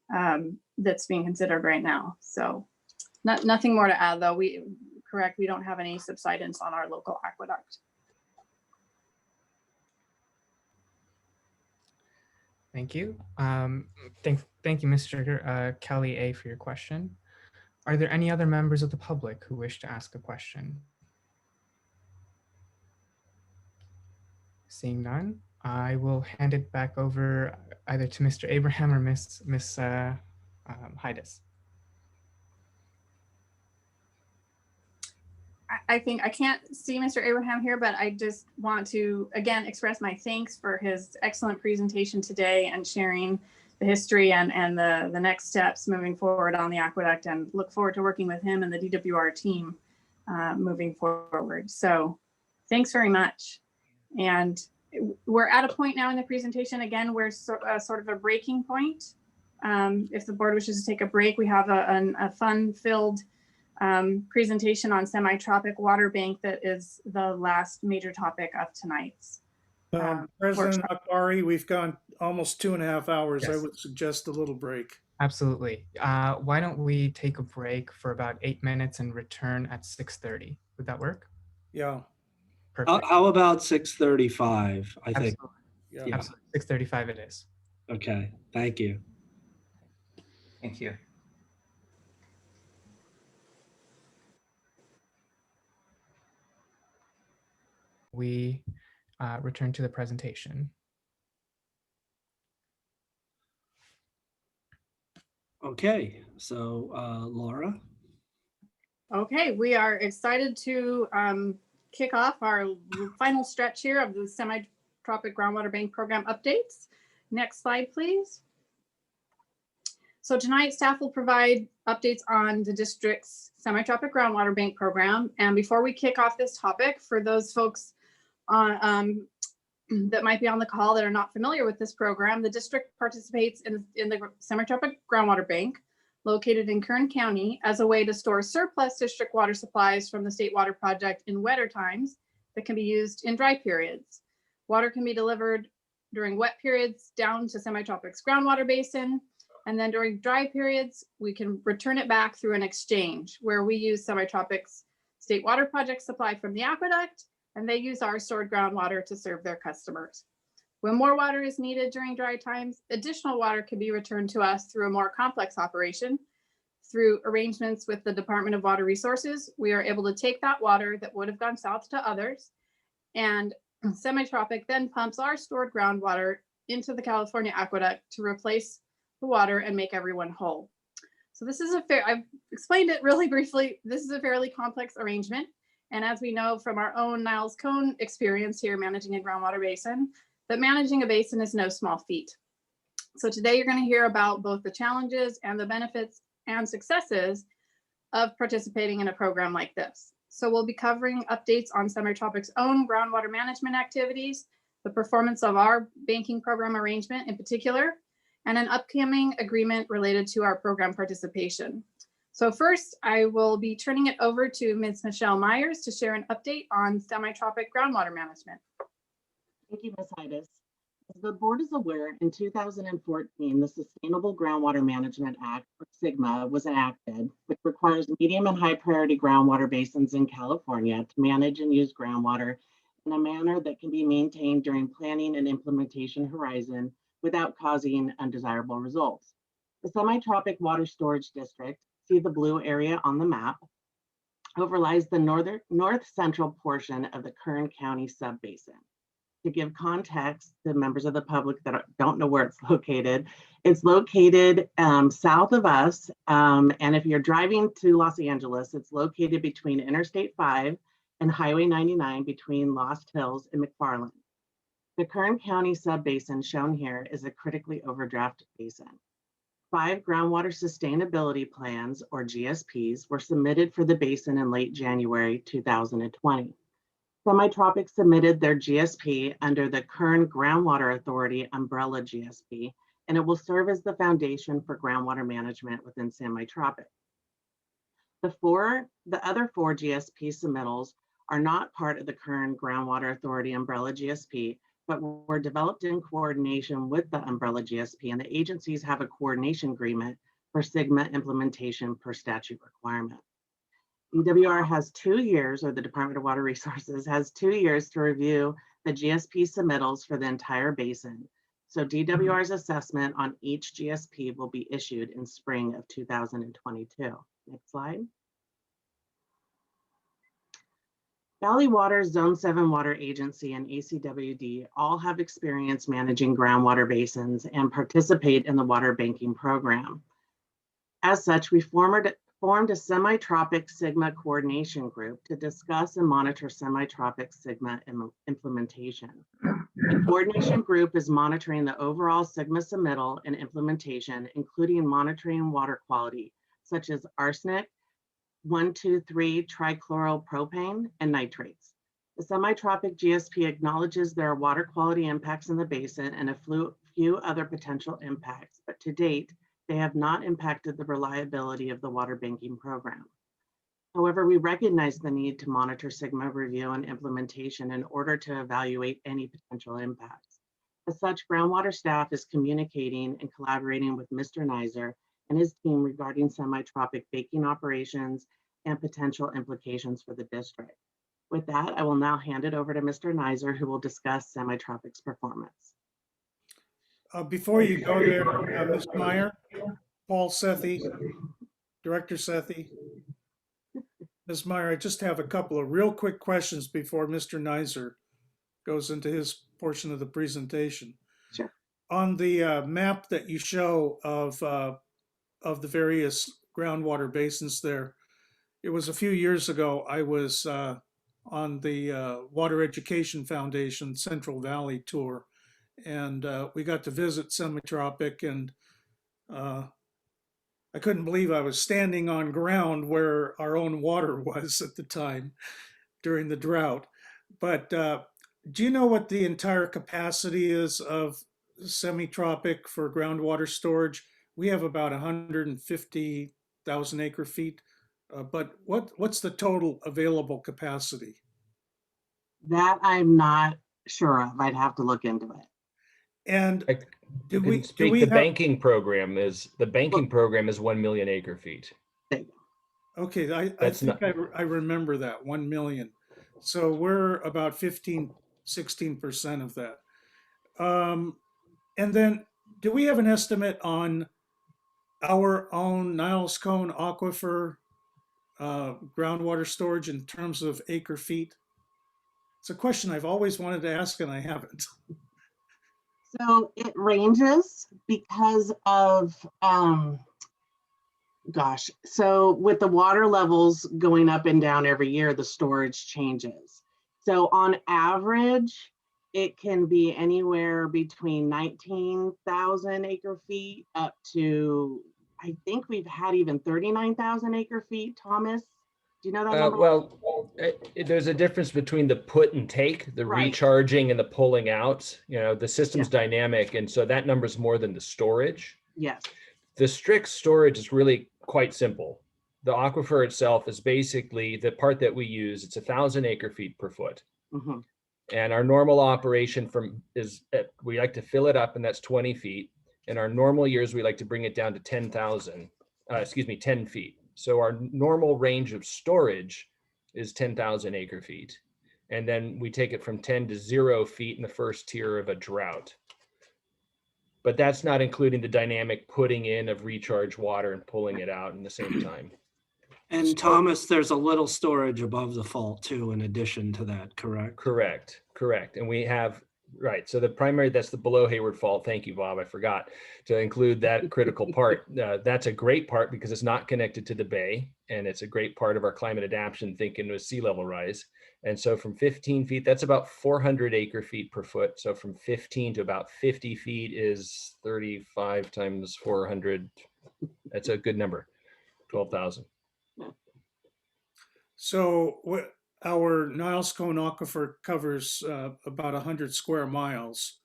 that's being considered right now. So nothing more to add, though. We don't have any subsidence on our local aqueduct. Thank you. Thank you, Mr. Kelly A, for your question. Are there any other members of the public who wish to ask a question? Seeing none, I will hand it back over either to Mr. Abraham or Miss Heides. I think I can't see Mr. Abraham here, but I just want to again express my thanks for his excellent presentation today and sharing the history and the next steps moving forward on the aqueduct, and look forward to working with him and the DWR team moving forward. So thanks very much. And we're at a point now in the presentation, again, we're sort of a breaking point. If the board wishes to take a break, we have a fun-filled presentation on semi-tropic water bank that is the last major topic of tonight's President workshop. Akbari, we've gone almost 2.5 hours. Yes. I would suggest a little break. Absolutely. Why don't we take a break for about 8 minutes and return at 6:30? Would that work? Yeah. Perfect. How about 6:35? I think. Absolutely. Yeah. Absolutely. 6:35 it is. Okay, thank you. Thank you. We return to the presentation. Okay, so Laura. Okay, we are excited to kick off our final stretch here of the semi-tropic groundwater bank program updates. Next slide, please. So tonight, staff will provide updates on the district's semi-tropic groundwater bank program. And before we kick off this topic, for those folks that might be on the call that are not familiar with this program, the district participates in the semi-tropic groundwater bank located in Kern County as a way to store surplus district water supplies from the state water project in wetter times that can be used in dry periods. Water can be delivered during wet periods down to semi-tropics groundwater basin. And then during dry periods, we can return it back through an exchange where we use semi-tropics state water project supply from the aqueduct, and they use our stored groundwater to serve their customers. When more water is needed during dry times, additional water can be returned to us through a more complex operation. Through arrangements with the Department of Water Resources, we are able to take that water that would have gone south to others, and Semi-Tropic then pumps our stored groundwater into the California aqueduct to replace the water and make everyone whole. So this is I've explained it really briefly. This is a fairly complex arrangement. And as we know from our own Niles Cone experience here managing a groundwater basin, that managing a basin is no small feat. So today you're going to hear about both the challenges and the benefits and successes of participating in a program like this. So we'll be covering updates on Semi-Tropic's own groundwater management activities, the performance of our banking program arrangement in particular, and an upcoming agreement related to our program participation. So first, I will be turning it over to Ms. Michelle Myers to share an update on Semi-Tropic groundwater management. Thank you, Ms. Heides. As the board is aware, in 2014, the Sustainable Groundwater Management Act, or SGMA, was enacted, which requires medium and high priority groundwater basins in California to manage and use groundwater in a manner that can be maintained during planning and implementation horizon without causing undesirable results. The Semi-Tropic Water Storage District, see the blue area on the map, overlies the north central portion of the Kern County subbasin. To give context to members of the public that don't know where it's located south of us. And if you're driving to Los Angeles, it's located between Interstate 5 and Highway 99 between Lost Hills and McFarland. The Kern County subbasin shown here is a critically overdraft basin. 5 groundwater sustainability plans, or GSPs, were submitted for the basin in late January 2020. Semi-Tropic submitted their GSP under the Kern Groundwater Authority umbrella GSP, and it will serve as the foundation for groundwater management within Semi-Tropic. The other four GSP submittals are not part of the Kern Groundwater Authority umbrella GSP, but were developed in coordination with the umbrella GSP, and the agencies have a coordination agreement for SGMA implementation per statute requirement. DWR has 2 years, or the Department of Water Resources has 2 years to review the GSP submittals for the entire basin. So DWR's assessment on each GSP will be issued in spring of 2022. Next slide. Valley Water, Zone 7 Water Agency, and ACWD all have experience managing groundwater basins and participate in the water banking program. As such, we formed a semi-tropic SGMA coordination group to discuss and monitor semi-tropic SGMA implementation. The coordination group is monitoring the overall SGMA submittal and implementation, including monitoring water quality, such as arsenic, 1,2,3-trichloropropane, and nitrates. The semi-tropic GSP acknowledges there are water quality impacts in the basin and a few other potential impacts, but to date, they have not impacted the reliability of the water banking program. However, we recognize the need to monitor SGMA review and implementation in order to evaluate any potential impacts. As such, groundwater staff is communicating and collaborating with Mr. Neiser and his team regarding semi-tropic baking operations and potential implications for the district. With that, I will now hand it over to Mr. Neiser, who will discuss semi-tropic's performance. Before you go there, Ms. Meyer, Paul Sethi, Director Sethi. Ms. Meyer, I just have a couple of real quick questions before Mr. Neiser goes into his portion of the presentation. Sure. On the map that you show of the various groundwater basins there, it was a few years ago, I was on the Water Education Foundation Central Valley tour, and we got to visit Semi-Tropic, and I couldn't believe I was standing on ground where our own water was at the time during the drought. But do you know what the entire capacity is of Semi-Tropic for groundwater storage? We have about 150,000 acre feet, but what's the total available capacity? That I'm not sure of. I'd have to look into it. And the banking program is 1 million acre feet. Okay, I think I remember that 1 million. So we're about 16% of that. And then do we have an estimate on our own Niles Cone Aquifer groundwater storage in terms of acre feet? It's a question I've always wanted to ask and I haven't. So it ranges because of, so with the water levels going up and down every year, the storage changes. So on average, it can be anywhere between 19,000 acre feet up to, I think we've had even 39,000 acre feet, Thomas. Do you know that number? There's a difference between the put and take, the recharging and the pulling out. You know, the system's dynamic, and so that number's more than the storage. Yes. The strict storage is really quite simple. The aquifer itself is basically the part that we use. It's 1,000 acre feet per foot. Mm-hmm. And our normal operation we like to fill it up, and that's 20 feet. In our normal years, we like to bring it down to 10 feet. So our normal range of storage is 10,000 acre feet. And then we take it from 10 to 0 feet in the first tier of a drought. But that's not including the dynamic putting in of recharge water and pulling it out in the same time. And So- Thomas, there's a little storage above the fault too, in addition to that, correct? Correct. And we have, right, so the primary, that's the below Hayward Fault. Thank you, Bob. I forgot to include that critical part. That's a great part because it's not connected to the bay, and it's a great part of our climate adaptation thinking with sea level rise. And so from 15 feet, that's about 400 acre feet per foot. So from 15 to about 50 feet is 35 times 400. That's a good number, 12,000. So our Niles Cone Aquifer covers about 100 square miles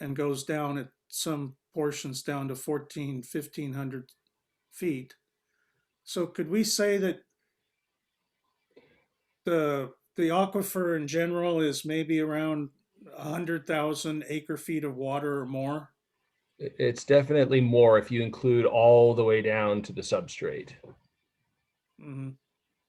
and goes down at some portions down to 1,500 feet. So could we say that the aquifer in general is maybe around 100,000 acre feet of water or more? It's definitely more if you include all the way down to the substrate. Mm-hmm.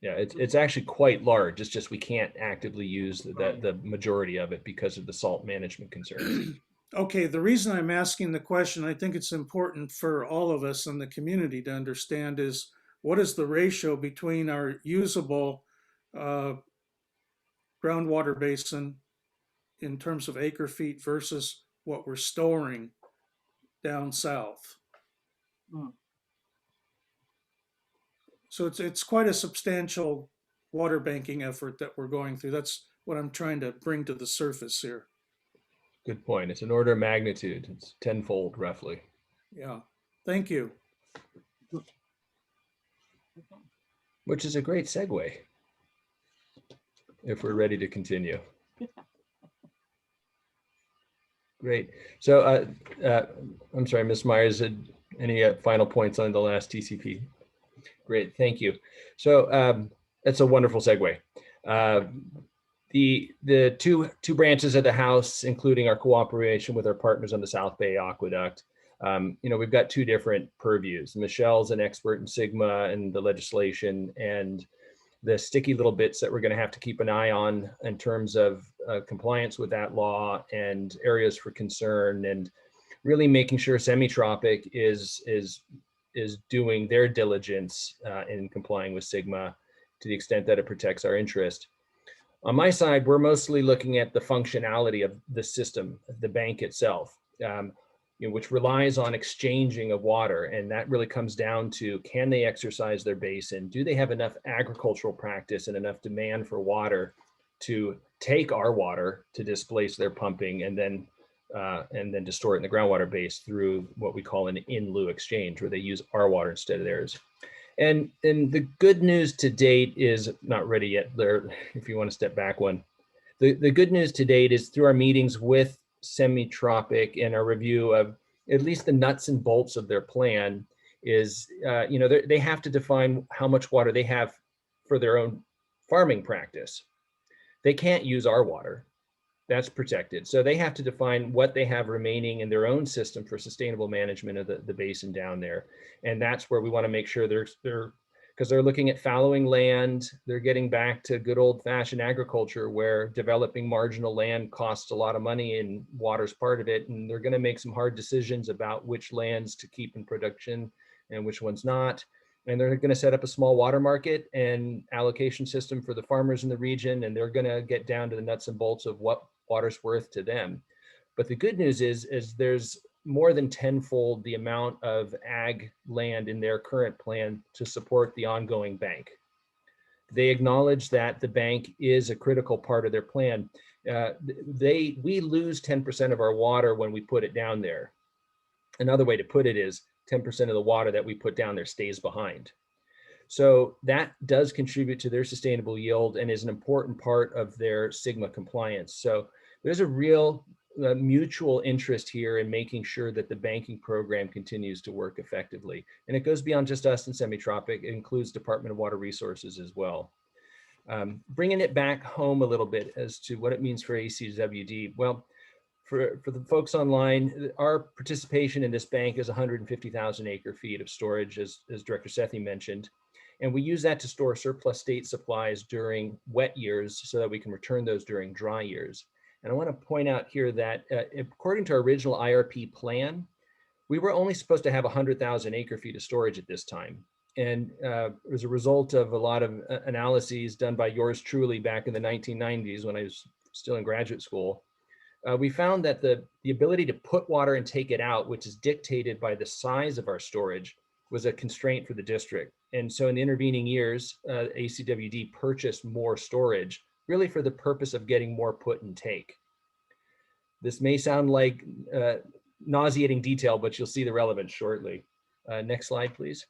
Yeah, it's actually quite large. It's just we can't actively use the majority of it because of the salt management concerns. Okay, the reason I'm asking the question, I think it's important for all of us in the community to understand is what is the ratio between our usable groundwater basin in terms of acre feet versus what we're storing down south. So it's quite a substantial water banking effort that we're going through. That's what I'm trying to bring to the surface here. Good point. It's an order of magnitude. It's tenfold roughly. Yeah, thank you. Which is a great segue if we're ready to continue. Great. So I'm sorry, Ms. Myers, any final points on the last TCP? Great, thank you. So that's a wonderful segue. The two branches of the House, including our cooperation with our partners on the South Bay Aqueduct, we've got two different purviews. Michelle's an expert in Sgma and the legislation, and the sticky little bits that we're going to have to keep an eye on in terms of compliance with that law and areas for concern, and really making sure Semi-Tropic is doing their diligence in complying with Sgma to the extent that it protects our interest. On my side, we're mostly looking at the functionality of the system, the bank itself, which relies on exchanging of water. And that really comes down to, can they exercise their basin? Do they have enough agricultural practice and enough demand for water to take our water to displace their pumping and then to store it in the groundwater base through what we call an in lieu exchange, where they use our water instead of theirs. And the good news to date is not ready yet there. If you want to step back one, the good news to date is through our meetings with Semi-Tropic and our review of at least the nuts and bolts of their plan is, they have to define how much water they have for their own farming practice. They can't use our water. That's protected. So they have to define what they have remaining in their own system for sustainable management of the basin down there. And that's where we want to make sure because they're looking at fallowing land. They're getting back to good old fashioned agriculture where developing marginal land costs a lot of money and water's part of it. And they're going to make some hard decisions about which lands to keep in production and which ones not. And they're going to set up a small water market and allocation system for the farmers in the region. And they're going to get down to the nuts and bolts of what water's worth to them. But the good news is there's more than tenfold the amount of ag land in their current plan to support the ongoing bank. They acknowledge that the bank is a critical part of their plan. We lose 10% of our water when we put it down there. Another way to put it is 10% of the water that we put down there stays behind. So that does contribute to their sustainable yield and is an important part of their Sgma compliance. So there's a real mutual interest here in making sure that the banking program continues to work effectively. And it goes beyond just us and Semi-Tropic. It includes Department of Water Resources as well. Bringing it back home a little bit as to what it means for ACWD. Well, for the folks online, our participation in this bank is 150,000 acre feet of storage, as Director Sethi mentioned. And we use that to store surplus state supplies during wet years so that we can return those during dry years. And I want to point out here that according to our original IRP plan, we were only supposed to have 100,000 acre feet of storage at this time. And as a result of a lot of analyses done by yours truly back in the 1990s when I was still in graduate school, we found that the ability to put water and take it out, which is dictated by the size of our storage, was a constraint for the district. And so in the intervening years, ACWD purchased more storage, really for the purpose of getting more put and take. This may sound like nauseating detail, but you'll see the relevance shortly. Next slide, please.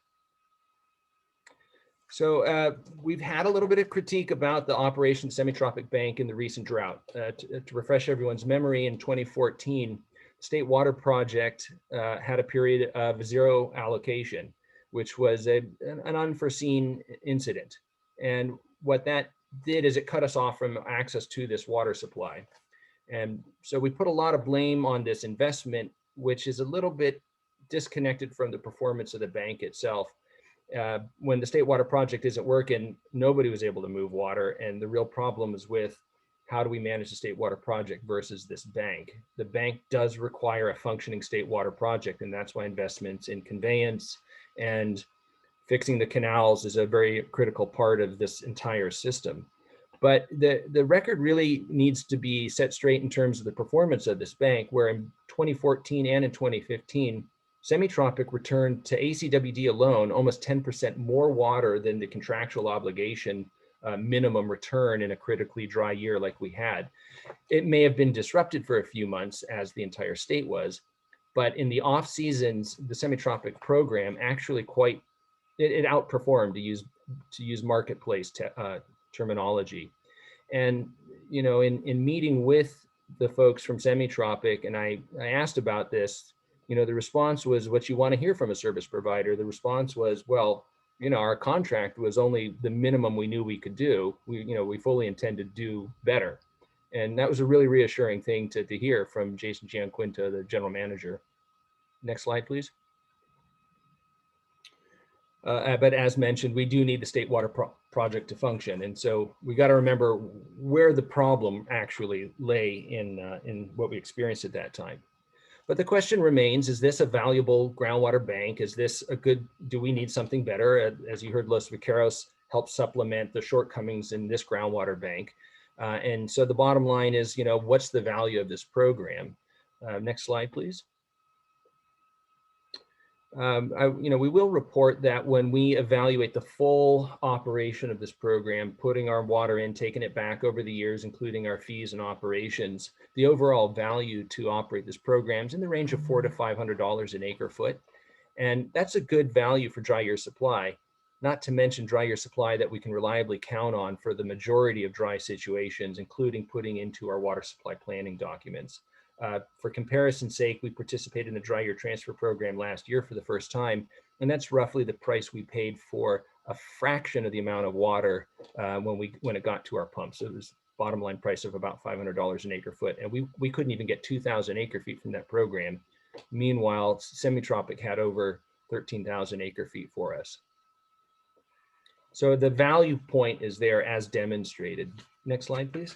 So we've had a little bit of critique about the Operation Semi-Tropic Bank in the recent drought. To refresh everyone's memory, in 2014, the State Water Project had a period of zero allocation, which was an unforeseen incident. And what that did is it cut us off from access to this water supply. And so we put a lot of blame on this investment, which is a little bit disconnected from the performance of the bank itself. When the State Water Project isn't working, nobody was able to move water. And the real problem is with how do we manage the State Water Project versus this bank? The bank does require a functioning State Water Project, and that's why investments in conveyance and fixing the canals is a very critical part of this entire system. But the record really needs to be set straight in terms of the performance of this bank, where in 2014 and in 2015, Semi-Tropic returned to ACWD alone almost 10% more water than the contractual obligation minimum return in a critically dry year like we had. It may have been disrupted for a few months, as the entire state was, but in the off seasons, the Semi-Tropic program actually it outperformed, to use marketplace terminology. And in meeting with the folks from Semi-Tropic, and I asked about this, the response was, what you want to hear from a service provider? The response was, well, our contract was only the minimum we knew we could do. We fully intend to do better. And that was a really reassuring thing to hear from Jason Gianquinta, the general manager. Next slide, please. But as mentioned, we do need the State Water Project to function. And so we got to remember where the problem actually lay in what we experienced at that time. But the question remains, is this a valuable groundwater bank? Is this do we need something better? As you heard, Los Vaqueros help supplement the shortcomings in this groundwater bank. And so the bottom line is, what's the value of this program? Next slide, please. We will report that when we evaluate the full operation of this program, putting our water in, taking it back over the years, including our fees and operations, the overall value to operate this program is in the range of $400 to $500 an acre foot. And that's a good value for dry year supply, not to mention dry year supply that we can reliably count on for the majority of dry situations, including putting into our water supply planning documents. For comparison's sake, we participated in the dry year transfer program last year for the first time, and that's roughly the price we paid for a fraction of the amount of water when it got to our pumps. So it was bottom line price of about $500 an acre foot, and we couldn't even get 2,000 acre feet from that program. Meanwhile, Semi-Tropic had over 13,000 acre feet for us. So the value point is there as demonstrated. Next slide, please.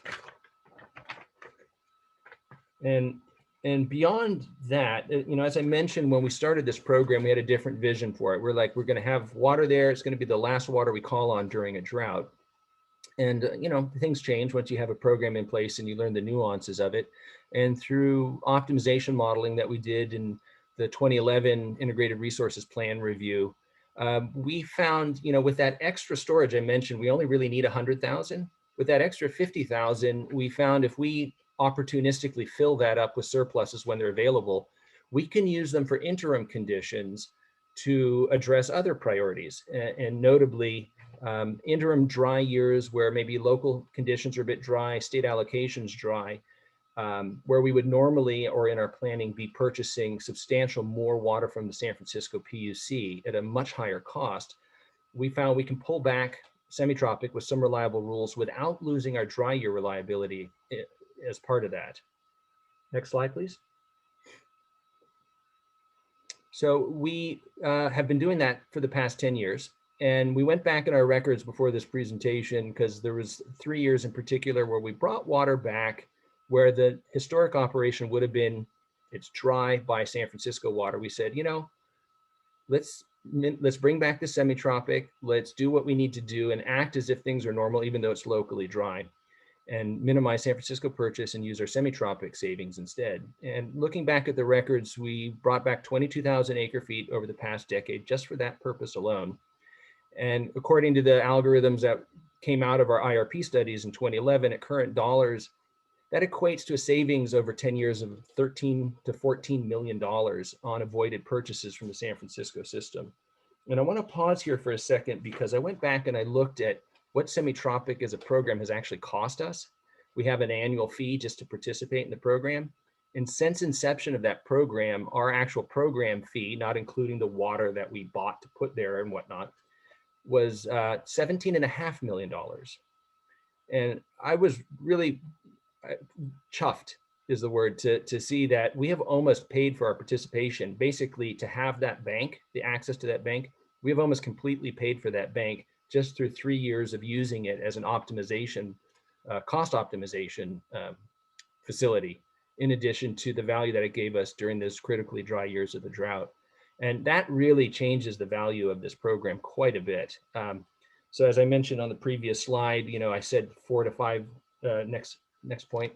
And beyond that, as I mentioned, when we started this program, we had a different vision for it. We're going to have water there. It's going to be the last water we call on during a drought. And, things change once you have a program in place and you learn the nuances of it. And through optimization modeling that we did in the 2011 Integrated Resources Plan review, we found, with that extra storage I mentioned, we only really need 100,000. With that extra 50,000, we found if we opportunistically fill that up with surpluses when they're available, we can use them for interim conditions to address other priorities, and notably interim dry years where maybe local conditions are a bit dry, state allocations dry, where we would normally or in our planning be purchasing substantial more water from the San Francisco PUC at a much higher cost. We found we can pull back Semi-Tropic with some reliable rules without losing our dry year reliability as part of that. Next slide, please. So we have been doing that for the past 10 years. And we went back in our records before this presentation because there was 3 years in particular where we brought water back where the historic operation would have been, it's dry by San Francisco water. We said, let's let's bring back the semi-tropic, let's do what we need to do and act as if things are normal, even though it's locally dry, and minimize San Francisco purchase and use our semi-tropic savings instead. And looking back at the records, we brought back 22,000 acre feet over the past decade just for that purpose alone. And according to the algorithms that came out of our IRP studies in 2011 at current dollars, that equates to a savings over 10 years of $13 to $14 million on avoided purchases from the San Francisco system. And I want to pause here for a second because I went back and I looked at what semi-tropic as a program has actually cost us. We have an annual fee just to participate in the program. And since inception of that program, our actual program fee, not including the water that we bought to put there and whatnot, was $17.5 million. And I was really chuffed is the word to see that we have almost paid for our participation. Basically, to have that bank, the access to that bank, we have almost completely paid for that bank just through 3 years of using it as an optimization, cost optimization facility, in addition to the value that it gave us during those critically dry years of the drought. And that really changes the value of this program quite a bit. So as I mentioned on the previous slide, I said 4 to 5, next point.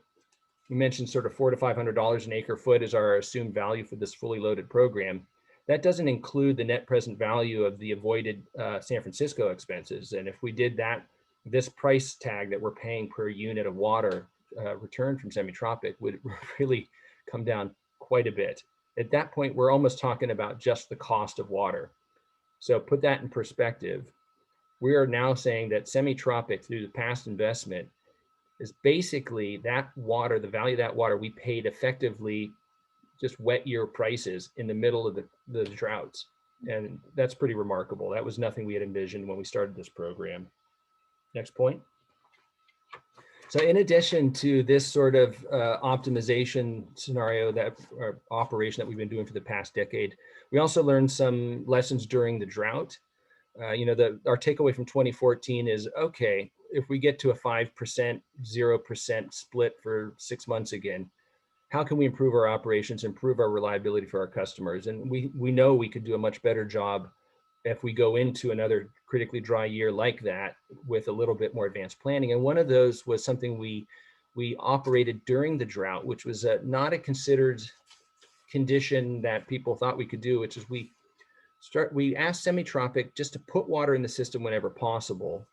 We mentioned sort of $400 to $500 an acre foot is our assumed value for this fully loaded program. That doesn't include the net present value of the avoided San Francisco expenses. And if we did that, this price tag that we're paying per unit of water returned from semi-tropic would really come down quite a bit. At that point, we're almost talking about just the cost of water. So put that in perspective. We are now saying that semi-tropic through the past investment is basically that water, the value of that water we paid effectively just wet year prices in the middle of the droughts. And that's pretty remarkable. That was nothing we had envisioned when we started this program. Next point. So in addition to this sort of optimization scenario or operation that we've been doing for the past decade, we also learned some lessons during the drought. Our takeaway from 2014 is, okay, if we get to a 5%, 0% split for 6 months again, how can we improve our operations, improve our reliability for our customers? And we know we could do a much better job if we go into another critically dry year like that with a little bit more advanced planning. And one of those was something we operated during the drought, which was not a considered condition that people thought we could do, which is we asked semi-tropic just to put water in the system whenever possible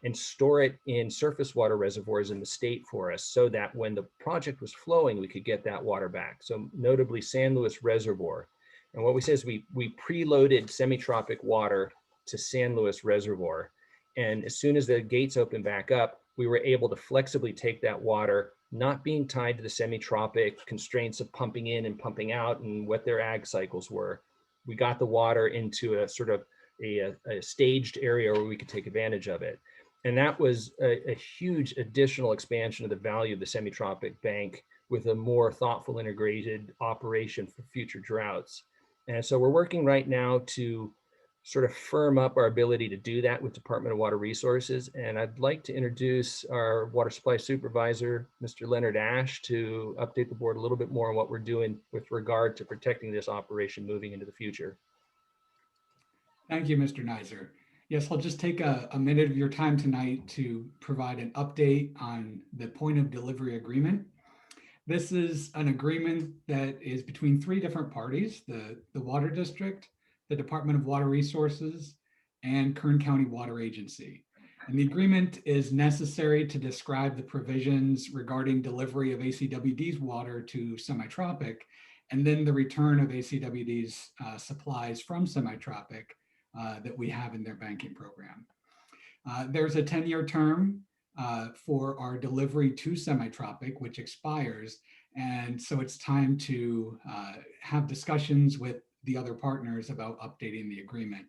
and store it in surface water reservoirs in the state for us so that when the project was flowing, we could get that water back. So notably San Luis Reservoir. And what we say is we preloaded semi-tropic water to San Luis Reservoir. And as soon as the gates opened back up, we were able to flexibly take that water, not being tied to the semi-tropic constraints of pumping in and pumping out and what their ag cycles were. We got the water into a sort of a staged area where we could take advantage of it. And that was a huge additional expansion of the value of the semi-tropic bank with a more thoughtful integrated operation for future droughts. And so we're working right now to sort of firm up our ability to do that with Department of Water Resources. And I'd like to introduce our water supply supervisor, Mr. Leonard Ash, to update the board a little bit more on what we're doing with regard to protecting this operation moving into the future. Thank you, Mr. Neiser. Yes, I'll just take a minute of your time tonight to provide an update on the point of delivery agreement. This is an agreement that is between 3 different parties, the Water District, the Department of Water Resources, and Kern County Water Agency. And the agreement is necessary to describe the provisions regarding delivery of ACWD's water to semi-tropic, and then the return of ACWD's supplies from semi-tropic that we have in their banking program. There's a 10-year term for our delivery to semi-tropic, which expires. And so it's time to have discussions with the other partners about updating the agreement.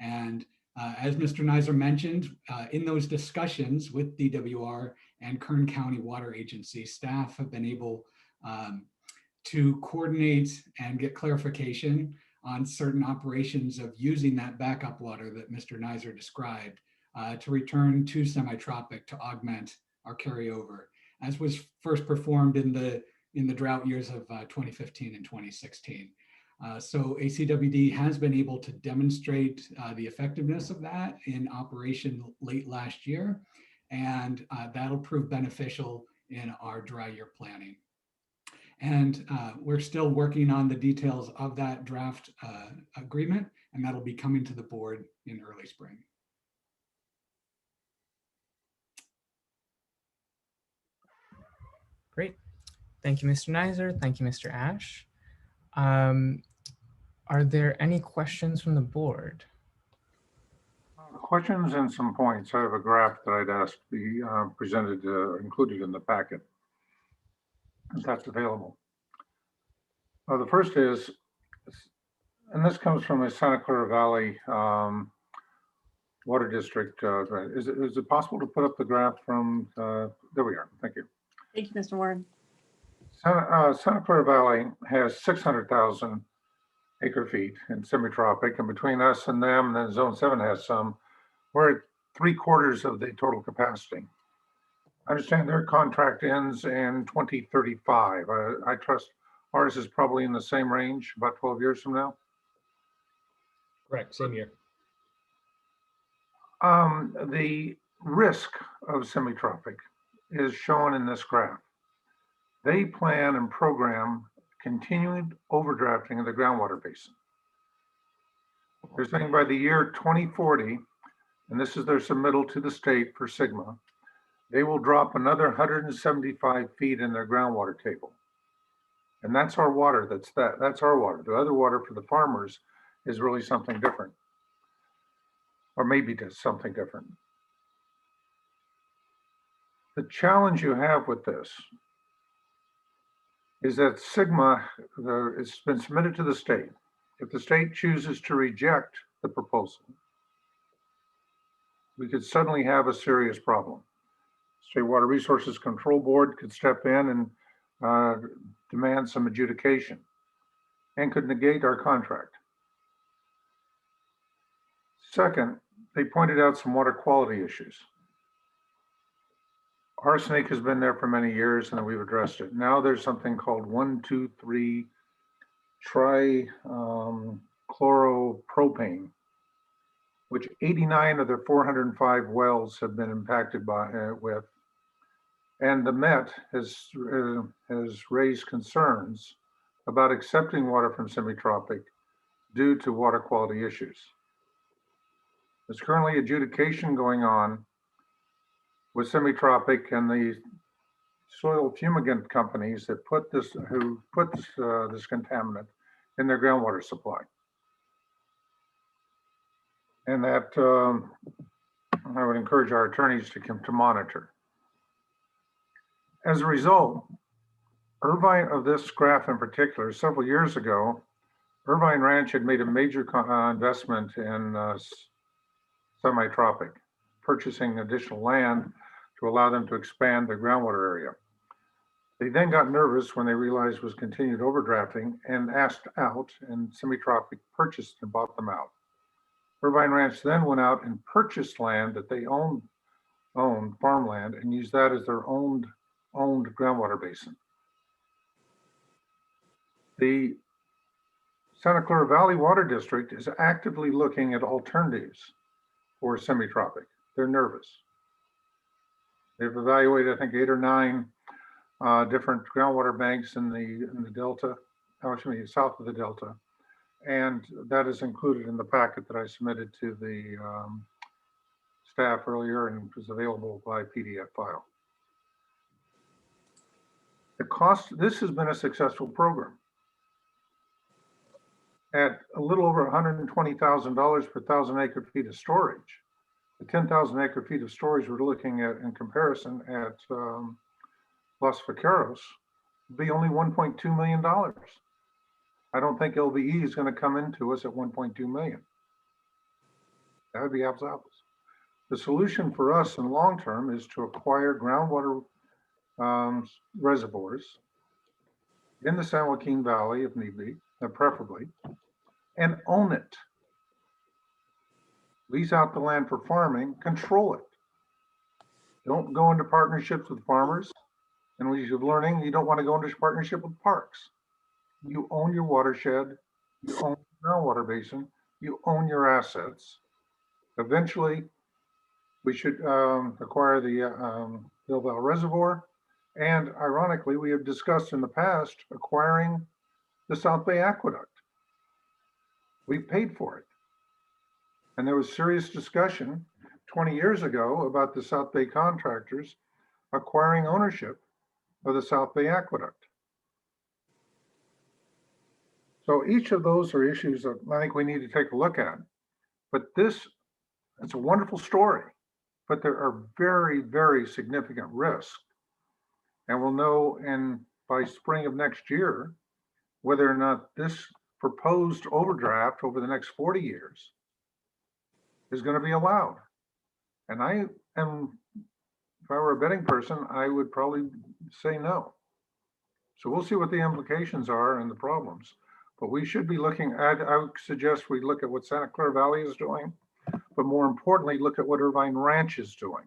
And as Mr. Neiser mentioned, in those discussions with DWR and Kern County Water Agency, staff have been able to coordinate and get clarification on certain operations of using that backup water that Mr. Neiser described to return to semi-tropic to augment our carryover, as was first performed in the drought years of 2015 and 2016. So ACWD has been able to demonstrate the effectiveness of that in operation late last year, and that'll prove beneficial in our dry year planning. And we're still working on the details of that draft agreement, and that'll be coming to the board in early spring. Great. Thank you, Mr. Nizer. Thank you, Mr. Ash. Are there any questions from the board? Questions and some points. I have a graph that I'd ask to be presented, included in the packet, if that's available. The first is, and this comes from the Santa Clara Valley Water District. Is it possible to put up the graph from, there we are, thank you. Thank you, Mr. Ward. Santa Clara Valley has 600,000 acre feet in semi-tropic, and between us and them, and then Zone 7 has some, we're at 3/4 of the total capacity. I understand their contract ends in 2035. I trust ours is probably in the same range, about 12 years from now. Correct, same year. The risk of semi-tropic is shown in this graph. They plan and program continued overdrafting of the groundwater basin. They're saying by the year 2040, and this is their submittal to the state for Sigma, they will drop another 175 feet in their groundwater table. And that's our water, that's our water. The other water for the farmers is really something different. Or maybe just something different. The challenge you have with this is that Sigma, it's been submitted to the state. If the state chooses to reject the proposal, we could suddenly have a serious problem. State Water Resources Control Board could step in and demand some adjudication and could negate our contract. Second, they pointed out some water quality issues. Arsenic has been there for many years and we've addressed it. Now there's something called 1,2,3 trichloropropane, which 89 of their 405 wells have been impacted with. And the Met has raised concerns about accepting water from semi-tropic due to water quality issues. There's currently adjudication going on with semi-tropic and the soil fumigant companies that put this contaminant in their groundwater supply. And that I would encourage our attorneys to monitor. As a result, Irvine, of this graph in particular, several years ago, Irvine Ranch had made a major investment in semi-tropic, purchasing additional land to allow them to expand their groundwater area. They then got nervous when they realized was continued overdrafting and asked out, and semi-tropic purchased and bought them out. Irvine Ranch then went out and purchased land that they owned farmland, and used that as their owned groundwater basin. The Santa Clara Valley Water District is actively looking at alternatives for semi-tropic. They're nervous. They've evaluated, I think, 8 or 9 different groundwater banks in the Delta, south of the Delta. And that is included in the packet that I submitted to the staff earlier and was available by PDF file. The cost, this has been a successful program. At a little over $120,000 per 1,000 acre feet of storage, the 10,000 acre feet of storage we're looking at in comparison at Los Vaqueros would be only $1.2 million. I don't think LVE is going to come into us at 1.2 million. That would be apples to apples. The solution for us in long term is to acquire groundwater reservoirs in the San Joaquin Valley, if need be, preferably, and own it. Lease out the land for farming, control it. Don't go into partnerships with farmers. And we are learning, you don't want to go into partnership with parks. You own your watershed, you own the groundwater basin, you own your assets. Eventually, we should acquire the Belleville Reservoir. And ironically, we have discussed in the past acquiring the South Bay Aqueduct. We paid for it. And there was serious discussion 20 years ago about the South Bay contractors acquiring ownership of the South Bay Aqueduct. So each of those are issues that I think we need to take a look at. But it's a wonderful story, but there are very, very significant risks. And we'll know by spring of next year whether or not this proposed overdraft over the next 40 years is going to be allowed. And if I were a betting person, I would probably say no. So we'll see what the implications are and the problems. But we should be looking at, I would suggest we look at what Santa Clara Valley is doing, but more importantly, look at what Irvine Ranch is doing.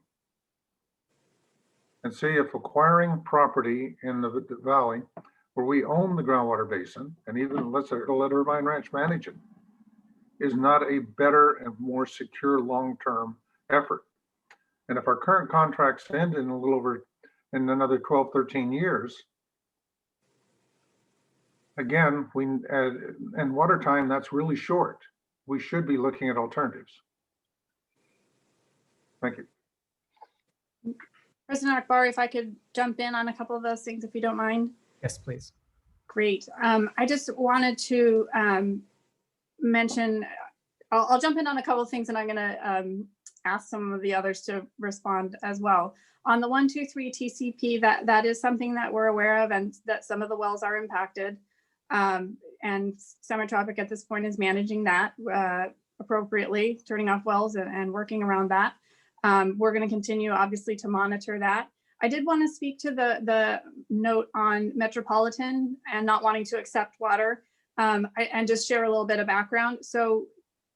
And see if acquiring property in the valley where we own the groundwater basin, and even let Irvine Ranch manage it, is not a better and more secure long-term effort. And if our current contracts end in in another 12, 13 years, again, and water time, that's really short. We should be looking at alternatives. Thank you. President Akbar, if I could jump in on a couple of those things, if you don't mind. Yes, please. Great. I just wanted to mention, I'll jump in on a couple of things and I'm going to ask some of the others to respond as well. On the 123 TCP, that is something that we're aware of and that some of the wells are impacted. And Semi-Tropic at this point is managing that appropriately, turning off wells and working around that. We're going to continue, obviously, to monitor that. I did want to speak to the note on Metropolitan and not wanting to accept water and just share a little bit of background. So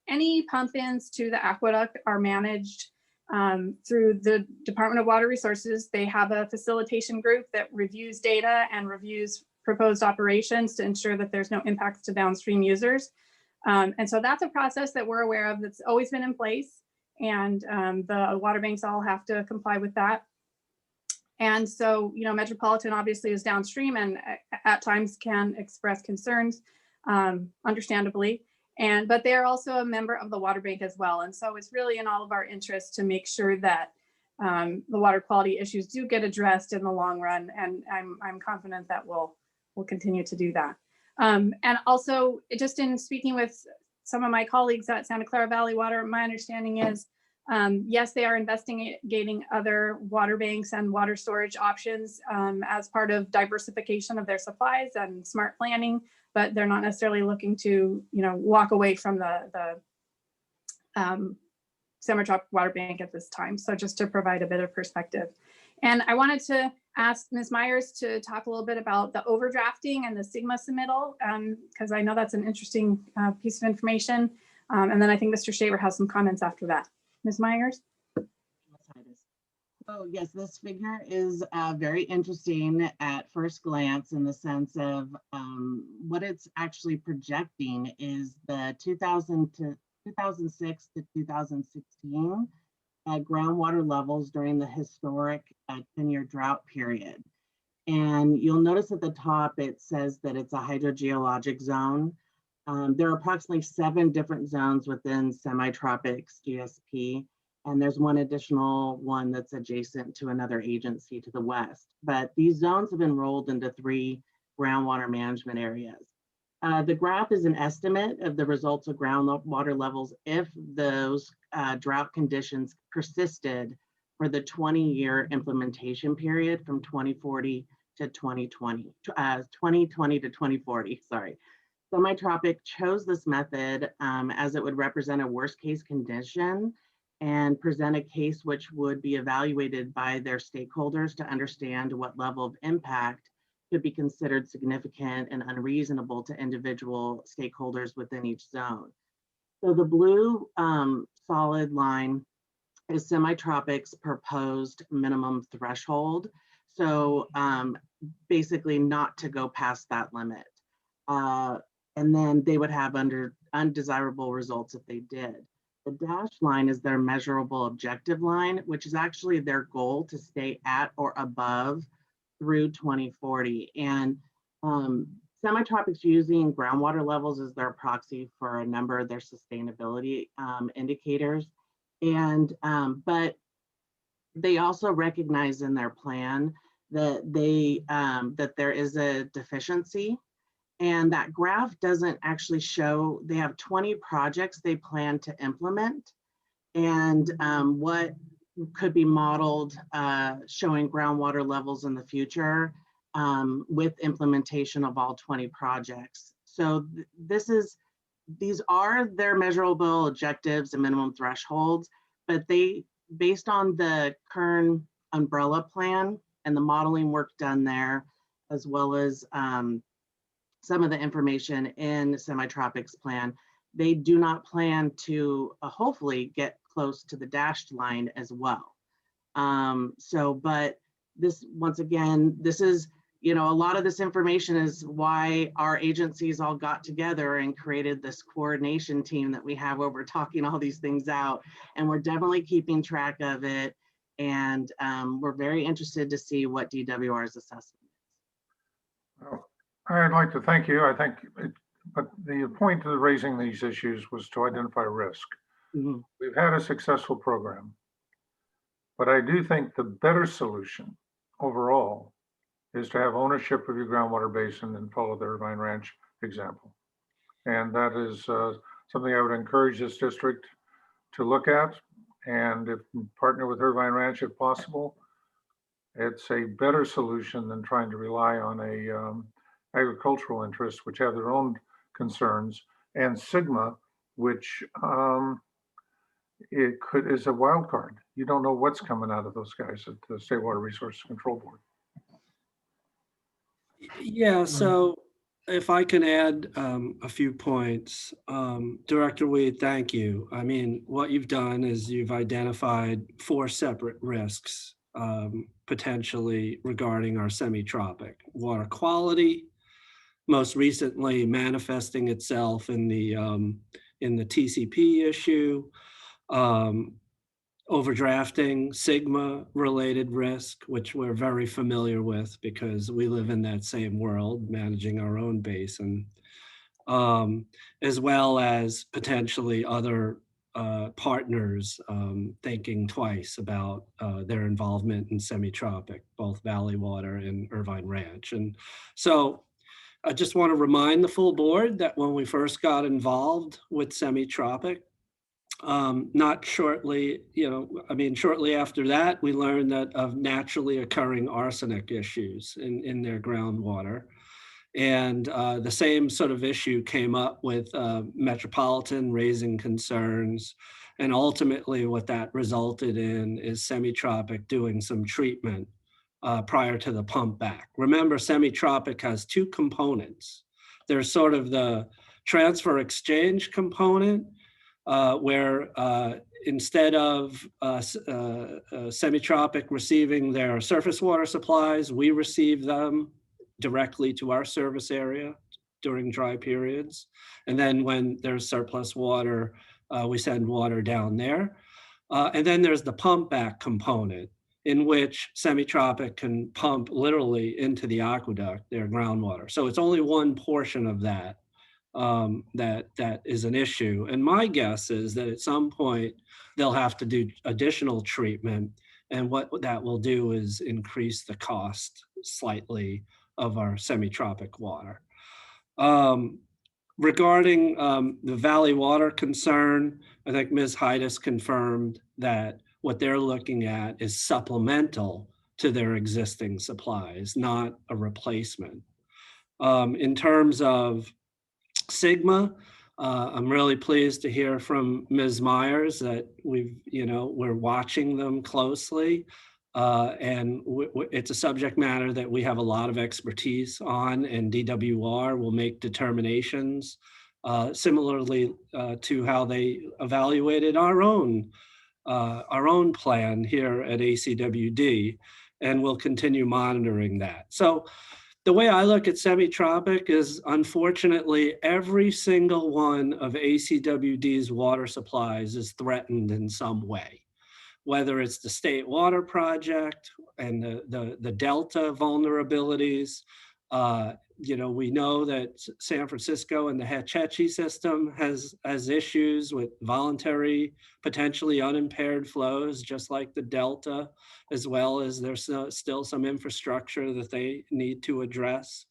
any pump-ins to the aqueduct are managed through the Department of Water Resources. They have a facilitation group that reviews data and reviews proposed operations to ensure that there's no impacts to downstream users. And so that's a process that we're aware of that's always been in place. And the water banks all have to comply with that. And so, Metropolitan obviously is downstream and at times can express concerns, understandably. But they're also a member of the water bank as well. And so it's really in all of our interests to make sure that the water quality issues do get addressed in the long run. And I'm confident that we'll continue to do that. And also, just in speaking with some of my colleagues at Santa Clara Valley Water, my understanding is, yes, they are investigating other water banks and water storage options as part of diversification of their supplies and smart planning, but they're not necessarily looking to, walk away from the Semi-Tropic Water Bank at this time. So just to provide a bit of perspective. And I wanted to ask Ms. Myers to talk a little bit about the overdrafting and the Sigma submittal, because I know that's an interesting piece of information. And then I think Mr. Shaver has some comments after that. Ms. Myers? Oh, yes, this figure is very interesting at first glance in the sense of what it's actually projecting is the 2006 to 2016 groundwater levels during the historic 10-year drought period. And you'll notice at the top, it says that it's a hydrogeologic zone. There are approximately 7 different zones within Semi-Tropics GSP, and there's one additional one that's adjacent to another agency to the west. But these zones have been rolled into 3 groundwater management areas. The graph is an estimate of the results of groundwater levels if those drought conditions persisted for the 20-year implementation period from 2020 to 2040, sorry. Semi-Tropic chose this method as it would represent a worst case condition and present a case which would be evaluated by their stakeholders to understand what level of impact could be considered significant and unreasonable to individual stakeholders within each zone. So the blue solid line is Semi-Tropics proposed minimum threshold. So basically not to go past that limit. and then they would have undesirable results if they did. The dashed line is their measurable objective line, which is actually their goal to stay at or above through 2040. And Semi-Tropics using groundwater levels as their proxy for a number of their sustainability indicators. And but they also recognize in their plan that that there is a deficiency, and that graph doesn't actually show. They have 20 projects they plan to implement, and what could be modeled showing groundwater levels in the future with implementation of all 20 projects. So these are their measurable objectives and minimum thresholds, but based on the current umbrella plan and the modeling work done there, as well as some of the information in Semi-Tropics plan, they do not plan to hopefully get close to the dashed line as well. But this, once again, this is, a lot of this information is why our agencies all got together and created this coordination team that we have over talking all these things out. And we're definitely keeping track of it. And we're very interested to see what DWR's assessment is. Well, I'd like to thank you. But the point of raising these issues was to identify risk. Mm-hmm. We've had a successful program, but I do think the better solution overall is to have ownership of your groundwater basin and follow the Irvine Ranch example. And that is something I would encourage this district to look at, and if partner with Irvine Ranch if possible. It's a better solution than trying to rely on a agricultural interests, which have their own concerns, and Sigma, which is a wild card. You don't know what's coming out of those guys at the State Water Resources Control Board. Yeah, so if I can add a few points. Director Weed, thank you. I mean, what you've done is you've identified 4 separate risks potentially regarding our semi-tropic water quality, most recently manifesting itself in the TCP issue, overdrafting, Sigma related risk, which we're very familiar with because we live in that same world, managing our own basin, as well as potentially other partners thinking twice about their involvement in semi-tropic, both Valley Water and Irvine Ranch. And so I just want to remind the full board that when we first got involved with semi-tropic, shortly after that, we learned that of naturally occurring arsenic issues in their groundwater. And the same sort of issue came up with Metropolitan raising concerns. And ultimately what that resulted in is semi-tropic doing some treatment prior to the pump back. Remember, semi-tropic has 2 components. There's sort of the transfer exchange component, where instead of semi-tropic receiving their surface water supplies, we receive them directly to our service area during dry periods. And then when there's surplus water, we send water down there. And then there's the pump back component, in which semi-tropic can pump literally into the aqueduct, their groundwater. So it's only one portion of that that is an issue. And my guess is that at some point they'll have to do additional treatment, and what that will do is increase the cost slightly of our semi-tropic water. Regarding the Valley Water concern, I think Ms. Heides confirmed that what they're looking at is supplemental to their existing supplies, not a replacement. In terms of Sigma, I'm really pleased to hear from Ms. Myers that we're watching them closely. And it's a subject matter that we have a lot of expertise on, and DWR will make determinations similarly to how they evaluated our own plan here at ACWD, and we'll continue monitoring that. So the way I look at semi-tropic is, unfortunately, every single one of ACWD's water supplies is threatened in some way, whether it's the state water project and the Delta vulnerabilities. You know, we know that San Francisco and the Hetchy system has issues with voluntary, potentially unimpaired flows, just like the Delta, as well as there's still some infrastructure that they need to address.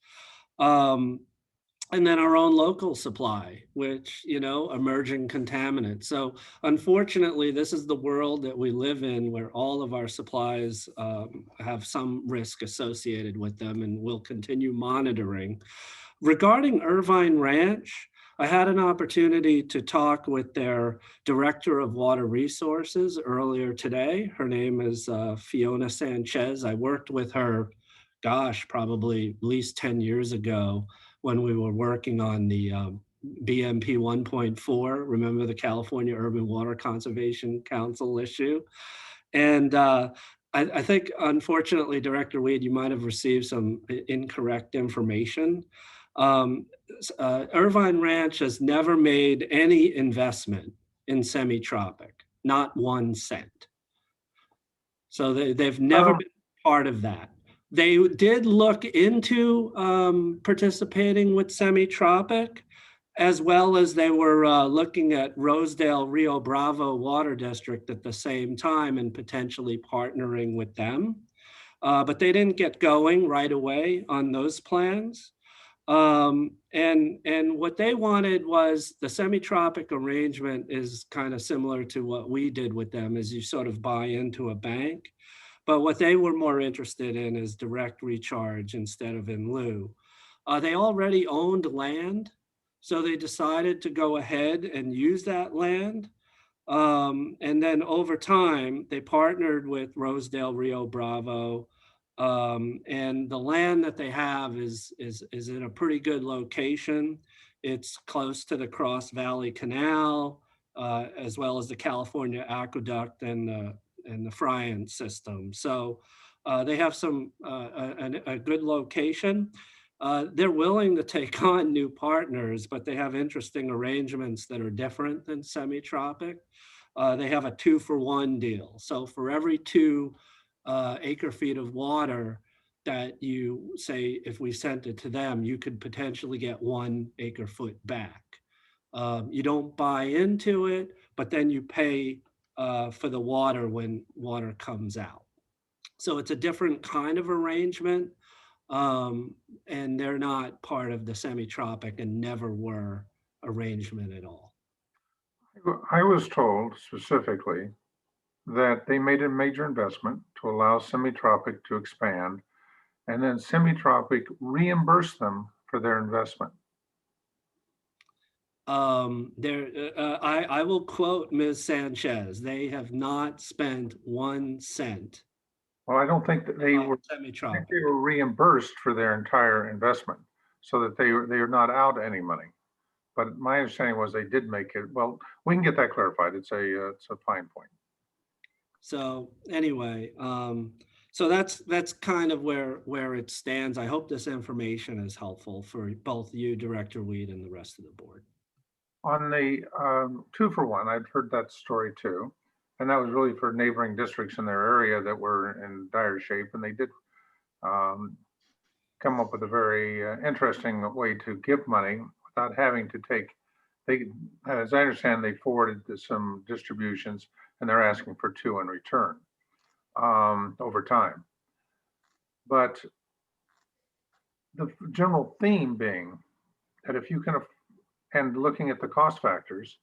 And then our own local supply, which, you know, emerging contaminants. So unfortunately, this is the world that we live in, where all of our supplies have some risk associated with them, and we'll continue monitoring. Regarding Irvine Ranch, I had an opportunity to talk with their Director of Water Resources earlier today. Her name is Fiona Sanchez. I worked with her, gosh, probably at least 10 years ago, when we were working on the BMP 1.4, remember the California Urban Water Conservation Council issue? And I think, unfortunately, Director Weed, you might have received some incorrect information. Irvine Ranch has never made any investment in semi-tropic, not 1 cent. So they've never been part of that. They did look into participating with semi-tropic, as well as they were looking at Rosedale Rio Bravo Water District at the same time and potentially partnering with them. But they didn't get going right away on those plans. And what they wanted was the semi-tropic arrangement is kind of similar to what we did with them, is you sort of buy into a bank. But what they were more interested in is direct recharge instead of in lieu. They already owned land, so they decided to go ahead and use that land. And then over time, they partnered with Rosedale Rio Bravo. And the land that they have is in a pretty good location. It's close to the Cross Valley Canal, as well as the California Aqueduct and the Fryan system. So they have a good location. They're willing to take on new partners, but they have interesting arrangements that are different than semi-tropic. They have a 2-for-1 deal. So for every 2 acre feet of water that you say, if we sent it to them, you could potentially get 1 acre foot back. You don't buy into it, but then you pay for the water when water comes out. So it's a different kind of arrangement, and they're not part of the semi-tropic and never were arrangement at all. I was told specifically that they made a major investment to allow semi-tropic to expand, and then semi-tropic reimbursed them for their investment. I will quote Ms. Sanchez. They have not spent 1 cent. Well, I don't think that they were. I think they were reimbursed for their entire investment, so that they are not out any money. But my understanding was they did make it. Well, we can get that clarified. It's a fine point. So anyway, so that's kind of where it stands. I hope this information is helpful for both you, Director Weed, and the rest of the board. On the 2-for-1, I'd heard that story too. And that was really for neighboring districts in their area that were in dire shape. And they did come up with a very interesting way to give money without having to take, as I understand, they forwarded some distributions and they're asking for 2 in return over time. But the general theme being that if you can, and looking at the cost factors,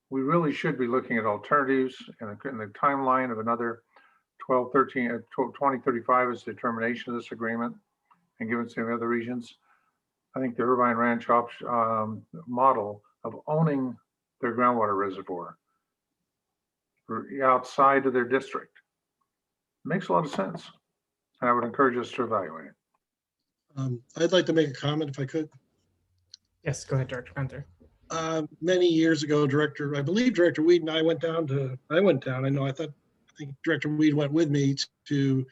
we really should be looking at alternatives in the timeline of another 2035 is the termination of this agreement, and given some of the other regions. I think the Irvine Ranch model of owning their groundwater reservoir outside of their district makes a lot of sense. And I would encourage us to evaluate it. I'd like to make a comment if I could. Yes, go ahead, Director Gunther. Many years ago, I believe Director Weed and I went down. I think Director Weed went with me to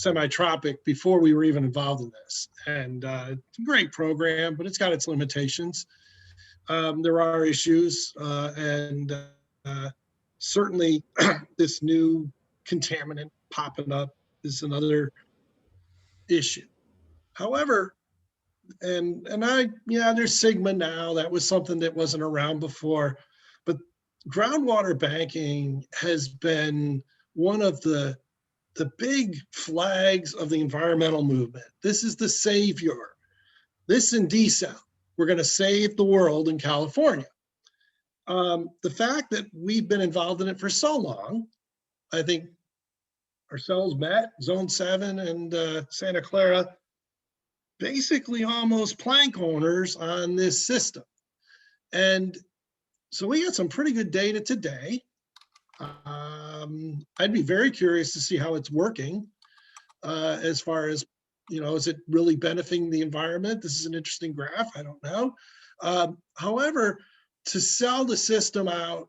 semi-tropic before we were even involved in this. And it's a great program, but it's got its limitations. There are issues, and certainly this new contaminant popping up is another issue. However, and there's Sigma now. That was something that wasn't around before, but groundwater banking has been one of the big flags of the environmental movement. This is the savior. This and desal. We're going to save the world in California. The fact that we've been involved in it for so long, I think ourselves, Matt, Zone 7 and Santa Clara, basically almost plank owners on this system. And so we got some pretty good data today. I'd be very curious to see how it's working as far as, is it really benefiting the environment? This is an interesting graph. I don't know. However, to sell the system out,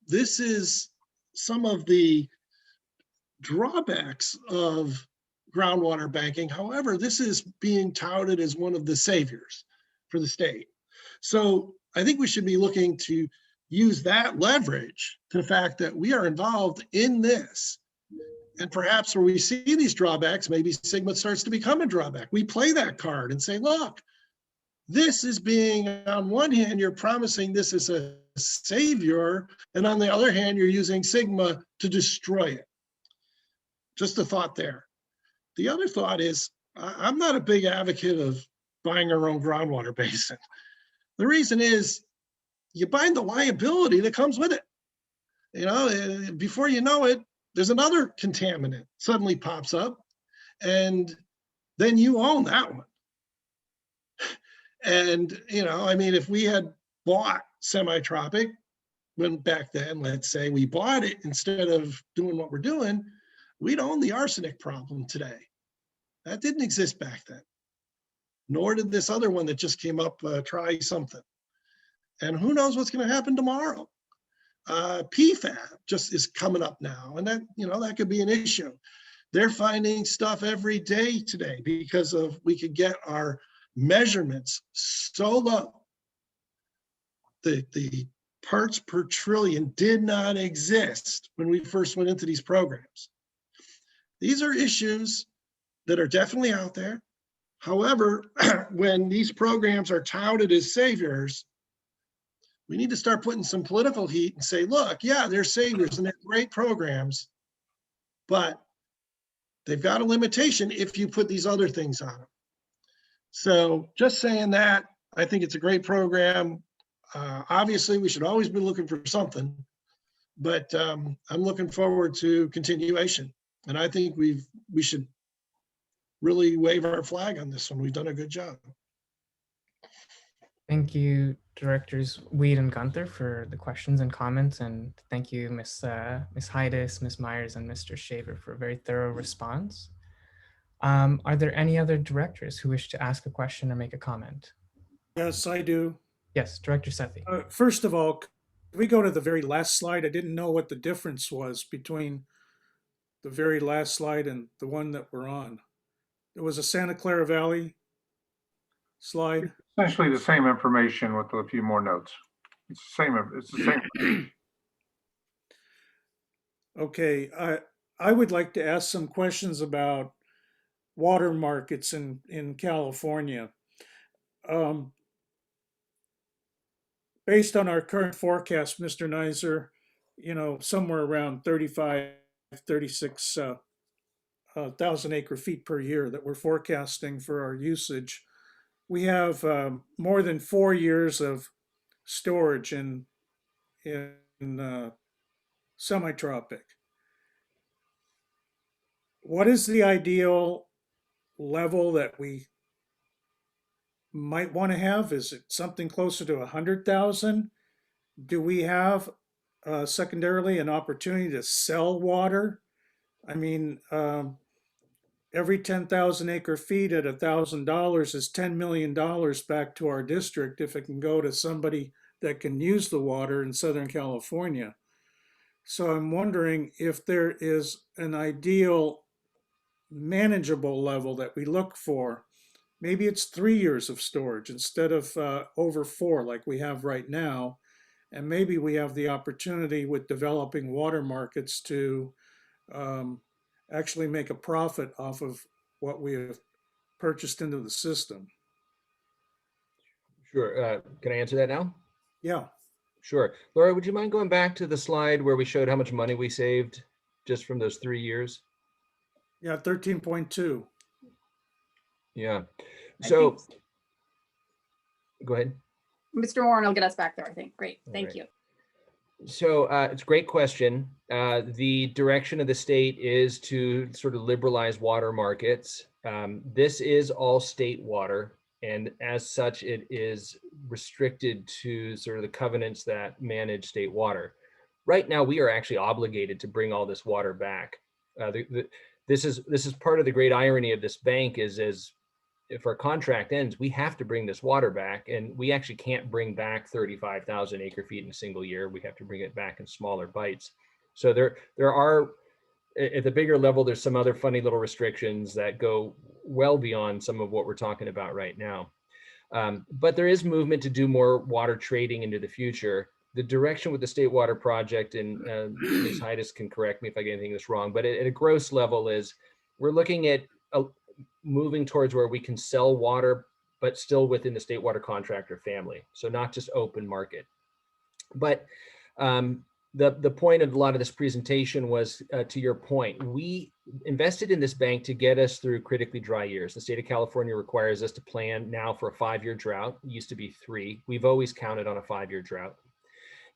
this is some of the drawbacks of groundwater banking. However, this is being touted as one of the saviors for the state. So I think we should be looking to use that leverage to the fact that we are involved in this. And perhaps where we see these drawbacks, maybe Sigma starts to become a drawback. We play that card and say, look, this is being, on one hand, you're promising this is a savior, and on the other hand, you're using Sigma to destroy it. Just a thought there. The other thought is, I'm not a big advocate of buying our own groundwater basin. The reason is, you bind the liability that comes with it. Before you know it, there's another contaminant suddenly pops up, and then you own that one. And, if we had bought semi-tropic, when back then, let's say we bought it instead of doing what we're doing, we'd own the arsenic problem today. That didn't exist back then. Nor did this other one that just came up, try something. And who knows what's going to happen tomorrow. PFAB just is coming up now, and that could be an issue. They're finding stuff every day today because we could get our measurements so low. The parts per trillion did not exist when we first went into these programs. These are issues that are definitely out there. However, when these programs are touted as saviors, we need to start putting some political heat and say, look, yeah, they're saviors and they're great programs, but they've got a limitation if you put these other things on them. So just saying that, I think it's a great program. Obviously, we should always be looking for something, but I'm looking forward to continuation. And I think we should really wave our flag on this one. We've done a good job. Thank you, Directors Weed and Gunther, for the questions and comments. And thank you, Ms. Heides, Ms. Myers, and Mr. Shaver for a very thorough response. Are there any other directors who wish to ask a question or make a comment? Yes, I do. Yes, Director Sethi. First of all, can we go to the very last slide? I didn't know what the difference was between the very last slide and the one that we're on. There was a Santa Clara Valley slide. Essentially the same information with a few more notes. It's the same. Okay, I would like to ask some questions about water markets in California. Based on our current forecast, Mr. Nizer, somewhere around 36 thousand acre feet per year that we're forecasting for our usage. We have more than 4 years of storage in semi-tropic. What is the ideal level that we might want to have? Is it something closer to 100,000? Do we have secondarily an opportunity to sell water? I mean, every 10,000 acre feet at $1,000 is $10 million back to our district if it can go to somebody that can use the water in Southern California. So I'm wondering if there is an ideal manageable level that we look for. Maybe it's 3 years of storage instead of over 4 like we have right now. And maybe we have the opportunity with developing water markets to actually make a profit off of what we have purchased into the system. Sure. Can I answer that now? Yeah. Sure. Laura, would you mind going back to the slide where we showed how much money we saved just from those 3 years? Yeah, 13.2. Yeah. I So think go ahead. Mr. Warren will get us back there, I think. Great, All thank right. you. So it's a great question. The direction of the state is to sort of liberalize water markets. This is all state water, and as such, it is restricted to sort of the covenants that manage state water. Right now, we are actually obligated to bring all this water back. This is part of the great irony of this bank is if our contract ends, we have to bring this water back, and we actually can't bring back 35,000 acre feet in a single year. We have to bring it back in smaller bites. So there are, at the bigger level, there's some other funny little restrictions that go well beyond some of what we're talking about right now. But there is movement to do more water trading into the future. The direction with the State Water Project, and Ms. Heides can correct me if I get anything that's wrong, but at a gross level is we're looking at moving towards where we can sell water, but still within the state water contractor family. So not just open market. But the point of a lot of this presentation was, to your point, we invested in this bank to get us through critically dry years. The state of California requires us to plan now for a 5-year drought. It used to be 3. We've always counted on a 5-year drought.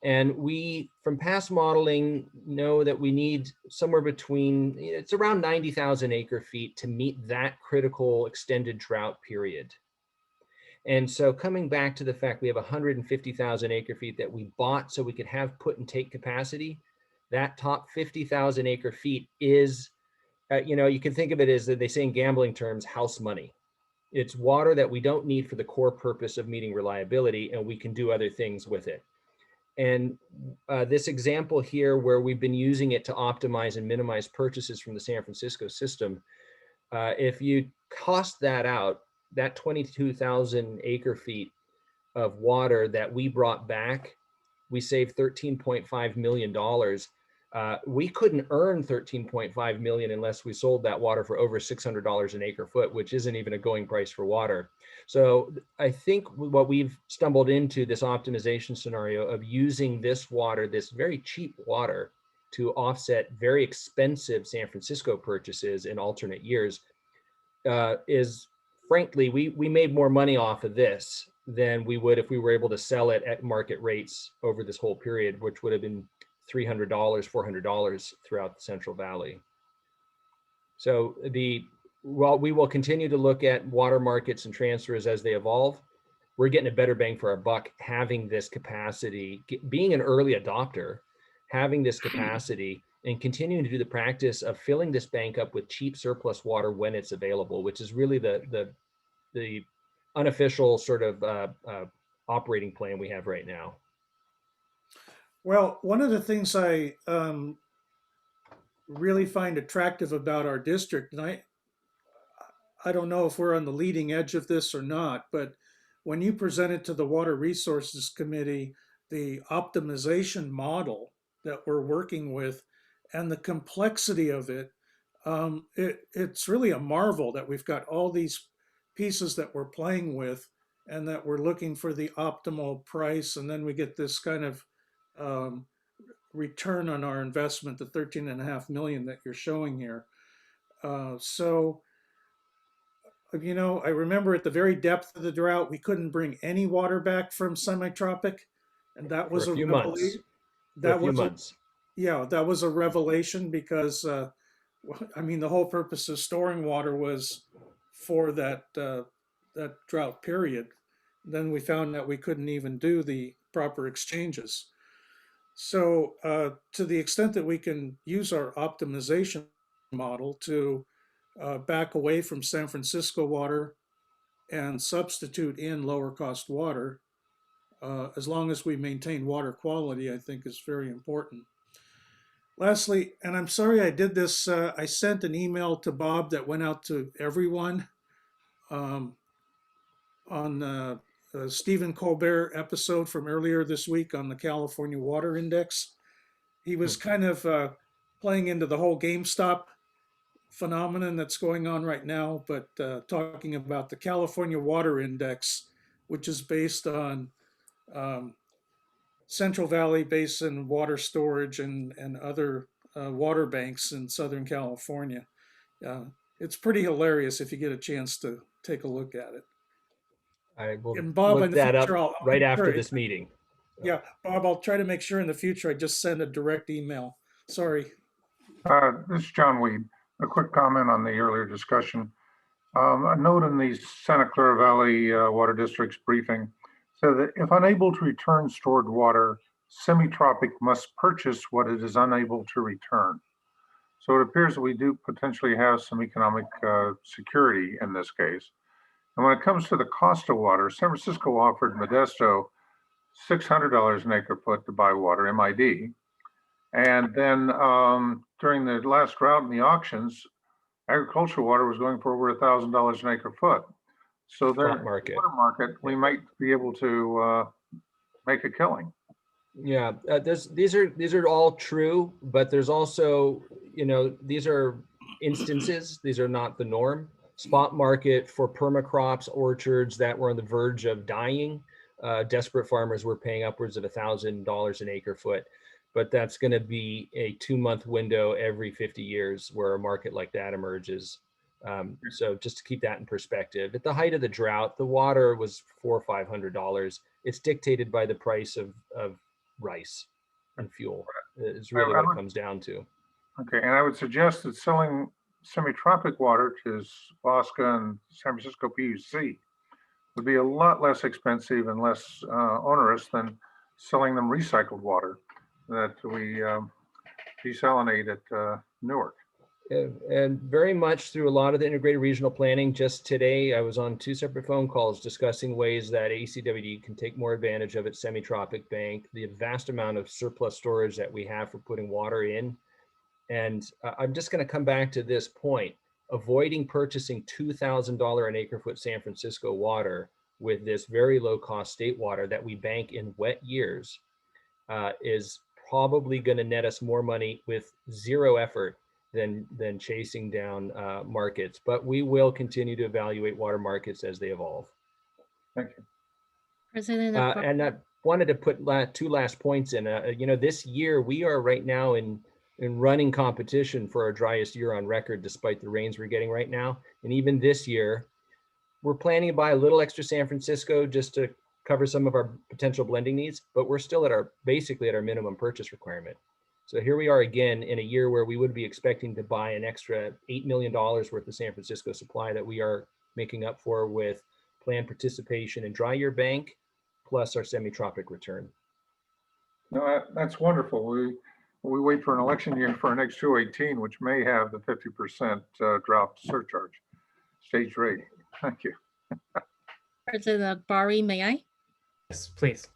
And we, from past modeling, know that we need somewhere between, it's around 90,000 acre feet to meet that critical extended drought period. And so coming back to the fact we have 150,000 acre feet that we bought so we could have put and take capacity, that top 50,000 acre feet is, you can think of it as, they say in gambling terms, house money. It's water that we don't need for the core purpose of meeting reliability, and we can do other things with it. And this example here, where we've been using it to optimize and minimize purchases from the San Francisco system, if you cost that out, that 22,000 acre feet of water that we brought back, we saved $13.5 million. We couldn't earn $13.5 million unless we sold that water for over $600 an acre foot, which isn't even a going price for water. So I think what we've stumbled into, this optimization scenario of using this water, this very cheap water, to offset very expensive San Francisco purchases in alternate years, is, frankly, we made more money off of this than we would if we were able to sell it at market rates over this whole period, which would have been $300, $400 throughout the Central Valley. So while we will continue to look at water markets and transfers as they evolve, we're getting a better bang for our buck having this capacity, being an early adopter, having this capacity, and continuing to do the practice of filling this bank up with cheap surplus water when it's available, which is really the unofficial sort of operating plan we have right now. Well, one of the things I really find attractive about our district, and I don't know if we're on the leading edge of this or not, but when you presented to the Water Resources Committee the optimization model that we're working with and the complexity of it, it's really a marvel that we've got all these pieces that we're playing with and that we're looking for the optimal price, and then we get this kind of return on our investment, the 13.5 million that you're showing here. So, I remember at the very depth of the drought, we couldn't bring any water back from semi-tropic, and that was for a few months. Yeah, that was a revelation because, the whole purpose of storing water was for that drought period. Then we found that we couldn't even do the proper exchanges. So to the extent that we can use our optimization model to back away from San Francisco water and substitute in lower cost water, as long as we maintain water quality, I think is very important. Lastly, and I'm sorry I did this, I sent an email to Bob that went out to everyone on Stephen Colbert episode from earlier this week on the California Water Index. He was kind of playing into the whole GameStop phenomenon that's going on right now, but talking about the California Water Index, which is based on Central Valley Basin water storage and other water banks in Southern California. It's pretty hilarious if you get a chance to take a look at it. I will And Bob, in look the that up future, I'll right make after sure- this meeting. Yeah, Bob, I'll try to make sure in the future I just send a direct email. Sorry. This is John Weed. A quick comment on the earlier discussion. A note in the Santa Clara Valley Water District's briefing said that if unable to return stored water, semi-tropic must purchase what it is unable to return. So it appears that we do potentially have some economic security in this case. And when it comes to the cost of water, San Francisco offered Modesto $600 an acre foot to buy water, MID. And then during the last drought in the auctions, agricultural water was going for over $1,000 an acre foot. So there, Spot market. water market, we might be able to make a killing. Yeah, these are all true, but there's also, these are instances. These are not the norm. Spot market for permacrops, orchards that were on the verge of dying. Desperate farmers were paying upwards of $1,000 an acre foot, but that's going to be a 2-month window every 50 years where a market like that emerges. So just to keep that in perspective, at the height of the drought, the water was $400 or $500. It's dictated by the price of rice and fuel. Is really what it comes down to. Okay, and I would suggest that selling semi-tropic water to Bosca and San Francisco PUC would be a lot less expensive and less onerous than selling them recycled water that we desalinate at Newark. And very much through a lot of the integrated regional planning. Just today, I was on 2 separate phone calls discussing ways that ACWD can take more advantage of its semi-tropic bank, the vast amount of surplus storage that we have for putting water in. And I'm just going to come back to this point. Avoiding purchasing $2,000 an acre foot San Francisco water with this very low cost state water that we bank in wet years is probably going to net us more money with zero effort than chasing down markets. But we will continue to evaluate water markets as they evolve. Thank you. President, and I wanted to put 2 last points in. This year we are right now in running competition for our driest year on record, despite the rains we're getting right now. And even this year, we're planning to buy a little extra San Francisco just to cover some of our potential blending needs, but we're still basically at our minimum purchase requirement. So here we are again in a year where we would be expecting to buy an extra $8 million worth of San Francisco supply that we are making up for with planned participation in dry year bank, plus our semi-tropic return. No, that's wonderful. We wait for an election year for an X218, which may have the 50% drought surcharge, stage rate. Thank you. President Akbari, may I? Yes, please.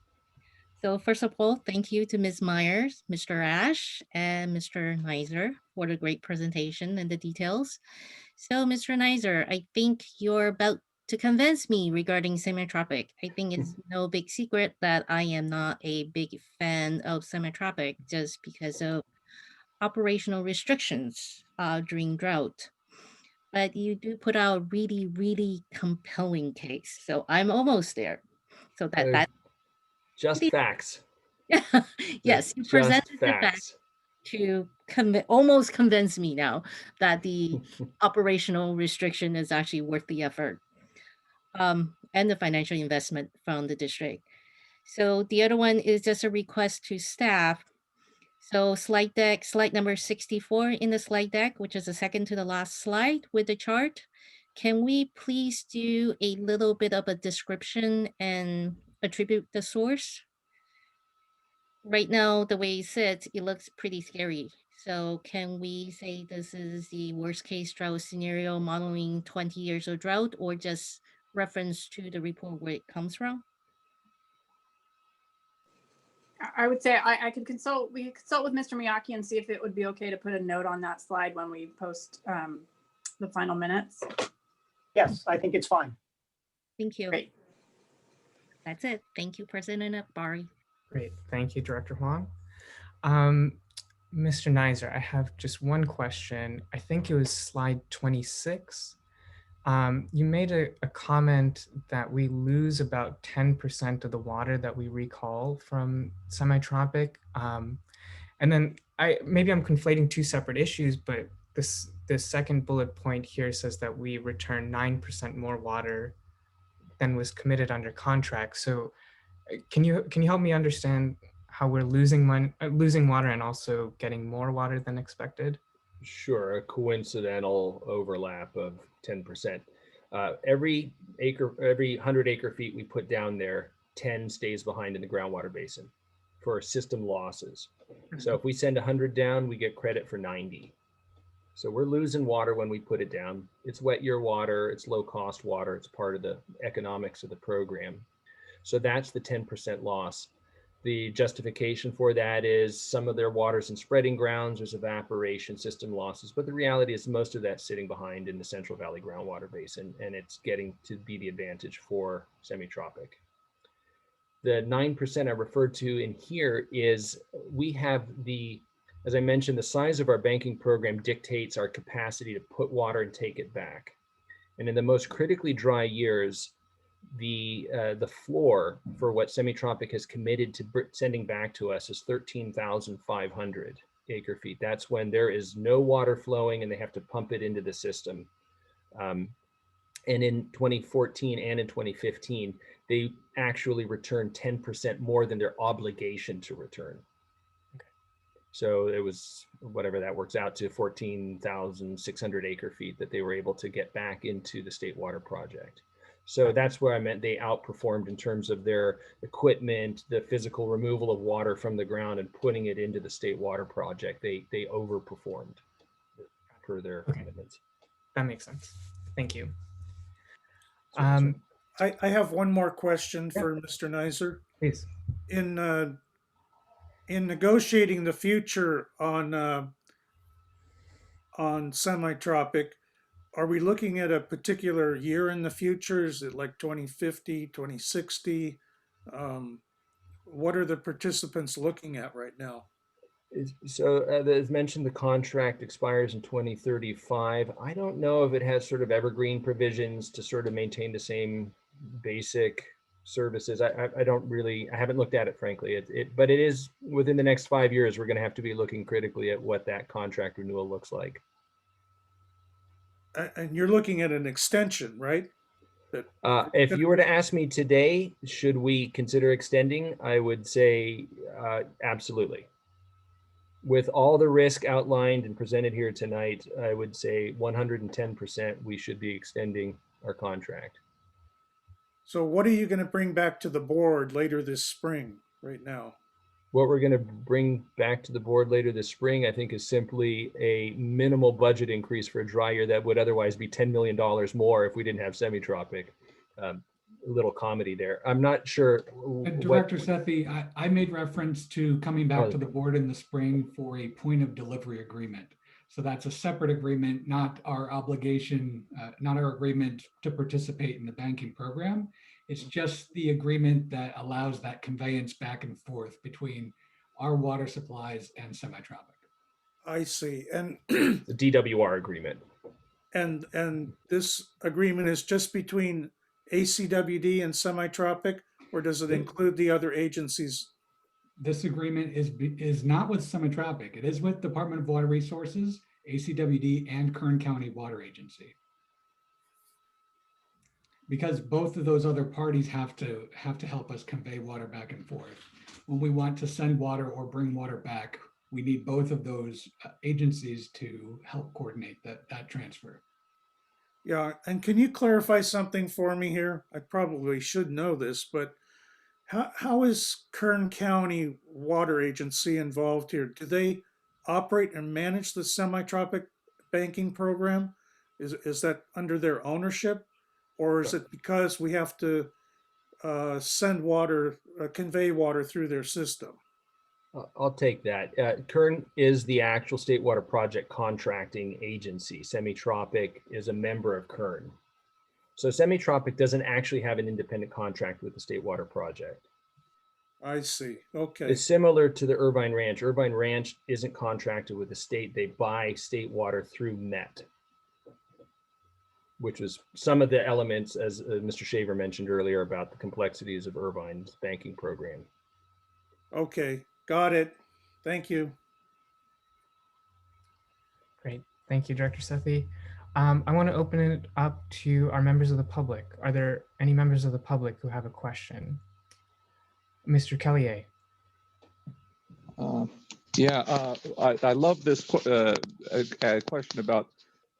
So first of all, thank you to Ms. Myers, Mr. Ash, and Mr. Nizer for the great presentation and the details. So Mr. Nizer, I think you're about to convince me regarding semi-tropic. I think it's no big secret that I am not a big fan of semi-tropic just because of operational restrictions during drought. But you do put out a really, really compelling case. So I'm almost there. So that just facts. Yes, you presented the facts to almost convince me now that the operational restriction is actually worth the effort. And the financial investment from the district. So the other one is just a request to staff. So slide number 64 in the slide deck, which is the second to the last slide with the chart. Can we please do a little bit of a description and attribute the source? Right now, the way it sits, it looks pretty scary. So can we say this is the worst case drought scenario modeling 20 years of drought, or just reference to the report where it comes from? I would say I could consult, we could consult with Mr. Miyake and see if it would be okay to put a note on that slide when we post the final minutes. Yes, I think it's fine. Thank you. Great. That's it. Thank you, President Akbari. Great. Thank you, Director Huang. Mr. Nizer, I have just one question. I think it was slide 26. You made a comment that we lose about 10% of the water that we recall from semi-tropic. And then maybe I'm conflating two separate issues, but this second bullet point here says that we return 9% more water than was committed under contract. So can you help me understand how we're losing water and also getting more water than expected? Sure, a coincidental overlap of 10%. Every 100 acre feet we put down there, 10 stays behind in the groundwater basin for system losses. So if we send 100 down, we get credit for 90. So we're losing water when we put it down. It's wet year water, it's low cost water, it's part of the economics of the program. So that's the 10% loss. The justification for that is some of their water's in spreading grounds, there's evaporation system losses, but the reality is most of that's sitting behind in the Central Valley groundwater basin, and it's getting to be the advantage for semi-tropic. The 9% I referred to in here is we have as I mentioned, the size of our banking program dictates our capacity to put water and take it back. And in the most critically dry years, the floor for what semi-tropic has committed to sending back to us is 13,500 acre feet. That's when there is no water flowing and they have to pump it into the system. And in 2014 and in 2015, they actually returned 10% more than their obligation to return. So it was whatever that works out to 14,600 acre feet that they were able to get back into the state water project. So that's where I meant they outperformed in terms of their equipment, the physical removal of water from the ground and putting it into the state water project. They overperformed per their commitments. That makes sense. Thank you. I have one more question for Mr. Nizer. Please. In negotiating the future on semi-tropic, are we looking at a particular year in the future? Is it like 2050, 2060? What are the participants looking at right now? So as mentioned, the contract expires in 2035. I don't know if it has sort of evergreen provisions to sort of maintain the same basic services. I haven't looked at it, frankly. But it is within the next 5 years, we're going to have to be looking critically at what that contract renewal looks like. And you're looking at an extension, right? If you were to ask me today, should we consider extending? I would say absolutely. With all the risk outlined and presented here tonight, I would say 110% we should be extending our contract. So what are you going to bring back to the board later this spring right now? What we're going to bring back to the board later this spring, I think, is simply a minimal budget increase for a dry year that would otherwise be $10 million more if we didn't have semi-tropic. A little comedy there. I'm not sure. Director Sethi, I made reference to coming back to the board in the spring for a point of delivery agreement. So that's a separate agreement, not our obligation, not our agreement to participate in the banking program. It's just the agreement that allows that conveyance back and forth between our water supplies and semi-tropic. I see. And the DWR agreement. And this agreement is just between ACWD and semi-tropic, or does it include the other agencies? This agreement is not with semi-tropic. It is with Department of Water Resources, ACWD, and Kern County Water Agency. Because both of those other parties have to help us convey water back and forth. When we want to send water or bring water back, we need both of those agencies to help coordinate that transfer. Yeah, and can you clarify something for me here? I probably should know this, but how is Kern County Water Agency involved here? Do they operate and manage the semi-tropic banking program? Is that under their ownership? Or is it because we have to send water, convey water through their system? I'll take that. Kern is the actual state water project contracting agency. Semi-Tropic is a member of Kern. So Semi-Tropic doesn't actually have an independent contract with the state water project. I see. Okay. It's similar to the Irvine Ranch. Irvine Ranch isn't contracted with the state. They buy state water through MET, which was some of the elements, as Mr. Shaver mentioned earlier, about the complexities of Irvine's banking program. Okay. Got it. Thank you. Great. Thank you, Director Sethi. I want to open it up to our members of the public. Are there any members of the public who have a question? Mr. Kellier. I love this question about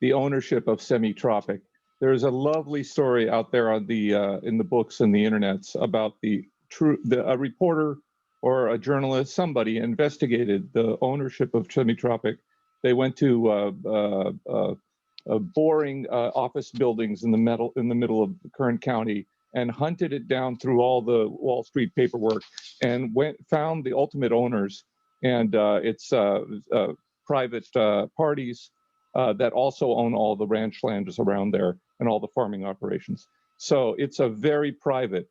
the ownership of Semi-Tropic. There's a lovely story out there on the in the books and the internets about a reporter or a journalist, somebody investigated the ownership of Semi-Tropic. They went to boring office buildings in the middle of Kern County and hunted it down through all the Wall Street paperwork and found the ultimate owners. And it's private parties that also own all the ranch lands around there and all the farming operations. So it's a very private.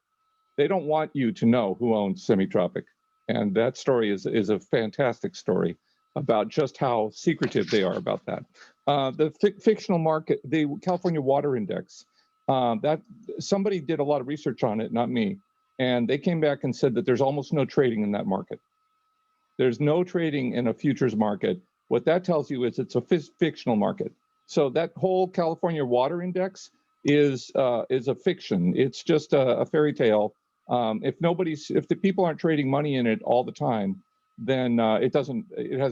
They don't want you to know who owns Semi-Tropic. And that story is a fantastic story about just how secretive they are about that. The fictional market, the California Water Index, that somebody did a lot of research on it, not me. And they came back and said that there's almost no trading in that market. There's no trading in a futures market. What that tells you is it's a fictional market. So that whole California Water Index is a fiction. It's just a fairy tale. If the people aren't trading money in it all the time, then it has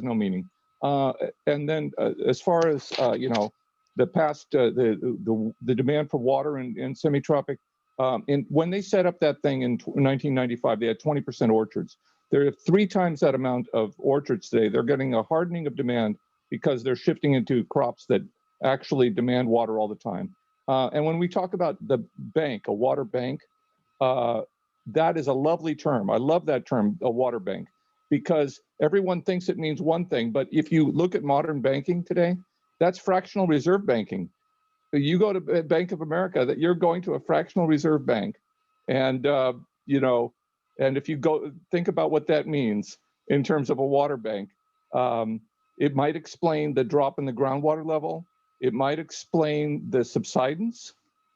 no meaning. And then as far as the past, the demand for water in Semi-Tropic, when they set up that thing in 1995, they had 20% orchards. There are 3 times that amount of orchards today. They're getting a hardening of demand because they're shifting into crops that actually demand water all the time. And when we talk about the bank, a water bank, that is a lovely term. I love that term, a water bank, because everyone thinks it means one thing. But if you look at modern banking today, that's fractional reserve banking. You go to Bank of America, that you're going to a fractional reserve bank. And, and if you go think about what that means in terms of a water bank, it might explain the drop in the groundwater level. It might explain the subsidence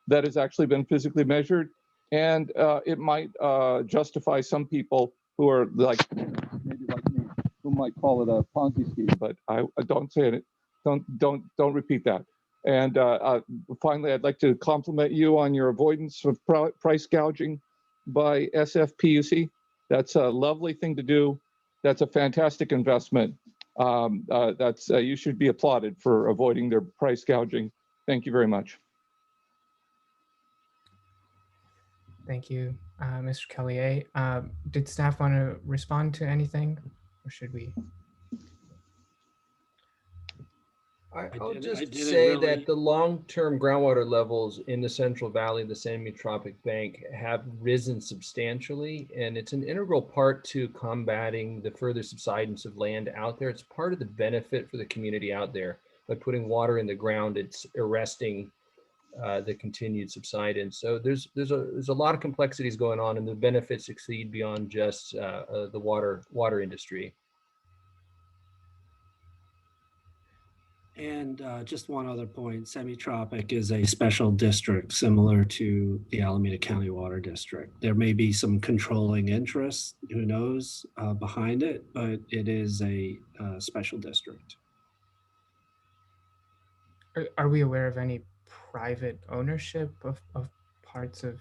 that has actually been physically measured. And it might justify some people who are maybe like me, who might call it a Ponzi scheme, but I don't say it. Don't repeat that. And finally, I'd like to compliment you on your avoidance of price gouging by SFPUC. That's a lovely thing to do. That's a fantastic investment. You should be applauded for avoiding their price gouging. Thank you very much. Thank you, Mr. Kellier. Did staff want to respond to anything, or should we? I'll just say that the long-term groundwater levels in the Central Valley of the Semi-Tropic Bank have risen substantially, and it's an integral part to combating the further subsidence of land out there. It's part of the benefit for the community out there. By putting water in the ground, it's arresting the continued subsidence. So there's a lot of complexities going on, and the benefits exceed beyond just the water industry. And just one other point, Semi-Tropic is a special district similar to the Alameda County Water District. There may be some controlling interests, who knows, behind it, but it is a special district. Are we aware of any private ownership of parts of?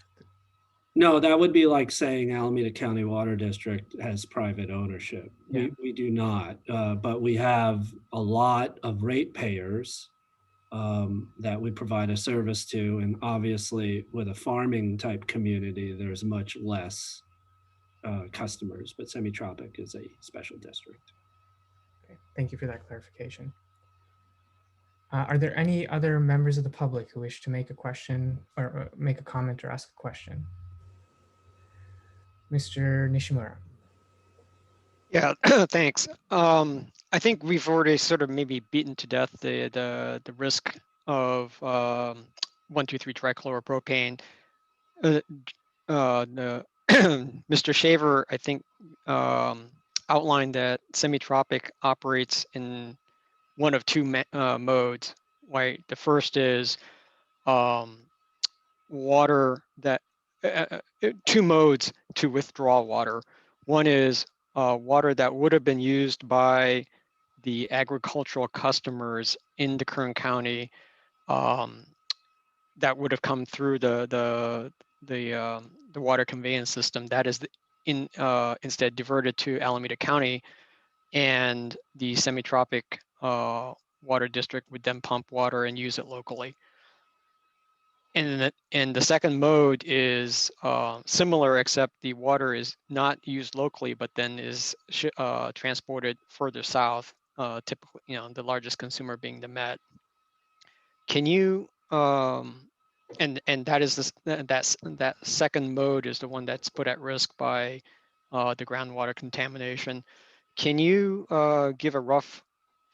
No, that would be like saying Alameda County Water District has private ownership. Yeah. We do not, but we have a lot of ratepayers that we provide a service to. And obviously with a farming type community, there's much less customers, but Semi-Tropic is a special district. Okay. Thank you for that clarification. Are there any other members of the public who wish to make a question or make a comment or ask a question? Mr. Nishimura. Yeah, thanks. I think we've already sort of maybe beaten to death the risk of 1,2,3-trichloropropane. Mr. Shaver, I think, outlined that semi-tropic operates in one of two modes. Right, the first is water that two modes to withdraw water. One is water that would have been used by the agricultural customers in the Kern County that would have come through the water conveyance system. That is instead diverted to Alameda County, and the semi-tropic water district would then pump water and use it locally. And the second mode is similar, except the water is not used locally, but then is transported further south, typically, the largest consumer being the Met. Can you, and that is that second mode is the one that's put at risk by the groundwater contamination. Can you give a rough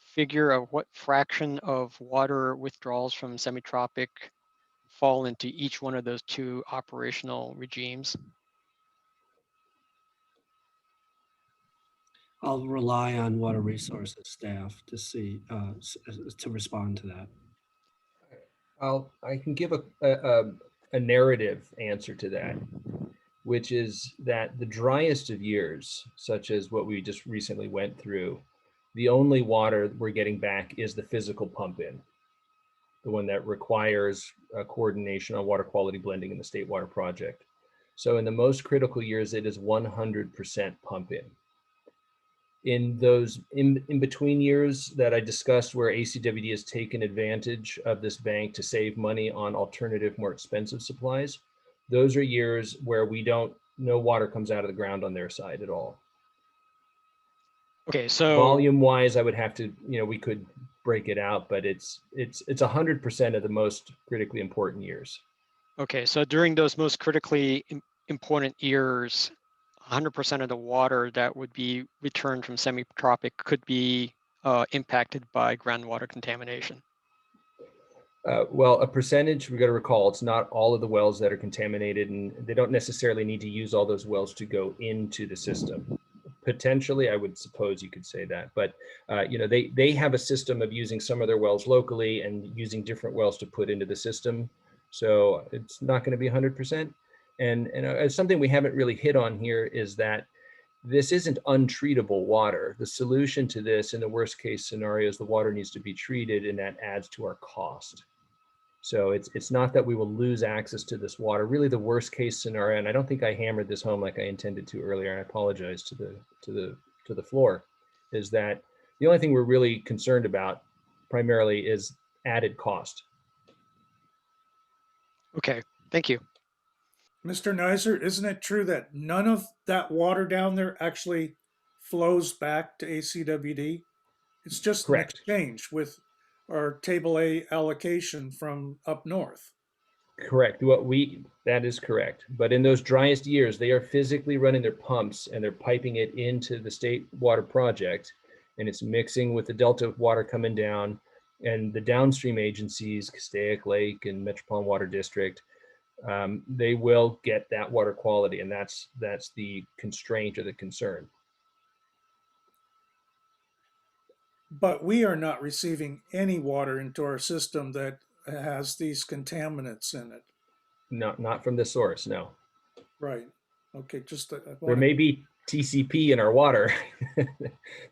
figure of what fraction of water withdrawals from semi-tropic fall into each one of those two operational regimes? I'll rely on Water Resources staff to see, to respond to that. I can give a narrative answer to that, which is that the driest of years, such as what we just recently went through, the only water we're getting back is the physical pump in, the one that requires coordination on water quality blending in the State Water Project. So in the most critical years, it is 100% pump in. In those in between years that I discussed where ACWD has taken advantage of this bank to save money on alternative, more expensive supplies, those are years where no water comes out of the ground on their side at all. Okay, so volume wise, I would have to, we could break it out, but it's 100% of the most critically important years. Okay, so during those most critically important years, 100% of the water that would be returned from semi-tropic could be impacted by groundwater contamination. Well, a percentage, we got to recall, it's not all of the wells that are contaminated, and they don't necessarily need to use all those wells to go into the system. Potentially, I would suppose you could say that, but they have a system of using some of their wells locally and using different wells to put into the system. So it's not going to be 100%. And something we haven't really hit on here is that this isn't untreatable water. The solution to this in the worst case scenario is the water needs to be treated, and that adds to our cost. So it's not that we will lose access to this water. Really, the worst case scenario, and I don't think I hammered this home like I intended to earlier, and I apologize to the floor, is that the only thing we're really concerned about primarily is added cost. Okay, thank you. Mr. Nizer, isn't it true that none of that water down there actually flows back to ACWD? It's just Correct. an exchange with our Table A allocation from up north. Correct. That is correct. But in those driest years, they are physically running their pumps and they're piping it into the State Water Project, and it's mixing with the Delta water coming down, and the downstream agencies, Castaic Lake and Metropolitan Water District, they will get that water quality, and that's the constraint or the concern. But we are not receiving any water into our system that has these contaminants in it. Not from the source, no. Right. Okay, just there may be TCP in our water.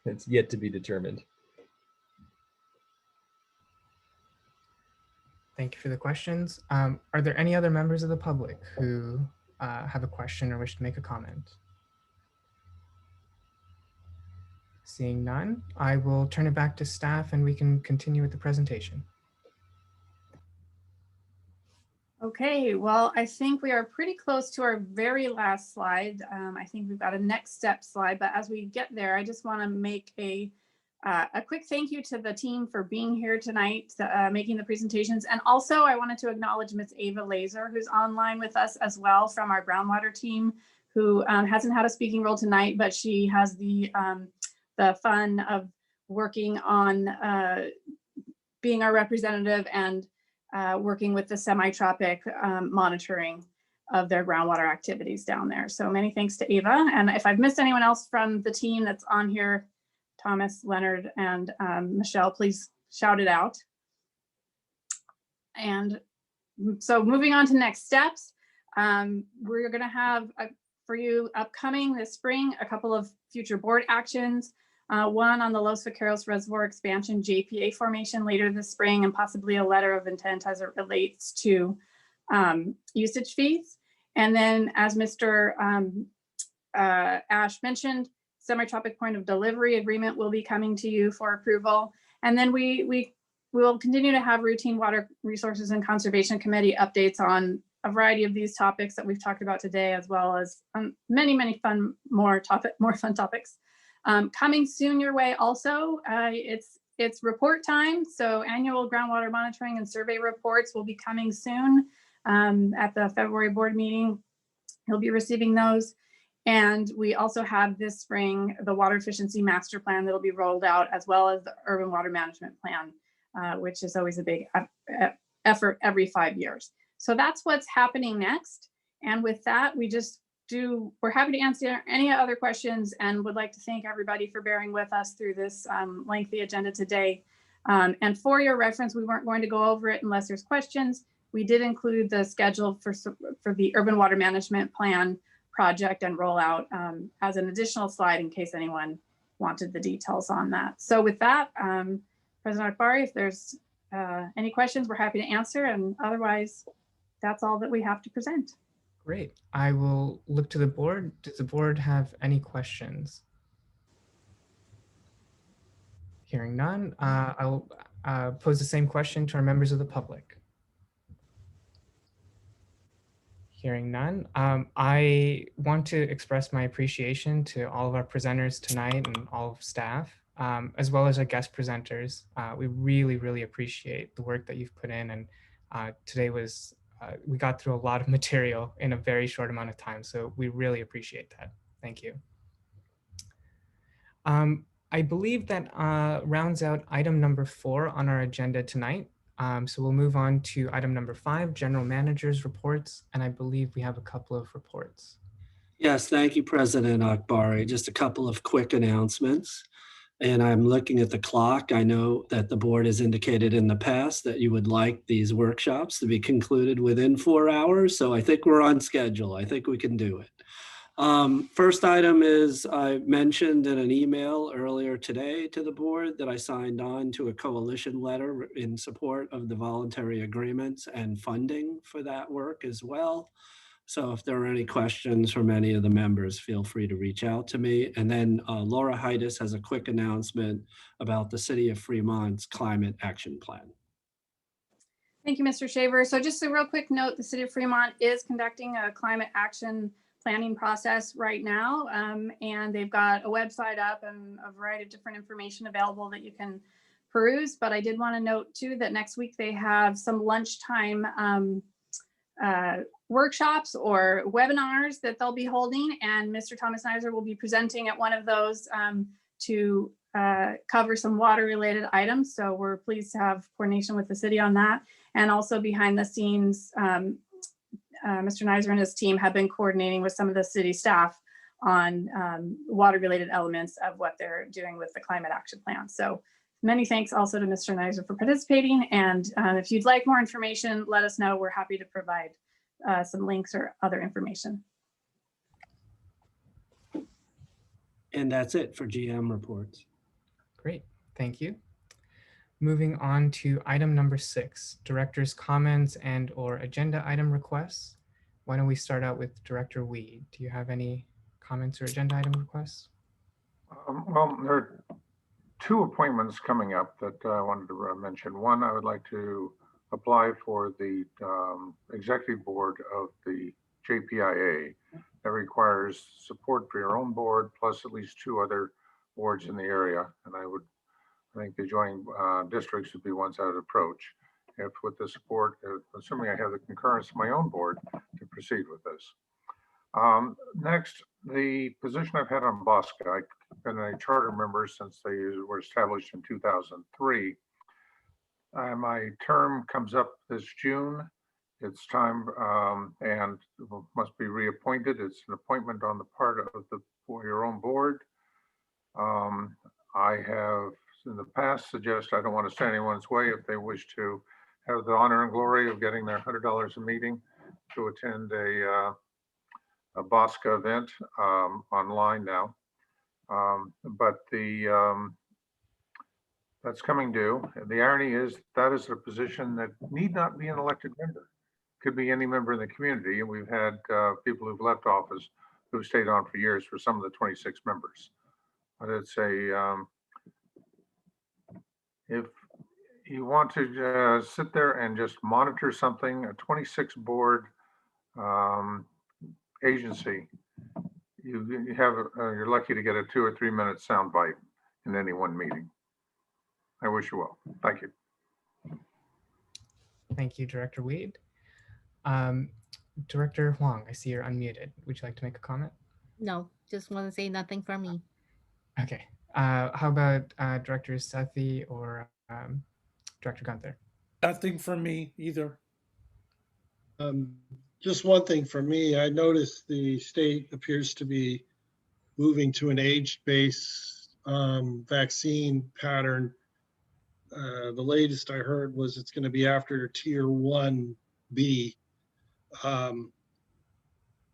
That's yet to be determined. Thank you for the questions. Are there any other members of the public who have a question or wish to make a comment? Seeing none, I will turn it back to staff and we can continue with the presentation. Okay, well, I think we are pretty close to our very last slide. I think we've got a next step slide, but as we get there, I just want to make a quick thank you to the team for being here tonight, making the presentations. And also I wanted to acknowledge Ms. Ava Laser, who's online with us as well from our groundwater team, who hasn't had a speaking role tonight, but she has the fun of working on being our representative and working with the semi-tropic monitoring of their groundwater activities down there. So many thanks to Ava. And if I've missed anyone else from the team that's on here, Thomas, Leonard, and Michelle, please shout it out. And so moving on to next steps, we're going to have for you upcoming this spring a couple of future board actions. One on the Los Vaqueros Reservoir expansion JPA formation later this spring, and possibly a letter of intent as it relates to usage fees. And then, as Mr. Ash mentioned, semi-tropic point of delivery agreement will be coming to you for approval. And then we will continue to have routine water resources and conservation committee updates on a variety of these topics that we've talked about today, as well as many more fun topics. Coming soon your way also, it's report time. So annual groundwater monitoring and survey reports will be coming soon at the February board meeting. You'll be receiving those. And we also have this spring the water efficiency master plan that will be rolled out, as well as the urban water management plan, which is always a big effort every 5 years. So that's what's happening next. And with that, we're happy to answer any other questions and would like to thank everybody for bearing with us through this lengthy agenda today. And for your reference, we weren't going to go over it unless there's questions. We did include the schedule for the urban water management plan project and rollout as an additional slide in case anyone wanted the details on that. So with that, President Akbari, if there's any questions, we're happy to answer, and otherwise, that's all that we have to present. Great. I will look to the board. Does the board have any questions? Hearing none, I'll pose the same question to our members of the public. Hearing none, I want to express my appreciation to all of our presenters tonight and all of staff, as well as our guest presenters. We really appreciate the work that you've put in, and today was we got through a lot of material in a very short amount of time, so we really appreciate that. Thank you. I believe that rounds out item number 4 on our agenda tonight. So we'll move on to item number 5, general managers reports, and I believe we have a couple of reports. Yes, thank you, President Akbari. Just a couple of quick announcements. And I'm looking at the clock. I know that the board has indicated in the past that you would like these workshops to be concluded within 4 hours. So I think we're on schedule. I think we can do it. First item is I mentioned in an email earlier today to the board that I signed on to a coalition letter in support of the voluntary agreements and funding for that work as well. So if there are any questions from any of the members, feel free to reach out to me. And then Laura Heides has a quick announcement about the City of Fremont's Climate Action Plan. Thank you, Mr. Shaver. So just a real quick note, the City of Fremont is conducting a climate action planning process right now. And they've got a website up and a variety of different information available that you can peruse. But I did want to note too that next week they have some lunchtime workshops or webinars that they'll be holding, and Mr. Thomas Nizer will be presenting at one of those to cover some water related items. So we're pleased to have coordination with the city on that. And also behind the scenes, Mr. Nizer and his team have been coordinating with some of the city staff on water related elements of what they're doing with the climate action plan. So many thanks also to Mr. Nizer for participating. And if you'd like more information, let us know. We're happy to provide some links or other information. And that's it for GM reports. Great, thank you. Moving on to item number 6, director's comments and or agenda item requests. Why don't we start out with Director Weed? Do you have any comments or agenda item requests? Well, there are 2 appointments coming up that I wanted to mention. One, I would like to apply for the executive board of the JPIA. That requires support for your own board, plus at least 2 other boards in the area. And I think the adjoining districts would be ones I would approach. If with the support, assuming I have the concurrence of my own board to proceed with this. Next, the position I've had on Bosca. I've been a charter member since they were established in 2003. My term comes up this June. It's time and must be reappointed. It's an appointment on the part of for your own board. I have in the past suggested I don't want to stand anyone's way if they wish to have the honor and glory of getting their $100 a meeting to attend a Bosca event online now. But that's coming due. And the irony is that is a position that need not be an elected member. Could be any member in the community. And we've had people who've left office who've stayed on for years for some of the 26 members. But it's if you want to sit there and just monitor something, a 26 board agency, you're lucky to get a 2 or 3 minute soundbite in any one meeting. I wish you well. Thank you. Thank you, Director Weed. Director Huang, I see you're unmuted. Would you like to make a comment? No, just want to say nothing from me. Okay. How about Director Sethi or Director Gunther? Nothing from me either. Just one thing for me, I noticed the state appears to be moving to an age-based vaccine pattern. The latest I heard was it's going to be after Tier 1B,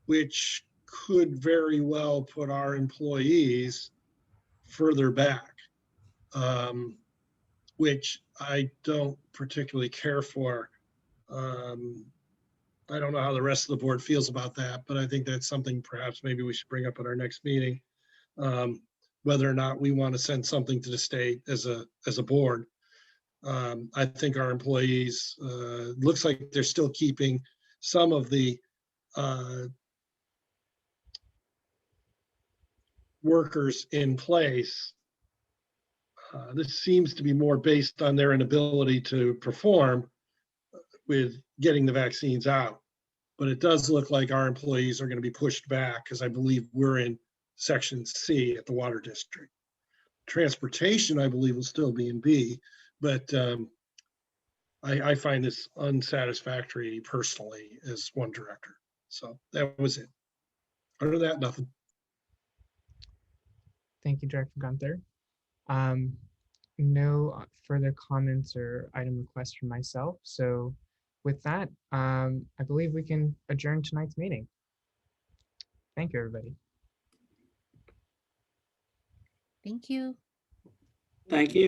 which could very well put our employees further back, which I don't particularly care for. I don't know how the rest of the board feels about that, but I think that's something perhaps maybe we should bring up at our next meeting, whether or not we want to send something to the state as a board. I think our employees, looks like they're still keeping some of the workers in place. This seems to be more based on their inability to perform with getting the vaccines out. But it does look like our employees are going to be pushed back because I believe we're in Section C at the Water District. Transportation, I believe, will still be in B, but I find this unsatisfactory personally as one director. So that was it. Other than that, nothing. Thank you, Director Gunther. No further comments or item requests from myself. So with that, I believe we can adjourn tonight's meeting. Thank you, everybody. Thank you. Thank you.